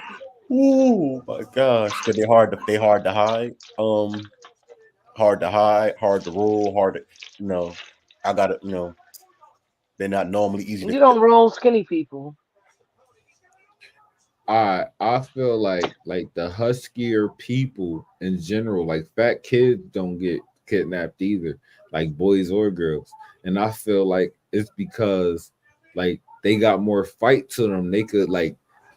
Oh my gosh, because they're hard to hide. Hard to hide, hard to roll, hard to I got it. They're not normally easy to. You don't roll skinny people. I feel like the huskier people in general, like fat kids don't get kidnapped either, like boys or girls. And I feel like it's because like they got more fight to them. They could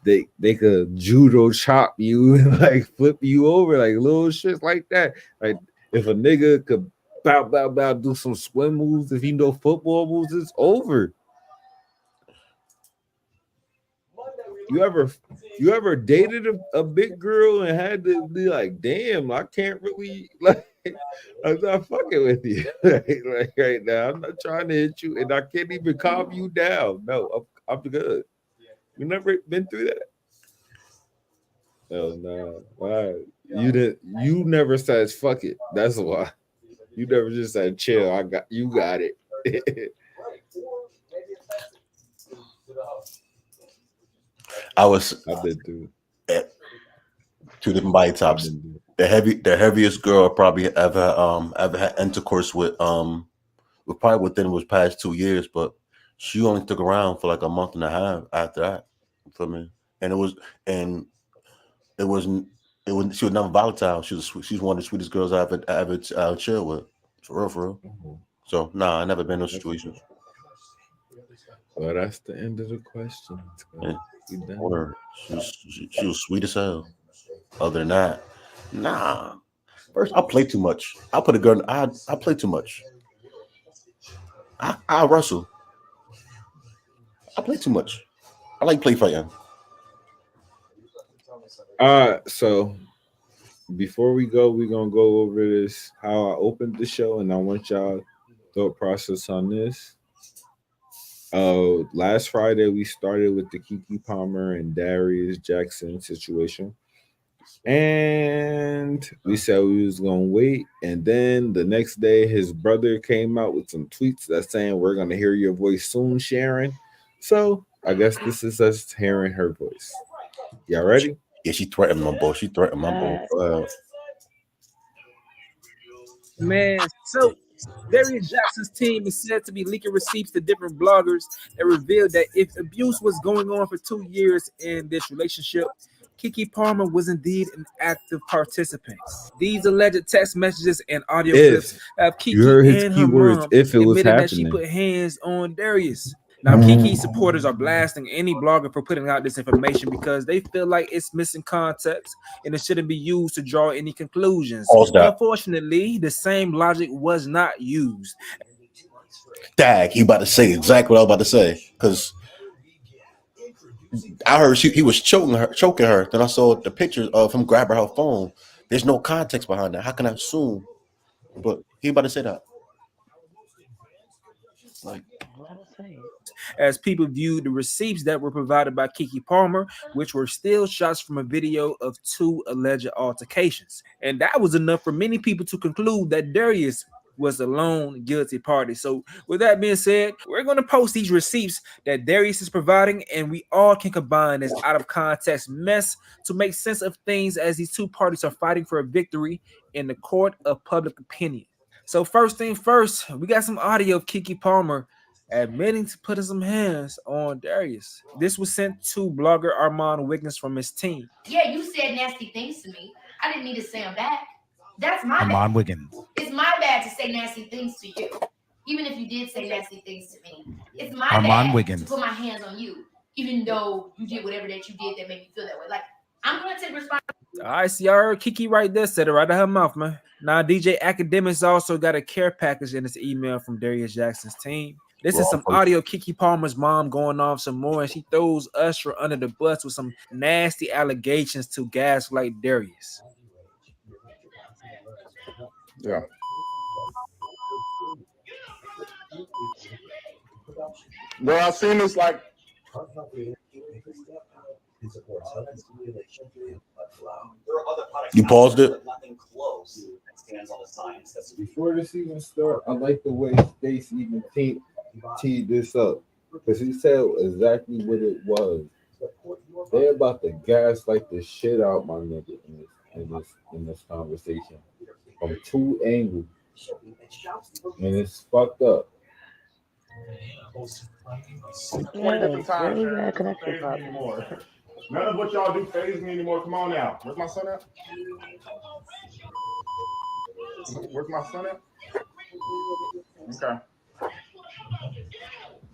they could judo chop you and like flip you over, like little shit like that. Like if a nigga could bow do some swim moves, if you know football moves, it's over. You ever dated a big girl and had to be like, damn, I can't really I'm not fucking with you like right now. I'm not trying to hit you, and I can't even calm you down. No, I'm good. You never been through that? Oh no, why? You never said fuck it. That's why. You never just said chill. You got it. I've been through two different body types. The heaviest girl I probably ever had intercourse with probably within was past 2 years, but she only stuck around for like a month and a half after that for me. And It wasn't. It was. She was never volatile. She's one of the sweetest girls I ever chill with. For real, for real. Mm-hmm. So nah, I never been in those situations. Well, that's the end of the question. Yeah. You done? Word. She was sweet as hell. Other than that, nah. First, I play too much. I put a girl. I play too much. I wrestle. I play too much. I like play fighting. So before we go, we're gonna go over this how I opened the show, and I want y'all thought process on this. Last Friday we started with the Keke Palmer and Darius Jackson situation. And we said we was gonna wait, and then the next day his brother came out with some tweets that saying we're gonna hear your voice soon, Sharon. So I guess this is us hearing her voice. Y'all ready? Yeah, she threatened my boy. She threatened my boy. Man, so Darius Jackson's team is said to be leaking receipts to different bloggers that revealed that if abuse was going on for 2 years in this relationship, Keke Palmer was indeed an active participant. These alleged text messages and audio clips have You heard Keke his and her keywords, mom if it was admitting that she happening. put hands on Darius. Now, Keke supporters are blasting any blogger for putting out this information because they feel like it's missing context and it shouldn't be used to draw any conclusions. But unfortunately, the same logic was not used. Dag, he about to say exactly what I was about to say. Because I heard he was choking her. Then I saw the pictures of him grabbing her phone. There's no context behind that. How can I assume? But he about to say that. Like, as people viewed the receipts that were provided by Keke Palmer, which were still shots from a video of 2 alleged altercations. And that was enough for many people to conclude that Darius was the lone guilty party. So with that being said, we're going to post these receipts that Darius is providing, and we all can combine this out of context mess to make sense of things as these 2 parties are fighting for a victory in the court of public opinion. So first thing first, we got some audio of Keke Palmer admitting to putting some hands on Darius. This was sent to blogger Armand Wiggins from his team. Yeah, you said nasty things to me. I didn't need to say them back. That's my Armand bad. Wiggins. It's my bad to say nasty things to you. Even if you did say nasty things to me. It's my Armand bad Wiggins. to put my hands on you. Even though you did whatever that you did that made me feel that way. Like, I'm going to take responsibility. All right, see, y'all heard Keke right there, said it right out of her mouth, man. Now, DJ Academics also got a care package in this email from Darius Jackson's team. This is some audio of Keke Palmer's mom going off some more, and she throws Usher under the bus with some nasty allegations to gaslight Darius. Yeah. Well, I've seen this like. You paused it? Before this even start, I like the way Stace even teed this up, because he said exactly what it was. They about to gaslight the shit out my nigga in this conversation from 2 angles, and it's fucked up. Different times, really man. bad connection Faze me problem. anymore. None of what y'all do faze me anymore. Come on now. Where's my son at? Where's my son at? Okay.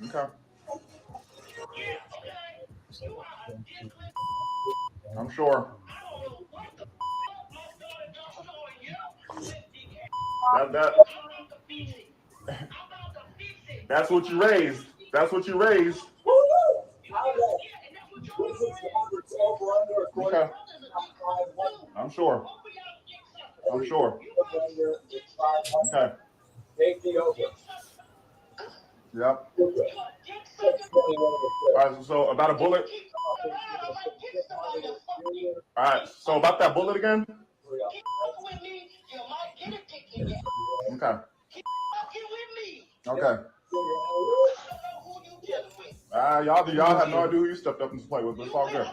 Okay. I'm sure. That's what you raised. That's what you raised. Okay. I'm sure. I'm sure. Okay. Take the over. Yep. All right, so about a bullet. All right, so about that bullet again. Okay. Okay. Y'all have no idea who you stepped up and play with, but it's all good.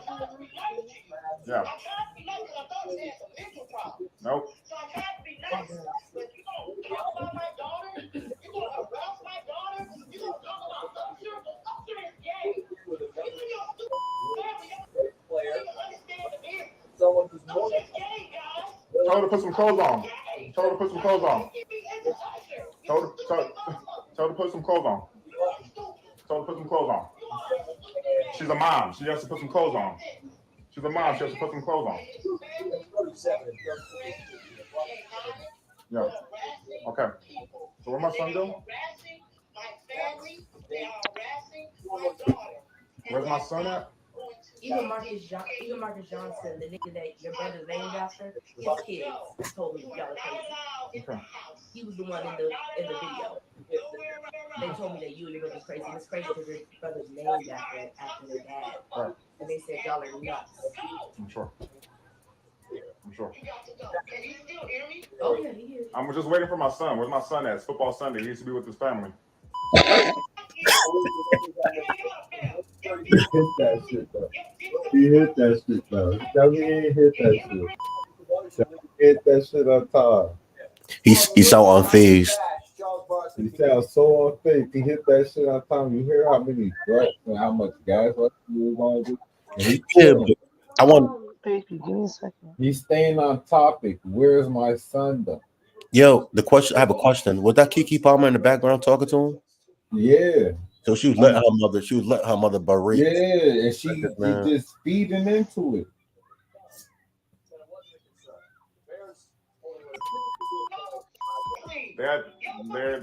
Yeah. Nope. Tell her to put some clothes on. Tell her to put some clothes on. Tell her to put some clothes on. Tell her to put some clothes on. She's a mom. She has to put some clothes on. She's a mom. She has to put some clothes on. Yeah. Okay. So where my son go? Where's my son at? Even Marcus Johnson, the nigga that your brother's named after, his kids told me y'all are crazy. Okay. He was the one in the video. They told me that you and your brother's crazy. It's crazy because your brother's named after their dad. Right. And they said y'all are nuts. I'm sure. I'm sure. Oh yeah, he is. I'm just waiting for my son. Where's my son at? It's football Sunday. He needs to be with his family. He hit that shit, bro. He hit that shit, bro. Tell me he ain't hit that shit. Tell me he hit that shit on time. He's so unfazed. He sounds so unfazed. He hit that shit on time. You hear how many drops and how much gas he was going to do? Yeah, I want. Baby, give me a second. He's staying on topic. Where's my son, though? Yo, the question. I have a question. Was that Keke Palmer in the background talking to him? Yeah. So she was letting her mother. She was letting her mother berate. Yeah, and she just feeding into it. They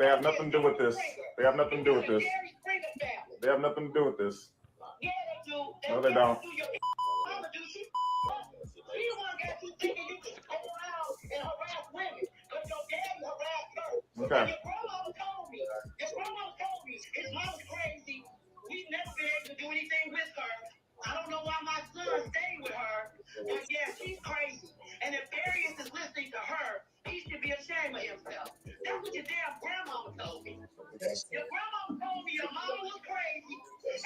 have nothing to do with this. They have nothing to do with this. They have nothing to do with this. No, they don't. Okay. His grandma told me his mom's crazy. We've never been able to do anything with her. I don't know why my son stayed with her, but yeah, she's crazy. And if Darius is listening to her, he should be ashamed of himself. That's what your damn grandma told me. Your grandma told me your mama was crazy,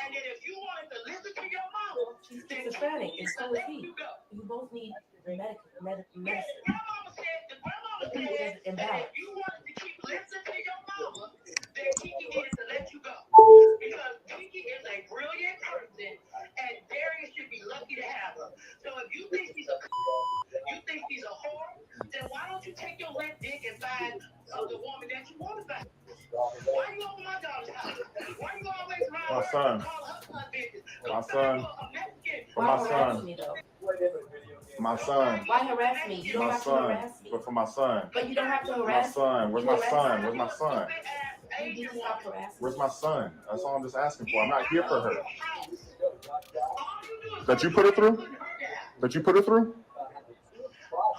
and that if you wanted to listen to your mama, she's schizophrenic, and so is he. You both need medicine. Grandmama said that if you wanted to keep listening to your mama, then Kiki needed to let you go. Because Kiki is a brilliant person, and Darius should be lucky to have her. So if you think she's a whore, then why don't you take your left dick and find the woman that you want to find? Why you over my daughter's house? Why you always around My her son. and call her son bitches? My son. For my son. My son. Why harass me? You don't My have to son. harass me. But for my son. But you don't have to My harass me. son. Where's my son? Where's my son? You need to stop harassing. Where's my son? That's all I'm just asking for. I'm not here for her. That you put her through? That you put her through?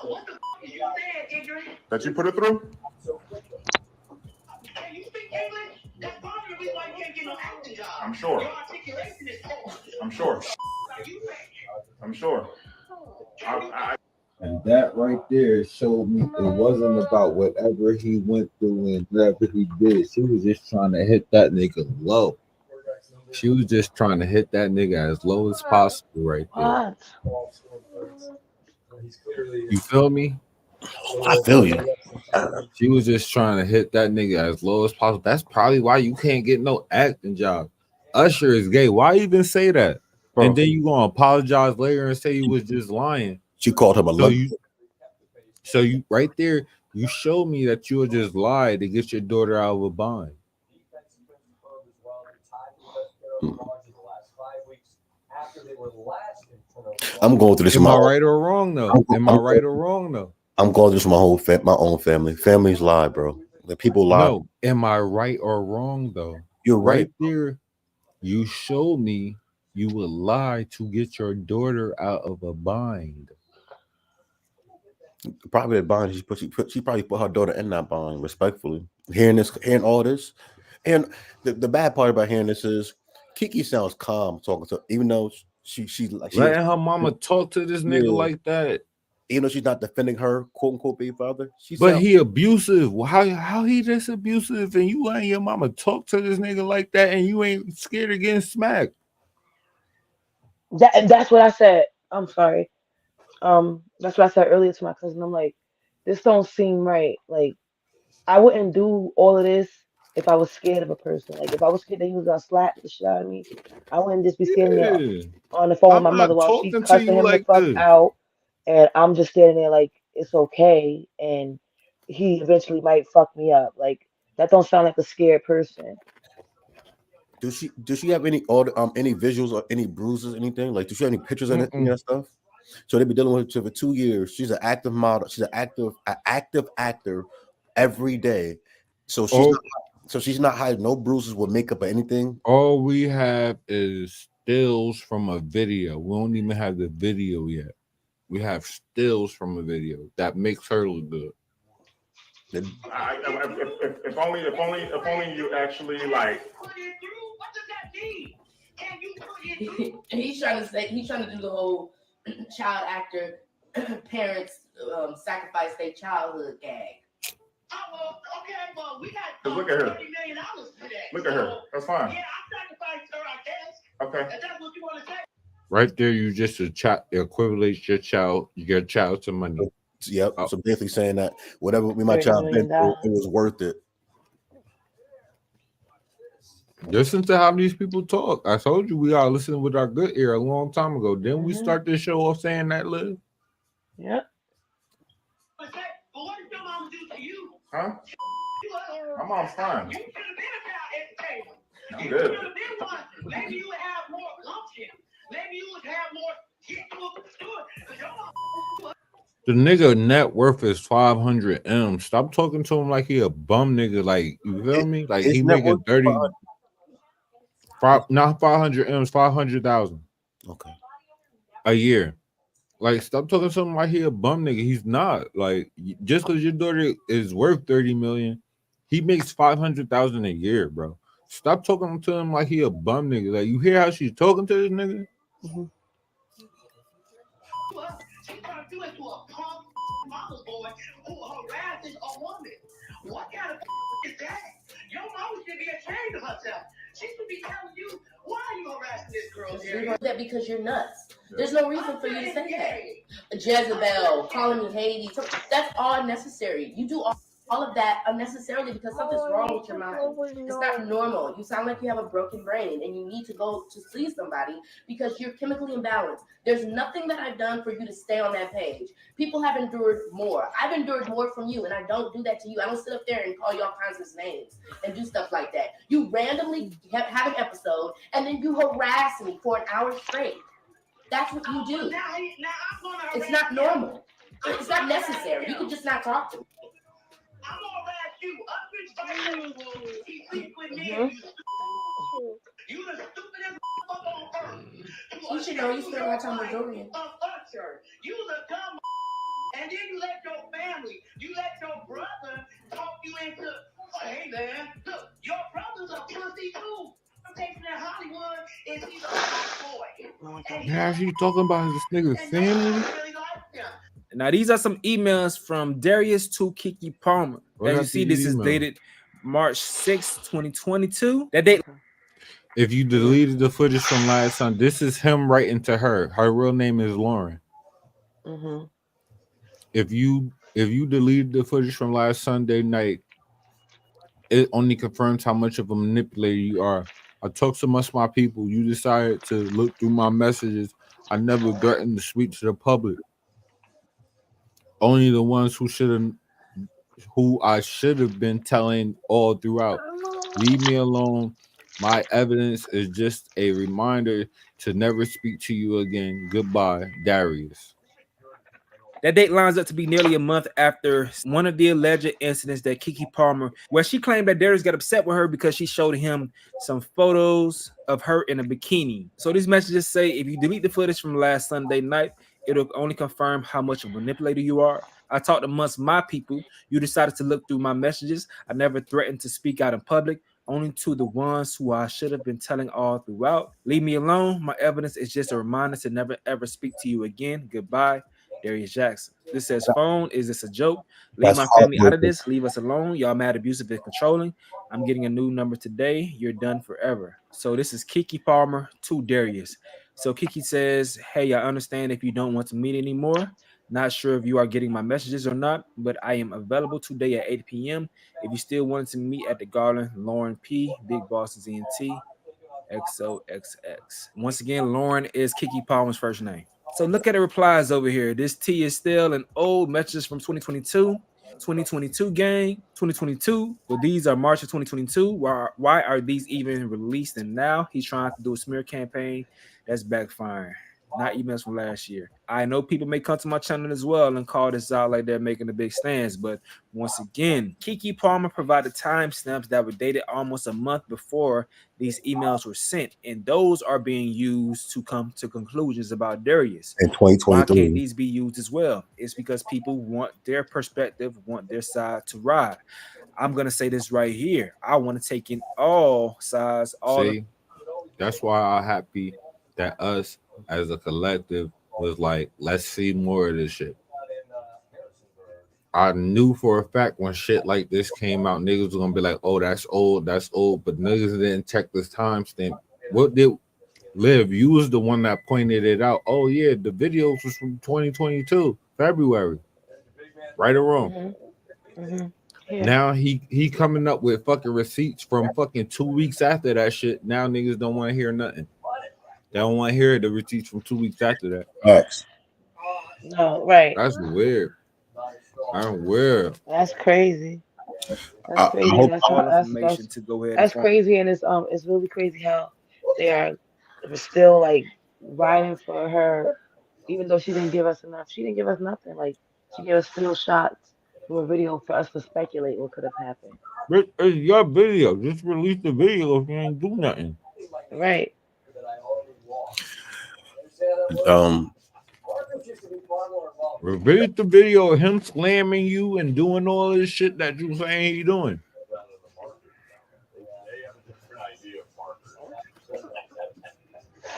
What the f*** is you saying, ignorant? That you put her through? Can you speak English? That's part of the reason why you can't get no acting job. I'm sure. Your articulation is poor. I'm sure. I'm sure. And that right there showed me it wasn't about whatever he went through and whatever he did. She was just trying to hit that nigga low. She was just trying to hit that nigga as low as possible right there. You feel me? I feel you. She was just trying to hit that nigga as low as possible. That's probably why you can't get no acting job. Usher is gay. Why even say that? Bro. And then you gonna apologize later and say you was just lying. She called him a lug. So you right there, you showed me that you would just lie to get your daughter out of a bind. I'm going through this. Am I right or wrong though? Am I right or wrong though? I'm going through this my own family. Families lie, bro. The people lie. No, am I right or wrong though? You're right. There, you showed me you would lie to get your daughter out of a bind. Probably that bind. She probably put her daughter in that bind. Respectfully, hearing all this, and the bad part about hearing this is Kiki sounds calm talking to, even though she letting her mama talk to this nigga like that. Even though she's not defending her quote unquote baby father, he abusive. How he just abusive and you letting your mama talk to this nigga like that and you ain't scared of getting smacked? That's what I said. I'm sorry. That's what I said earlier to my cousin. I'm like, this don't seem right. Like, I wouldn't do all of this if I was scared of a person. Like, if I was scared that he was gonna slap the shit out of me, I wouldn't just be standing there on the phone with my mother while she's cussing him the fuck out, and I'm just standing there like, it's okay, and he eventually might fuck me up. Like that don't sound like a scared person. Does she have any visuals or any bruises, anything? Like, does she have any pictures of any of that stuff? So they've been dealing with her for 2 years. She's an active model. She's an active actor every day. So she's not hiding no bruises with makeup or anything. All we have is stills from a video. We don't even have the video yet. We have stills from a video that makes her look good. If only you actually like. He's trying to do the whole child actor parents sacrifice their childhood gag. Okay, well, we got look at her. $30 million today. Look at her. That's fine. Yeah, I sacrificed her, I guess. Okay. If that's what you want to say. Right there, you just equivalent your child to money. Yep. So basically saying that whatever my child been through, it was worth it. Listen to how these people talk. I told you we are listening with our good ear a long time ago. Didn't we start this show off saying that, Liv? Yep. But what did your mom do to you? Huh? My mom's fine. You should have been a child entertainer. You should have been one. Maybe you would have more gumption. Maybe you would have more get to a store. The nigga net worth is 500 M. Stop talking to him like he a bum nigga. Like, you feel me? Like he making 30. Not 500 M's, 500,000. Okay. A year. Like, stop talking to him like he a bum nigga. He's not. Like, just because your daughter is worth 30 million, he makes 500,000 a year, bro. Stop talking to him like he a bum nigga. Like, you hear how she's talking to this nigga? Mm-hmm. She turned you into a punk mama's boy who harasses a woman. What kind of is that? Your mama should be ashamed of herself. She should be telling you, why are you harassing this girl? You're that because you're nuts. There's no reason for you to say that. Jezebel, calling me Hades, that's all unnecessary. You do all of that unnecessarily because something's wrong with your mind. It's not normal. You sound like you have a broken brain and you need to go to see somebody because you're chemically imbalanced. There's nothing that I've done for you to stay on that page. People have endured more. I've endured more from you, and I don't do that to you. I don't sit up there and call you all kinds of names and do stuff like that. You randomly have an episode and then you harass me for an hour straight. That's what you do. It's not normal. It's not necessary. You can just not talk to me. I'm gonna harass you. He sleep with me. You the stupidest motherfucker on earth. You should know you spend my time with Dorian. You the dumb and then you let your family, you let your brother talk you into, oh, hey man, look, your brother's a pussy too. I'm taking that Hollywood and he's a black boy. Yeah, she talking about this nigga's family. Now, these are some emails from Darius to Kiki Palmer. As you see, this is dated March 6, 2022. That date. If you deleted the footage from last Sunday, this is him writing to her. Her real name is Lauren. Mm-hmm. If you deleted the footage from last Sunday night, it only confirms how much of a manipulator you are. I talked to most of my people. You decided to look through my messages. I never threatened to speak to the public. Only the ones who I should have been telling all throughout. Leave me alone. My evidence is just a reminder to never speak to you again. Goodbye, Darius. That date lines up to be nearly a month after one of the alleged incidents that Kiki Palmer, where she claimed that Darius got upset with her because she showed him some photos of her in a bikini. So these messages say if you delete the footage from last Sunday night, it'll only confirm how much of a manipulator you are. I talked amongst my people. You decided to look through my messages. I never threatened to speak out in public, only to the ones who I should have been telling all throughout. Leave me alone. My evidence is just a reminder to never ever speak to you again. Goodbye, Darius Jackson. This says, phone, is this a joke? Leave my family out of this. Leave us alone. Y'all mad, abusive, and controlling. I'm getting a new number today. You're done forever. So this is Kiki Palmer to Darius. So Kiki says, hey, I understand if you don't want to meet anymore. Not sure if you are getting my messages or not, but I am available today at 8 p.m. If you still wanted to meet at the Garland, Lauren P, Big Boss ZNT, XOXX. Once again, Lauren is Kiki Palmer's first name. So look at the replies over here. This T is still an old message from 2022. 2022 gang, 2022. Well, these are March of 2022. Why are these even released? And now he's trying to do a smear campaign that's backfiring. Not emails from last year. I know people may come to my channel as well and call this out like they're making a big stance, but once again, Keke Palmer provided timestamps that were dated almost a month before these emails were sent, and those are being used to come to conclusions about Darius. In Why can't 2023. these be used as well? It's because people want their perspective, want their side to ride. I'm gonna say this right here. I want to take in all sides, all See, that's why I'm happy that us as a collective was like, let's see more of this shit. I knew for a fact when shit like this came out, niggas was gonna be like, oh, that's old, but niggas didn't check this timestamp. What did Liv? You was the one that pointed it out. Oh yeah, the videos was from 2022, February. Right or wrong? Yeah. Now he coming up with fucking receipts from fucking 2 weeks after that shit. Now niggas don't want to hear nothing. They don't want to hear the receipts from 2 weeks after that. Facts. No, right. That's weird. I'm weird. That's crazy. That's crazy. hope- That's all how, information to go ahead. that's crazy, and it's really crazy how they are still like riding for her, even though she didn't give us enough. She didn't give us nothing. Like she gave us still shots from a video for us to speculate what could have happened. It's your video. Just release the video if you ain't do nothing. Right. Release the video of him slamming you and doing all this shit that you saying he doing.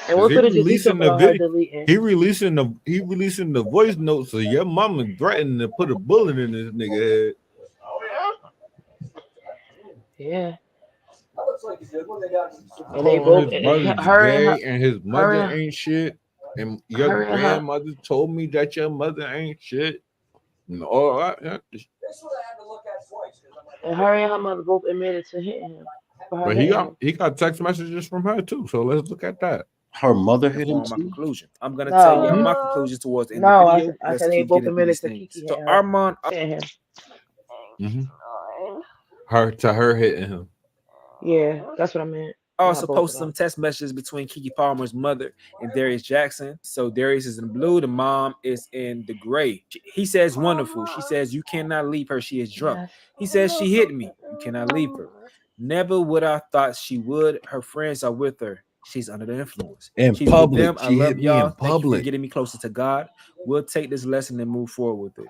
And what could have just releasing about the her video? deleting? He releasing the voice notes. So your mama threatened to put a bullet in this nigga head. Yeah. And they both his brother's gay and his mother her, ain't shit. And your grandmother told me that your mother ain't shit. And all that. And her and her mother both admitted to hitting him. But he got text messages from her too. So let's look at that. Her mother hit him My too. conclusion. I'm gonna tell you my conclusion towards the end of the video. I said they both admitted to Keke So Armand hitting him. Her hitting him. Yeah, that's what I meant. Also posted some text messages between Keke Palmer's mother and Darius Jackson. So Darius is in blue, the mom is in the gray. He says wonderful. She says you cannot leave her. She is drunk. He says she hit me. You cannot leave her. Never would I thought she would. Her friends are with her. She's under the influence. In She's public. with them. I She love hit me y'all. in Thank you for public. getting me closer to God. We'll take this lesson and move forward with it.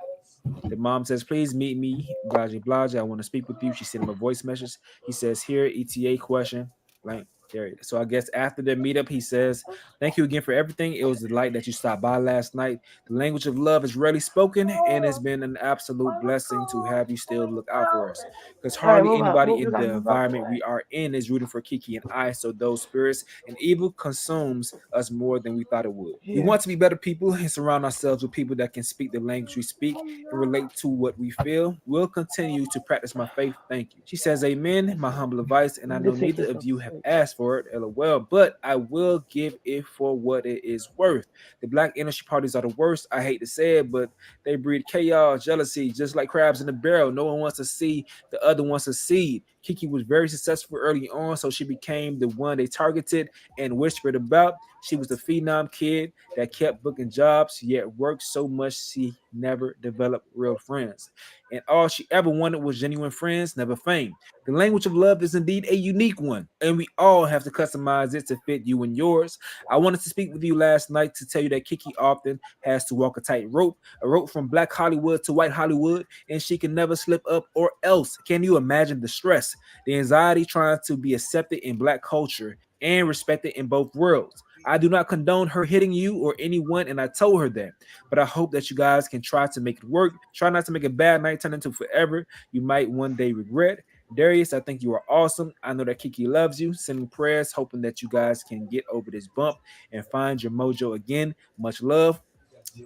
The mom says, please meet me. Blase, blase. I want to speak with you. She sent him a voice message. He says, here, ETA question. Blank. There. So I guess after the meetup, he says, thank you again for everything. It was a delight that you stopped by last night. The language of love is rarely spoken, and it's been an absolute blessing to have you still look out for us. Because hardly anybody in the environment we are in is rooting for Keke and I. So those spirits and evil consumes us more than we thought it would. We want to be better people and surround ourselves with people that can speak the language we speak and relate to what we feel. We'll continue to practice my faith. Thank you. She says, amen, my humble advice, and I know neither of you have asked for it, LOL, but I will give it for what it is worth. The black industry parties are the worst. I hate to say it, but they breed chaos, jealousy, just like crabs in a barrel. No one wants to see the other one succeed. Keke was very successful early on, so she became the one they targeted and whispered about. She was the phenom kid that kept booking jobs, yet worked so much she never developed real friends. And all she ever wanted was genuine friends, never fame. The language of love is indeed a unique one, and we all have to customize it to fit you and yours. I wanted to speak with you last night to tell you that Keke often has to walk a rope from black Hollywood to white Hollywood, and she can never slip up or else. Can you imagine the stress, the anxiety trying to be accepted in black culture and respected in both worlds? I do not condone her hitting you or anyone, and I told her that. But I hope that you guys can try to make it work. Try not to make a bad night turn into forever. You might one day regret. Darius, I think you are awesome. I know that Keke loves you. Sending prayers, hoping that you guys can get over this bump and find your mojo again. Much love.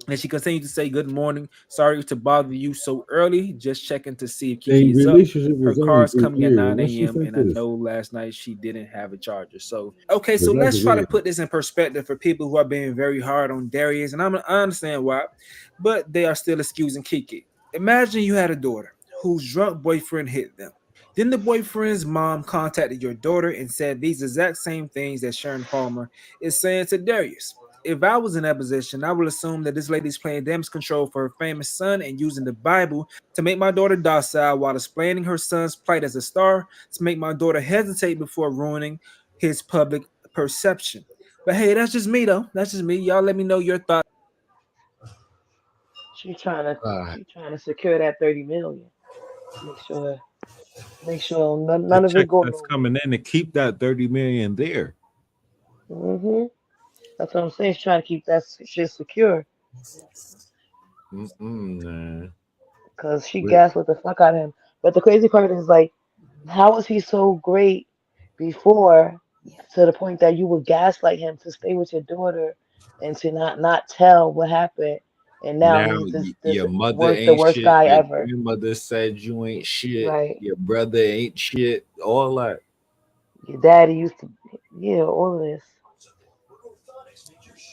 And she continued to say, "Good morning. Sorry to bother you so early. Just checking to see if Their Kiki is up. relationship Her was car only is 3 coming at years. 9 What she a.m. think And I this? know last night she didn't have a charger." So, okay, But so that's let's try to weird. put this in perspective for people who are being very hard on Darius. And I understand why, but they are still excusing Kiki. Imagine you had a daughter whose drunk boyfriend hit them. Then the boyfriend's mom contacted your daughter and said these exact same things that Sharon Palmer is saying to Darius. If I was in that position, I would assume that this lady's playing damage control for her famous son and using the Bible to make my daughter docile while explaining her son's plight as a star to make my daughter hesitate before ruining his public perception. But hey, that's just me though. That's just me. Y'all let me know your thoughts. Uh, She trying to secure that 30 million. Make sure the none of it check go that's nowhere. coming in to keep that 30 million there. That's what I'm saying. She's trying to keep that shit secure Nah. because she Wait, gaslit the fuck out of him. But the crazy part is like, how was he so great before to the point that you would gaslight him to stay with your daughter and to not tell what happened, and now now he's this your mother worst the ain't worst shit. guy Your ever. grandmother said you ain't shit. Right. Your brother ain't shit. All that. Your daddy used to, yeah, all of this.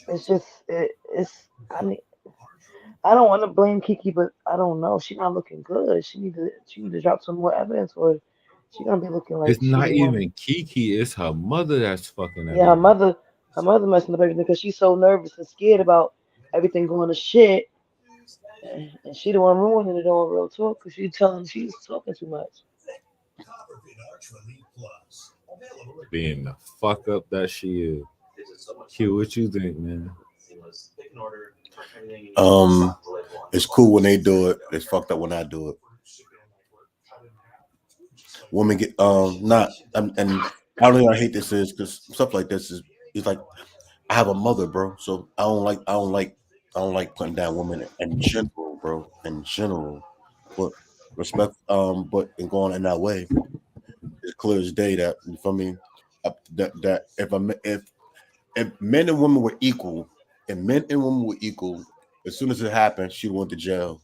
It's just, it's, I mean, I don't want to blame Kiki, but I don't know. She not looking good. She need to drop some more evidence, or she gonna be looking like It's not shitty woman. even Kiki. It's her mother that's fucking Yeah, everything. her mother messing up everything because she's so nervous and scared about everything going to shit, and she the one ruining it all. Real talk, because she's talking too much. Being the fuck up that she is. Q, what you think, man? It's cool when they do it. It's fucked up when I do it. Women get not and I don't know how I hate this is because stuff like this is it's like I have a mother, bro. So I don't like putting down women in general, bro. In general, but respect. But in going in that way, it's clear as day that you feel me. That if men and women were equal, as soon as it happened, she went to jail.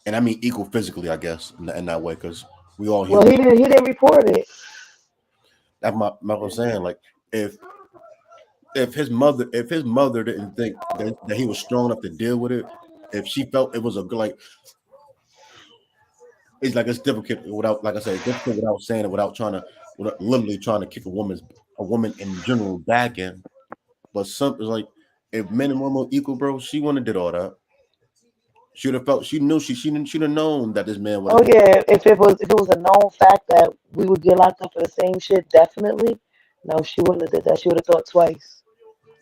And I mean equal physically, I guess, in that way, because we all Well, human. he didn't report it. That's my what I'm saying. Like if if his mother didn't think that he was strong enough to deal with it, if she felt it was a good like it's like it's difficult without like I said, it's difficult without saying it, without literally trying to kick a woman in general back in. But something like if men and women were equal, bro, she wouldn't have did all that. She would have felt she knew she'd have known that this man would Oh have. yeah, if it was a known fact that we would get locked up for the same shit, definitely. No, she wouldn't have did that. She would have thought twice.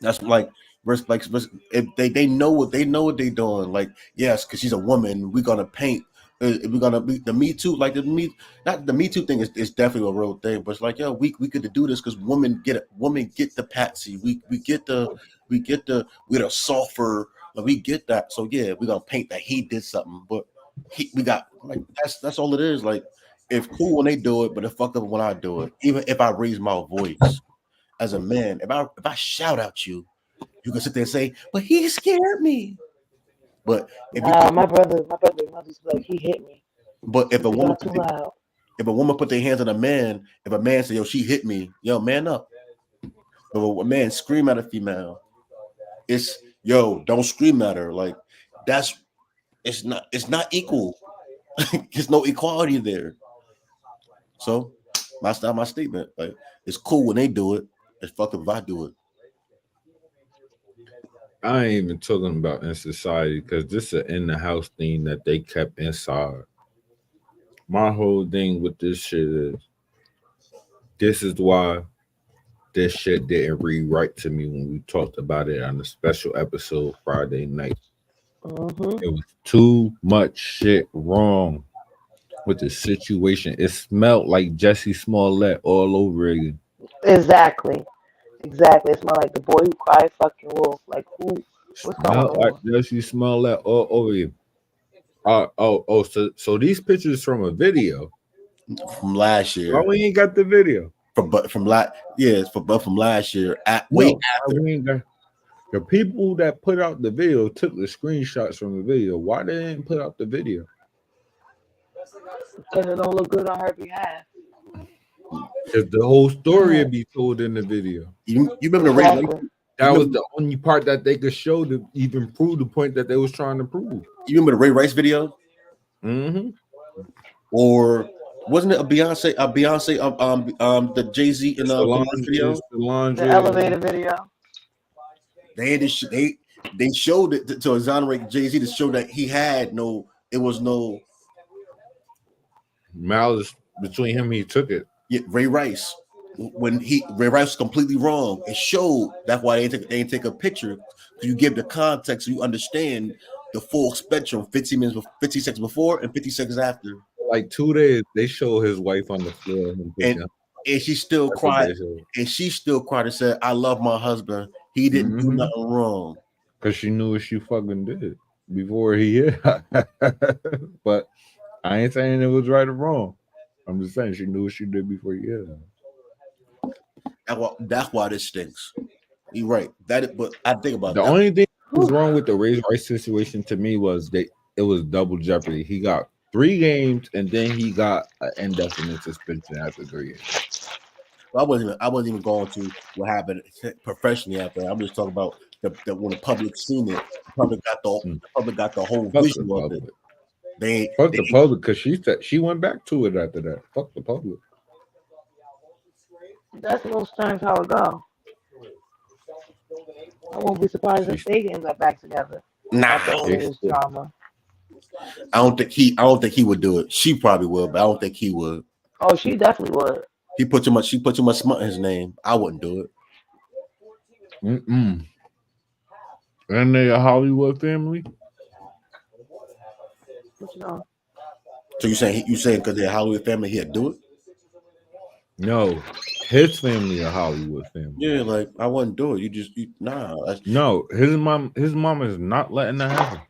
That's if they know what they doing. Like yes, because she's a woman, we're gonna paint. We're gonna be the Me Too, like not the Me Too thing is definitely a real thing, but it's like yo, we could do this because women get the patsy, we get we're the softer, like, we get that. So yeah, we're gonna paint that he did something, but we got like that's all it is. Like it's cool when they do it, but it's fucked up when I do it. Even if I raise my voice as a man, if I shout at you, you can sit there and say, "But he scared me." But if you, Nah, my brother, mother's like he hit me but because he got too loud. if a woman put their hands on a man, if a man say, "Yo, she hit me," yo, man up. But a man scream at a female, it's yo, don't scream at her. Like that's it's not equal. There's no equality there. So that's not my statement. Like it's cool when they do it. It's fucked up if I do it. I ain't even talking about in society because this is an in the house thing that they kept inside. My whole thing with this shit is this is why this shit didn't read right to me when we talked about it on the special episode Friday night. Mm-hmm. It was too much shit wrong with the situation. It smelled like Jesse Smollett all over again. Exactly, exactly. It's not like the boy who cried fucking wolf. Like who? What's going Smelled like on? Jesse Smollett all over you. So these pictures from a video From last Why year, we ain't got the video? from last yeah, it's from last year. At No, way why after we ain't got. The people that put out the video took the screenshots from the video. Why they didn't put out the video? Because it don't look good on her behalf. Because the whole story would be told in the video. You remember the Ray? That was the only part that they could show to even prove the point that they was trying to prove. You remember the Ray Rice video? Mm-hmm. Or wasn't it a Beyonce, the Jay-Z and the video? The elevator video. They showed it to exonerate Jay-Z to show that he had no malice between him. He took it. Yeah, Ray Rice. When Ray Rice was completely wrong, it showed. That's why they didn't take a picture. You give the context, so you understand the full spectrum. 50 seconds before and 50 seconds after. Like 2 days, they show his wife on the floor, and she still cried. And she still cried and said, "I love my husband. He didn't do nothing wrong." Because she knew what she fucking did before he hit. But I ain't saying it was right or wrong. I'm just saying she knew what she did before he hit her. That's why this stinks. You're right. But I think about the only thing that was wrong with the Ray Rice situation to me was it was double jeopardy. He got 3 games and then he got an indefinite suspension after 3 games. I wasn't even going to what happened professionally after that. I'm just talking about the when the public seen it. The public got the whole vision of it. Fuck the public, because she said she went back to it after that. Fuck the public. That's most times how it go. I won't be surprised if they end up back together. Nah, drama. I don't think he would do it. She probably would, but I don't think he would. Oh, she definitely would. She put too much smut in his name. I wouldn't do it. And they a Hollywood family. What you know? So you saying because they're a Hollywood family, he'd do it? No, his family a Hollywood family. Yeah, like I wouldn't do it. No, his mom is not letting that happen.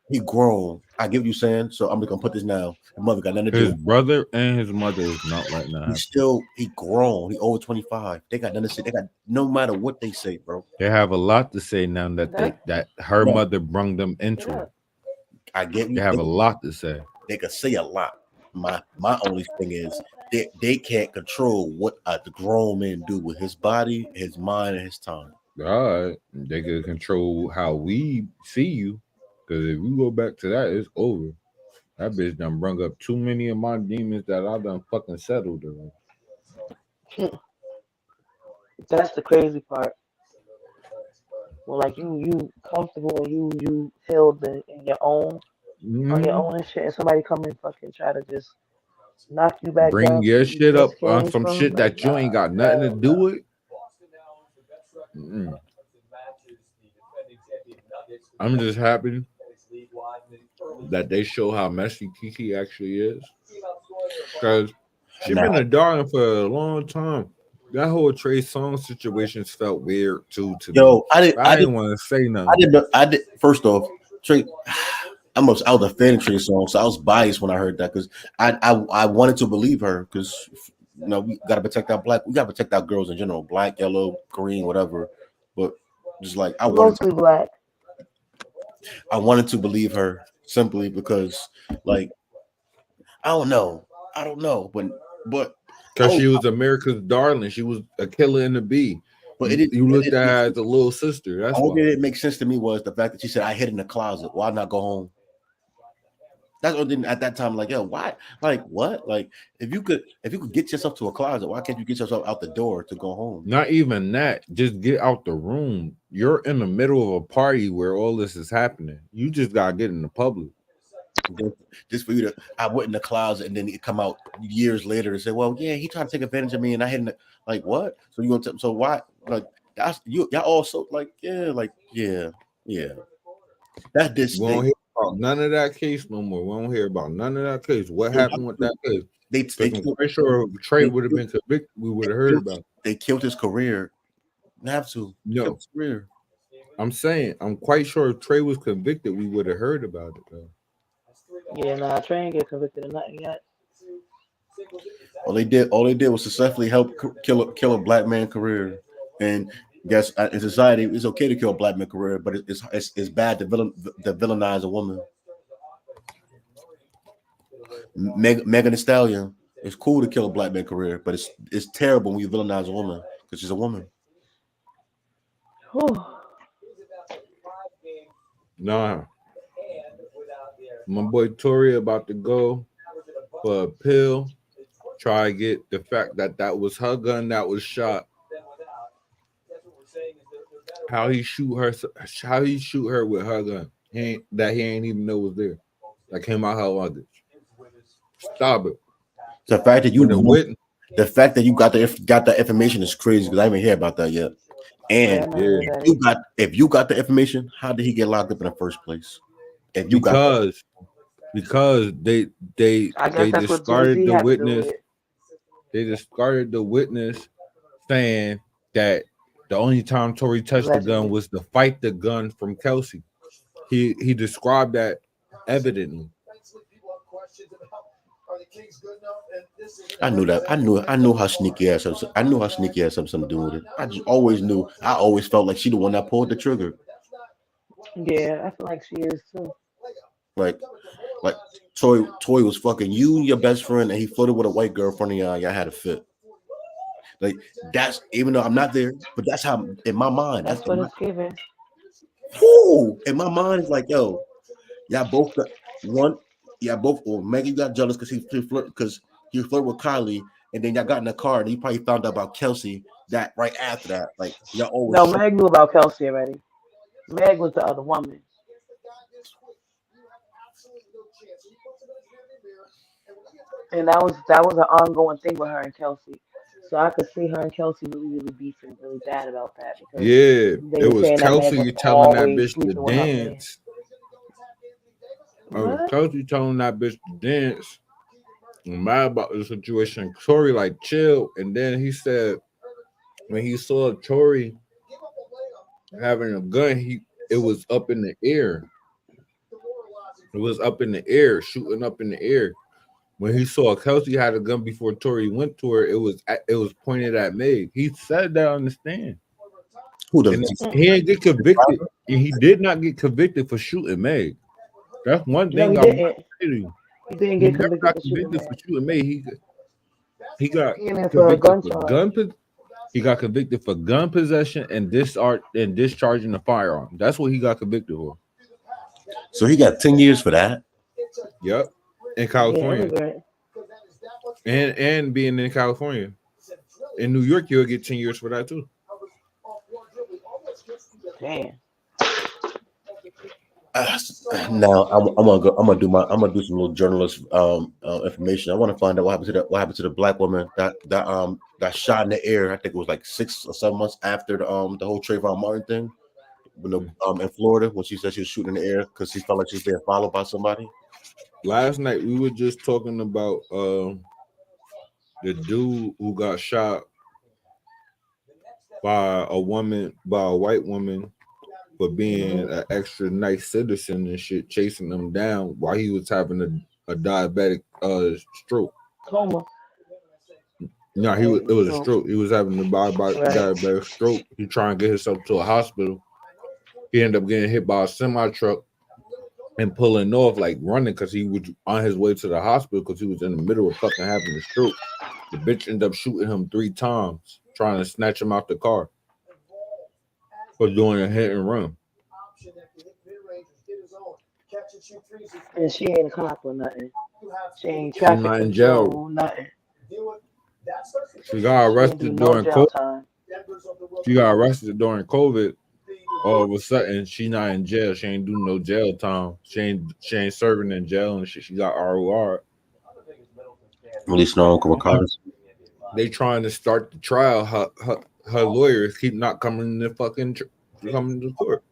He grown. I get what you're saying. So I'm just gonna put this now. His mother got nothing to do. His brother and his mother is not letting that happen. He grown. He over 25. They got nothing to say. They got no matter what they say, bro. They have a lot to say now that her mother brung them into it. I get. They have a lot to say. They could say a lot. My only thing is they can't control what the grown men do with his body, his mind, and his time. All right, they can control how we see you. Because if you go back to that, it's over. That bitch done brung up too many of my demons that I done fucking settled her. That's the crazy part. Well, like you comfortable and you healed in your own on your own and shit, and somebody come and fucking try to just knock you back. Bring your shit up on some shit that you ain't got nothing to do with. I'm just happy that they show how messy Kiki actually is, because she's been a darling for a long time. That whole Trey Songz situations felt weird too to me. I didn't want to say nothing. I did. First off, Trey, I was a fan of Trey Songz, so I was biased when I heard that because I wanted to believe her because we gotta protect our we gotta protect our girls in general, black, yellow, green, whatever. But just like I wanted to believe her simply because, like, I don't know, but because she was America's darling, she was a killer in the B. But you looked at her as a little sister. That's all that didn't make sense to me was the fact that she said, "I hid in the closet. Why not go home?" That's what didn't at that time. Like, yo, why? Like, what? Like, if you could get yourself to a closet, why can't you get yourself out the door to go home? Not even that. Just get out the room. You're in the middle of a party where all this is happening. You just gotta get in the public. Just for you to, I went in the closet and then it come out years later and say, "Well, yeah, he tried to take advantage of me and I hid in the." Like, what? So you gonna so why? Like, that's y'all also like, yeah. That's this. We don't hear about none of that case no more. We don't hear about none of that case. What happened with that case? I'm pretty sure if Trey would have been convicted, we would have heard about it. They killed his career. They have to. No, his career. I'm saying, I'm quite sure if Trey was convicted, we would have heard about it though. Yeah, nah, Trey ain't get convicted of nothing yet. All they did was successfully help kill a black man's career, and Yes, in society, it's okay to kill a black man's career, but it's bad to villainize a woman. Megan Thee Stallion. It's cool to kill a black man's career, but it's terrible when you villainize a woman because she's a woman. Nah, my boy Tory about to go for a pill. Try to get the fact that was her gun that was shot. How he shoot her? How he shoot her with her gun? He ain't even know was there. That came out her luggage. Stop it. The fact that you got that information is crazy because I haven't heard about that yet. And if you got the information, how did he get locked up in the first place? If you because they discarded the witness. They discarded the witness saying that the only time Tory touched the gun was to fight the gun from Kelsey. He described that evidently. I knew that. I knew how sneaky ass. I knew how sneaky ass had something to do with it. I just always knew. I always felt like she the one that pulled the trigger. Yeah, I feel like she is too. Like Toy was fucking you and your best friend, and he flirted with a white girl in front of y'all. Y'all had a fit. Like that's even though I'm not there, but that's how in my mind. That's what it's given. Whoo! In my mind, it's like, yo, y'all both got one. Yeah, both. Well, Megan got jealous because he flirted with Kylie, and then y'all got in the car, and he probably found out about Kelsey that right after that. Like y'all always. No, Meg knew about Kelsey already. Meg was the other woman. And that was an ongoing thing with her and Kelsey. So I could see her and Kelsey really beefing really bad about that. Because it was Kelsey telling that bitch to dance. Kelsey telling that bitch to dance. I'm mad about the situation. Tory like chill, and then he said when he saw Tory having a gun, it was up in the air. It was up in the air, shooting up in the air. When he saw Kelsey had a gun before Tory went to her, it was pointed at Meg. He said that on the stand. Who doesn't? He didn't get convicted, and he did not get convicted for shooting Meg. That's one thing I want to say to you. He didn't get convicted for shooting Meg. He got convicted for gun. He got convicted for gun possession and discharging the firearm. That's what he got convicted for. So he got 10 years for that. Yep. In California, and being in California, in New York, you'll get 10 years for that too. Damn. Now I'm gonna do some little journalist information. I want to find out what happened to the black woman that shot in the air. I think it was like 6 or 7 months after the whole Trayvon Martin thing, in Florida, when she said she was shooting in the air because she felt like she was being followed by somebody. Last night we were just talking about the dude who got shot by a white woman for being an extra nice citizen and shit, chasing them down while he was having a diabetic stroke. Coma. No, it was a stroke. He was having a diabetic stroke. He trying to get himself to a hospital. He ended up getting hit by a semi truck and pulling off, like running, because he was on his way to the hospital because he was in the middle of fucking having a stroke. The bitch ended up shooting him 3 times, trying to snatch him out the car for doing a hit and run. And she ain't a cop or nothing. She ain't traffic not in control, jail. nothing. She got arrested during COVID. She got arrested during COVID. All of a sudden, she not in jail. She ain't doing no jail time. She ain't serving in jail and shit. She got ROR. Release no records. They trying to start the trial. Her lawyers keep not coming to coming to court.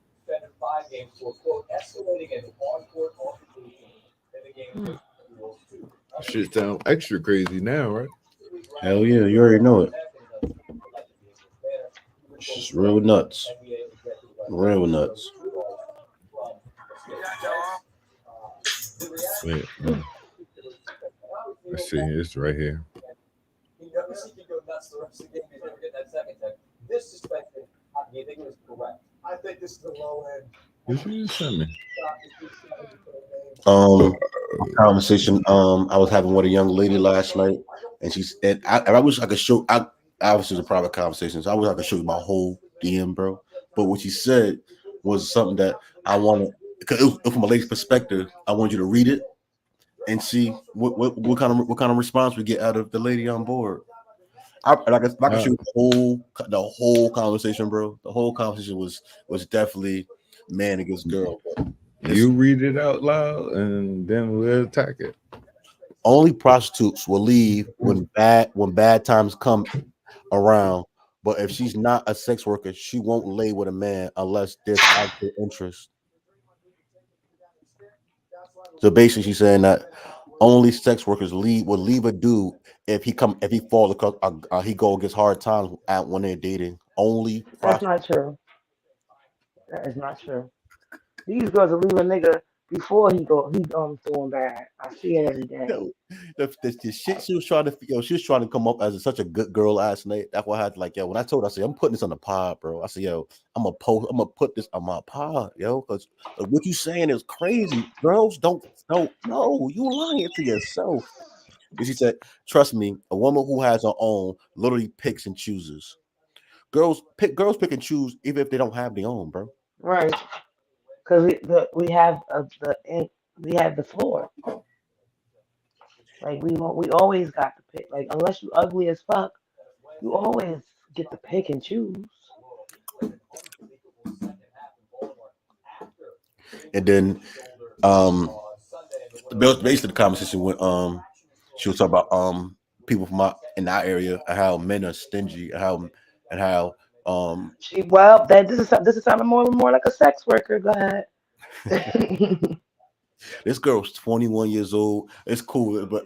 Shit sounds extra crazy now, right? Hell yeah, you already know it. It's just real nuts. Real nuts. Wait, let's see. It's right here. I think this is the low end. What you just sent me? Conversation I was having with a young lady last night, and I wish I could show. I obviously it's a private conversation, so I wish I could show you my whole DM, bro. But what she said was something that I wanted, because it was from a lady's perspective. I want you to read it and see what kind of response we get out of the lady on board. I can show you the whole conversation, bro. The whole conversation was definitely man against girl. You read it out loud, and then we'll attack it. Only prostitutes will leave when bad times come around. But if she's not a sex worker, she won't lay with a man unless there's actual interest. So basically, she's saying that only sex workers will leave a dude if he falls because he go against hard times when they're dating. Only That's not true. That is not true. These girls will leave a nigga before he doing bad. I see it every day. The shit she was trying to, she was trying to come up as such a good girl last night. That's why I had when I told her, I said, I'm putting this on the pod, bro. I said, I'm gonna put this on my pod, because what you saying is crazy. Girls don't know, you lying to yourself. And she said, trust me, a woman who has her own literally picks and chooses. Girls pick and choose even if they don't have their own, bro. Right. Because we have the floor. Like we always got to pick. Like unless you ugly as fuck, you always get to pick and choose. And then basically the conversation went she was talking about people from in our area and how men are stingy and how this is sounding more and more like a sex worker. Go ahead. This girl's 21 years old. It's cool, but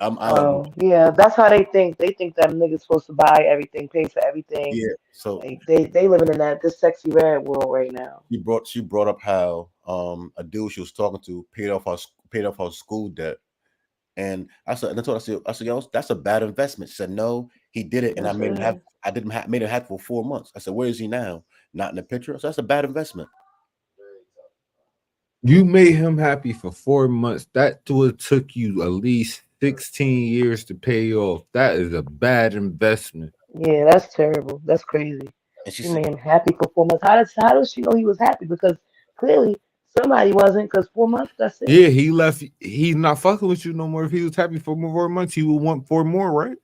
yeah, that's how they think. They think that niggas supposed to buy everything, pay for everything. Yeah, so like, they living in this sexy red world right now. She brought up how a dude she was talking to paid off her school debt, and I said, yo, that's a bad investment. She said, no, he did it, and I made him happy for 4 months. I said, where is he now? Not in the picture. So that's a bad investment. You made him happy for 4 months. That took you at least 16 years to pay off. That is a bad investment. Yeah, that's terrible. That's crazy. And she made him happy for 4 months. How does she know he was happy? Because clearly somebody wasn't. Because 4 months, that's it. Yeah, he left. He's not fucking with you no more. If he was happy for 4 months, he would want 4 more, right?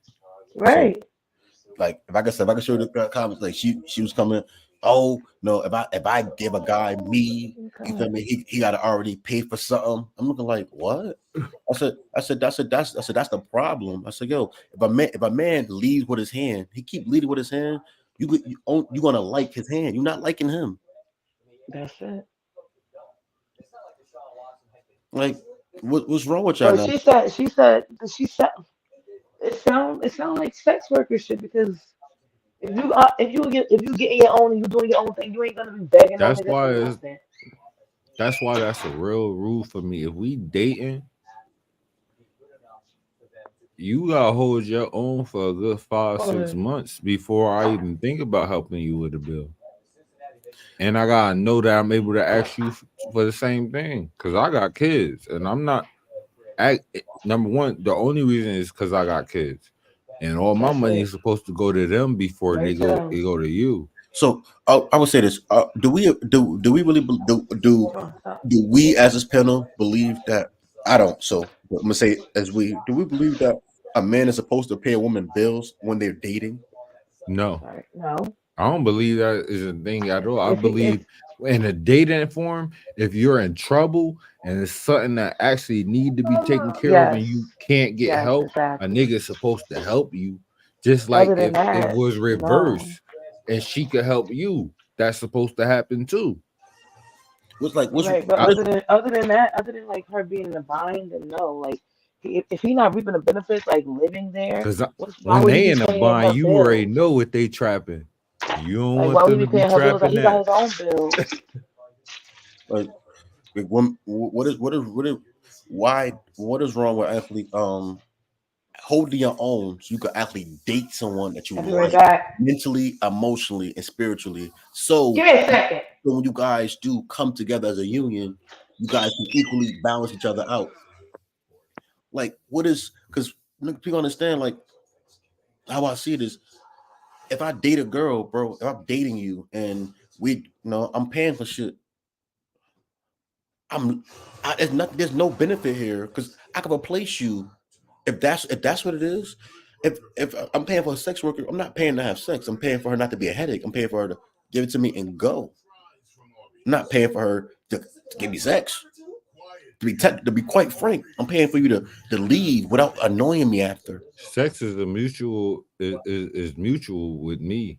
Right. So, like if I could show the comments, like she was coming. Oh no! If I give a guy me, you feel me? He got to already pay for something. I'm looking like what? I said that's the problem. I said, yo, if a man leads with his hand, he keep leading with his hand. You gonna like his hand. You're not liking him. That's it. Like what's wrong with y'all? So she said it sound like sex worker shit because. If you getting your own and you doing your own thing, you ain't gonna be begging. That's why that's a real rule for me. If we dating, you gotta hold your own for a good 5-6 months before I even think about helping you with the bill. And I gotta know that I'm able to ask you for the same thing because I got kids and I'm not. Number one, the only reason is because I got kids. And all my money is supposed to go to them before they go to you. So I would say this: do we really do we as this panel believe that? I don't. So I'm gonna say do we believe that a man is supposed to pay a woman bills when they're dating? No. No. I don't believe that is a thing at all. I believe in a dating form, if you're in trouble and it's something that actually need to be taken care of and you can't get help, a nigga's supposed to help you. Just like if it was reversed and she could help you, that's supposed to happen too. But other than like her being in a bind, and like if he not reaping the benefits, like living there, because when they in a bind, you already know what they trapping. You don't want them to be trapping he got his own bills. Like what is wrong with actually holding your own so you can actually date someone that you like mentally, emotionally, and spiritually? So give me a second. So when you guys do come together as a union, you guys can equally balance each other out. Like, what is, because people understand, like, how I see it is, if I date a girl, bro, if I'm dating you and I'm paying for shit, there's no benefit here because I can replace you if that's what it is. If I'm paying for a sex worker, I'm not paying to have sex. I'm paying for her not to be a headache. I'm paying for her to give it to me and go. I'm not paying for her to give me sex. To be quite frank, I'm paying for you to leave without annoying me after. Sex is is mutual with me.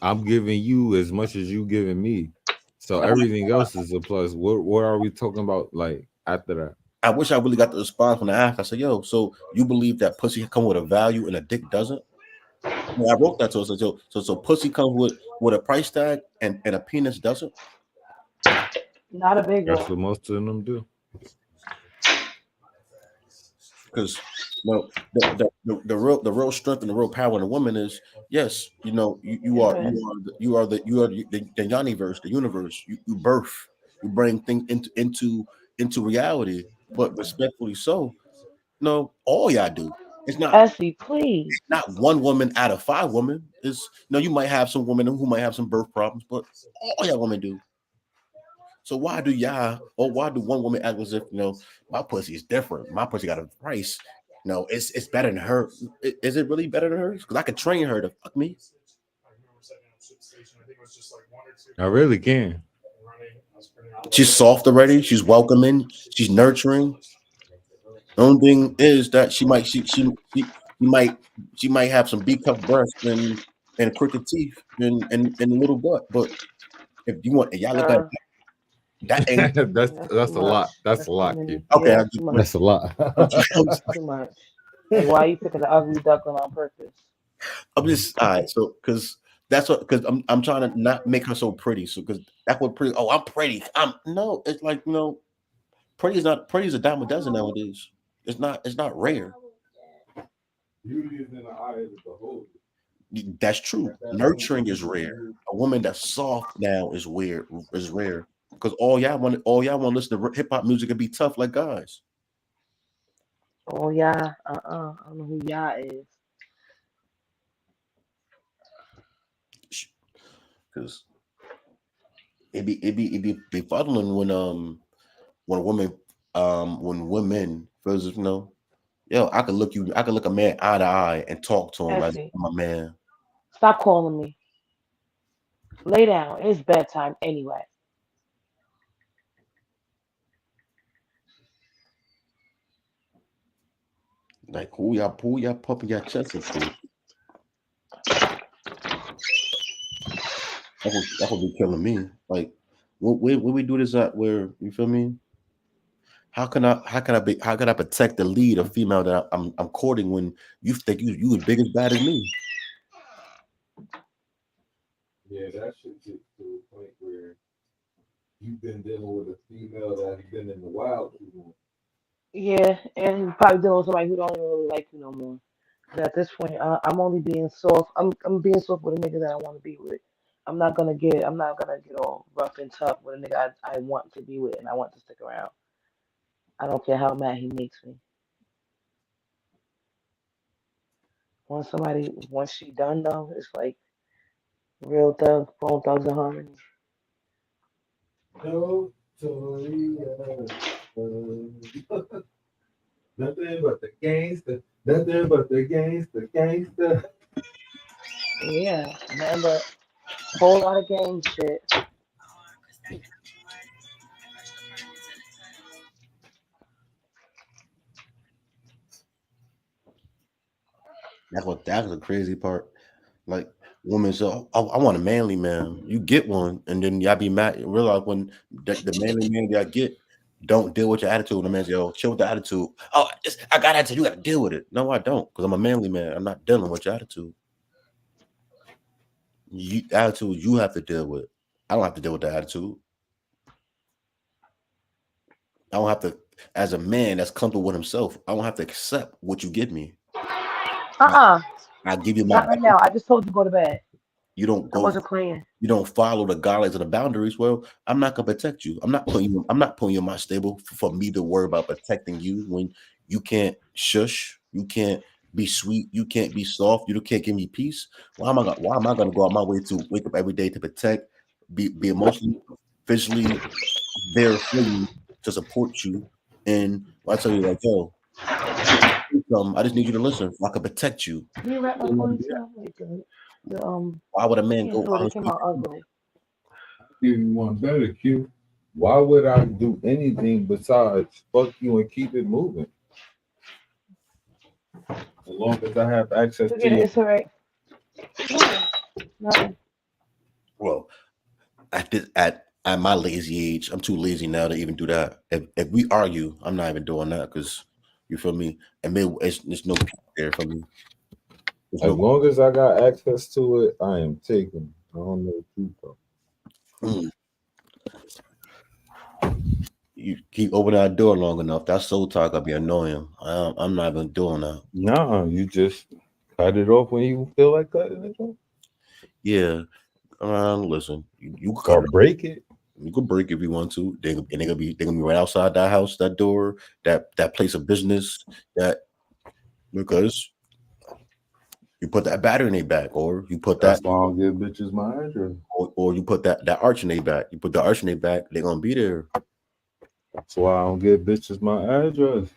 I'm giving you as much as you giving me. So everything else is a plus. What are we talking about like after that? I wish I really got the response when I asked. I said, yo, so you believe that pussy come with a value and a dick doesn't? And I wrote that to her. So pussy comes with a price tag and a penis doesn't? Not a big one. That's what most of them do. Because the real strength and the real power in a woman is, yes, you are the universe, the universe. You birth, you bring things into reality. But respectfully so, no, all y'all do. It's not Essie, please. It's not one woman out of 5 women. It's you might have some women who might have some birth problems, but all y'all women do. So why do one woman act as if my pussy is different? My pussy got a price. It's better than her. Is it really better than hers? Because I could train her to fuck me. I really can. She's soft already. She's welcoming. She's nurturing. The only thing is that she might have some B-cup breasts and crooked teeth and a little butt. But if y'all look at that ain't that's a lot. That's a lot, kid. Okay, Yeah, that's a lot. Too much. Like, why are you picking the ugly duckling on purpose? I'm just all right. So because I'm trying to not make her so pretty. So because that's what pretty. Oh, I'm pretty. No. It's like pretty is a dime a dozen nowadays. It's not rare. Beauty is in the eye of the beholder. That's true. Nurturing is rare. A woman that's soft now is rare. Because all y'all want to listen to hip hop music and be tough like guys. Oh yeah, I don't know who y'all is. Because it be befuddling when women feels I could look a man eye to eye and talk to him like my man. Stop calling me. Lay down. It's bedtime anyway. Like who y'all pumping your chest into? That would be killing me. Like when we do this at where you feel me? How can I protect the lead of female that I'm courting when you think you as big as bad as me? Yeah, that should get to a point where you've been dealing with a female that's been in the wild too long. Yeah, and probably dealing with somebody who don't even really like you no more. But at this point, I'm only being soft. I'm being soft with a nigga that I want to be with. I'm not gonna get all rough and tough with a nigga I want to be with and I want to stick around. I don't care how mad he makes me. Once she done though, it's like real thug, bone thugs and harmony. No, nothing but the gangster. Nothing but the gangster. Yeah, man, but whole lot of gang shit. That's the crazy part. Like women say, I want a manly man. You get one, and then y'all be mad. Realize when the manly man y'all get don't deal with your attitude. And the man say, "Oh, chill with the attitude." Oh, I got attitude. You got to deal with it. No, I don't, because I'm a manly man. I'm not dealing with your attitude. Attitude you have to deal with. I don't have to deal with the attitude. I don't have to, as a man that's comfortable with himself. I don't have to accept what you give me. I give you my Not right now. I just told you to go to bed. You don't I go. wasn't playing. You don't follow the guidelines and the boundaries. Well, I'm not gonna protect you. I'm not putting you in my stable for me to worry about protecting you when you can't shush. You can't be sweet. You can't be soft. You can't give me peace. Why am I gonna go out my way to wake up every day to protect, be emotionally, physically there for you to support you? And I tell you like, yo, I just need you to listen. So I can protect you. Can you wrap my ponytail? Like Why would a man yeah, go so out? it came out ugly. Give you one better, Q. Why would I do anything besides fuck you and keep it moving? As long as I have access to Forget it. you. It's all right. Nothing. Well, at my lazy age, I'm too lazy now to even do that. If we argue, I'm not even doing that because you feel me. And there's no peace there for me. As long as I got access to it, I am taking. I don't know what you thought. You keep opening that door long enough, that soul talk will be annoying. I'm not even doing that. Nah, you just cut it off when you feel like cutting it off. Yeah. Listen, you or break it. You can break if you want to. They're gonna be right outside that house, that door, that place of business, because you put that battery in their back, or you put That's that. why I don't give bitches my address. Or you put that arch in their back. You put the arch in their back, they're gonna be there. That's why I don't give bitches my address.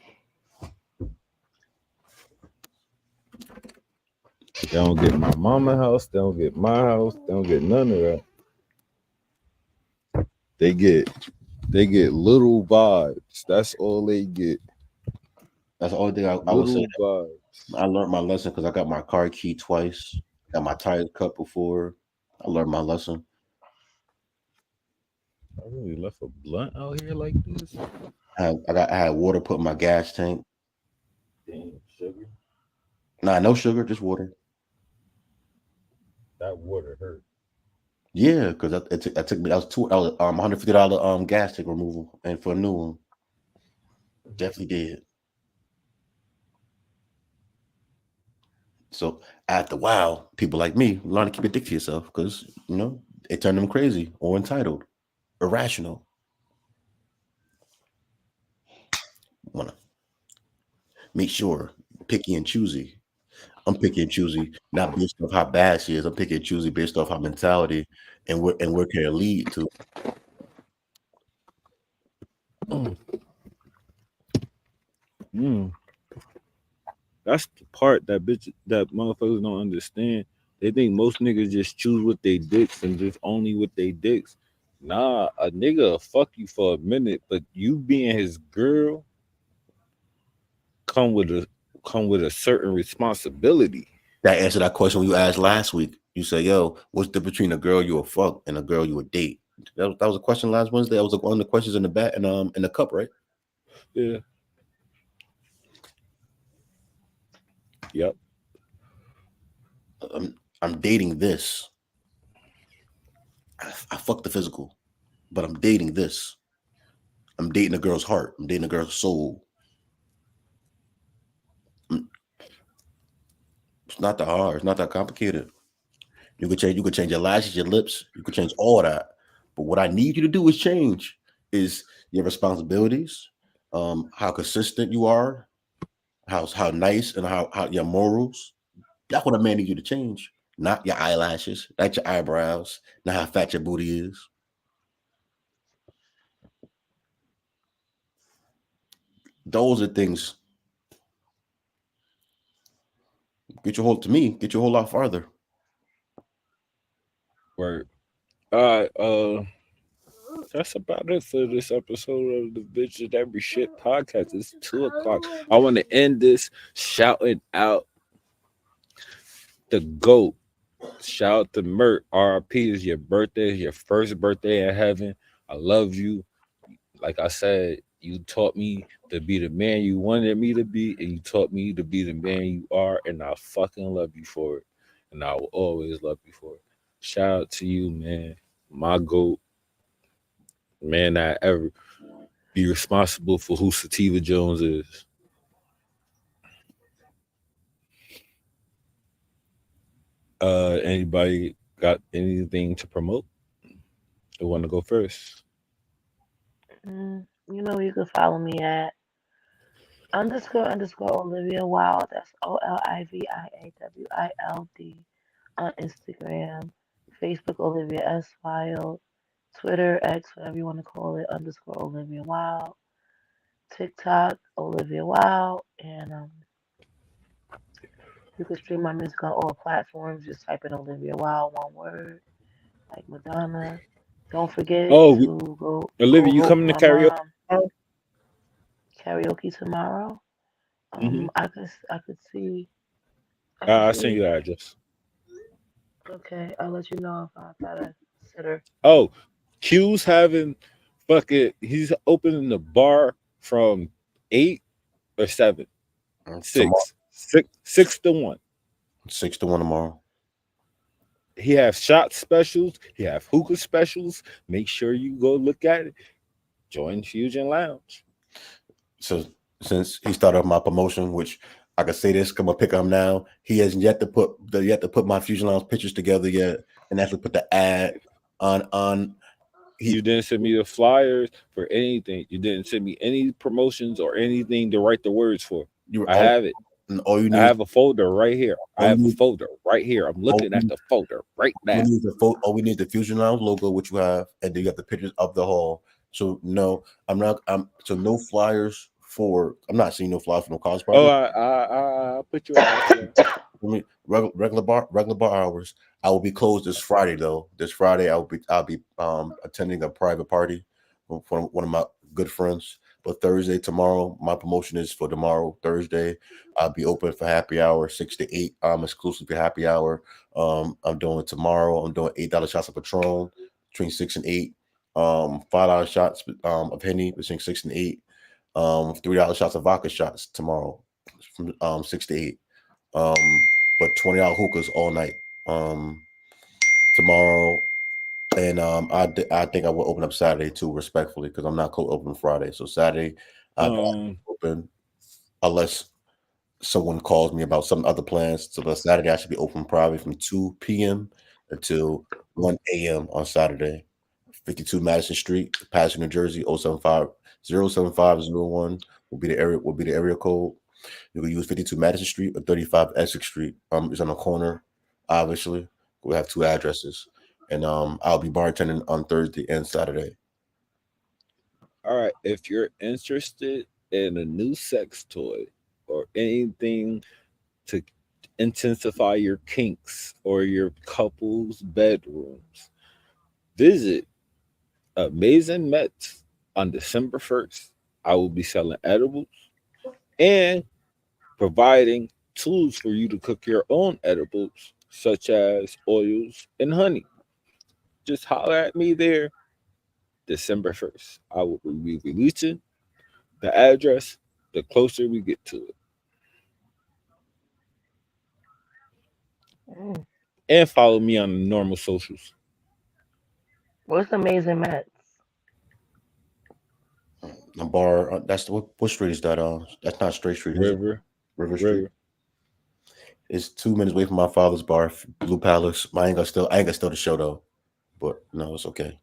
They don't get my mama house. They don't get my house. They don't get none of that. They get little vibes. That's all they get. That's the only thing I would say. I learned my lesson because I got my car key twice. Got my tires cut before. I learned my lesson. I really left a blunt out here like this. I had water put in my gas tank. Damn, sugar. Nah, no sugar, just water. That water hurt. Yeah, because that took me. That was $150 gas tank removal, and for a new one, definitely did. So after a while, people like me learn to keep a dick to yourself because it turned them crazy or entitled, irrational. Wanna make sure picky and choosy. I'm picky and choosy, not based off how bad she is. I'm picky and choosy based off her mentality and where can it lead to. That's the part that motherfuckers don't understand. They think most niggas just choose with they dicks and just only with they dicks. Nah, a nigga will fuck you for a minute, but you being his girl come with a certain responsibility. That answered that question when you asked last week. You said, "Yo, what's the difference between a girl you will fuck and a girl you would date?" That was a question last Wednesday. That was one of the questions in the bat and in the cup, right? Yeah. Yep. I'm dating this. I fuck the physical, but I'm dating this. I'm dating a girl's heart. I'm dating a girl's soul. It's not that hard. It's not that complicated. You could change your lashes, your lips. You could change all that. But what I need you to do is change is your responsibilities, how consistent you are, how nice and how your morals. That's what a man needs you to change. Not your eyelashes, not your eyebrows, not how fat your booty is. Those are things. Get your whole lot farther. Right. All right. That's about it for this episode of the Bitches That Be Shit podcast. It's 2:00. I want to end this shouting out the GOAT. Shout out to Mert. RIP is your birthday, your first birthday in heaven. I love you. Like I said, you taught me to be the man you wanted me to be, and you taught me to be the man you are, and I fucking love you for it. And I will always love you for it. Shout out to you, man. My GOAT. Man, I ever be responsible for who Sativa Jones is. Anybody Got anything to promote? Who want to go first? You know, you can follow me at _ Olivia Wild. That's OLIVIAWILD on Instagram, Facebook Olivia S Wild, Twitter X, whatever you want to call it, _ Olivia Wild, TikTok Olivia Wild, and you can stream my music on all platforms. Just type in Olivia Wild, one word, like Madonna. Don't forget Oh, to go Olivia, you vote for coming to my karaoke? mom. Karaoke tomorrow. Mm-hmm. I could see. I'll send you the address. Okay, I'll let you know if I gotta consider. Oh, Q's having he's opening the bar from 8 or 7. 6 to 1. 6 to 1 tomorrow. He has shot specials. He have hookah specials. Make sure you go look at it. Join Fusion Lounge. So since he started off my promotion, which I can say this, come on, pick him now. He hasn't yet to put my Fusion Lounge pictures together yet, and actually put the ad on. You didn't send me the flyers for anything. You didn't send me any promotions or anything to write the words for. I have it. All you need, I have a folder right here. I'm looking at the folder right now. We need the Fusion Lounge logo, which you have, and then you got the pictures of the hall. So no, so no flyers for. I'm not seeing no flyers for no college party. Oh, I'll put you on. Regular bar hours. I will be closed this Friday though. This Friday I'll be attending a private party for one of my good friends. But Thursday, tomorrow, my promotion is for tomorrow, Thursday. I'll be open for happy hour, 6 to 8. Exclusively happy hour. I'm doing tomorrow. I'm doing $8 shots of Patron between 6 and 8. $5 shots of Henny between 6 and 8. $3 shots of vodka shots tomorrow from 6 to 8. But $20 hookahs all night tomorrow. And I think I will open up Saturday too, respectfully, because I'm not open Friday. So Saturday I'll open unless someone calls me about some other plans. So the Saturday I should be open probably from 2 p.m. until 1 a.m. on Saturday. 52 Madison Street, Patterson, New Jersey, 07501 will be the area code. You can use 52 Madison Street or 35 Essex Street. It's on the corner, obviously. We have 2 addresses. And I'll be bartending on Thursday and Saturday. All right. If you're interested in a new sex toy or anything to intensify your kinks or your couple's bedrooms, visit Amazing Mets on December 1st. I will be selling edibles and providing tools for you to cook your own edibles, such as oils and honey. Just holler at me there December 1st. I will be releasing the address the closer we get to it. And follow me on the normal socials. What's Amazing Mets? The bar, that's what street is that? That's not Straight Street. River Street. It's 2 minutes away from my father's bar, Blue Palace. I ain't gonna steal the show though. But no, it's okay.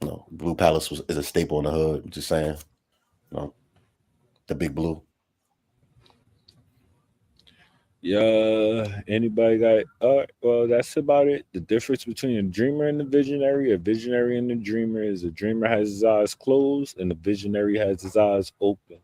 No, Blue Palace is a staple in the hood. I'm just saying, the Big Blue. Yeah. Anybody got? Well, that's about it. The difference between a dreamer and a visionary and a dreamer is a dreamer has his eyes closed and the visionary has his eyes open.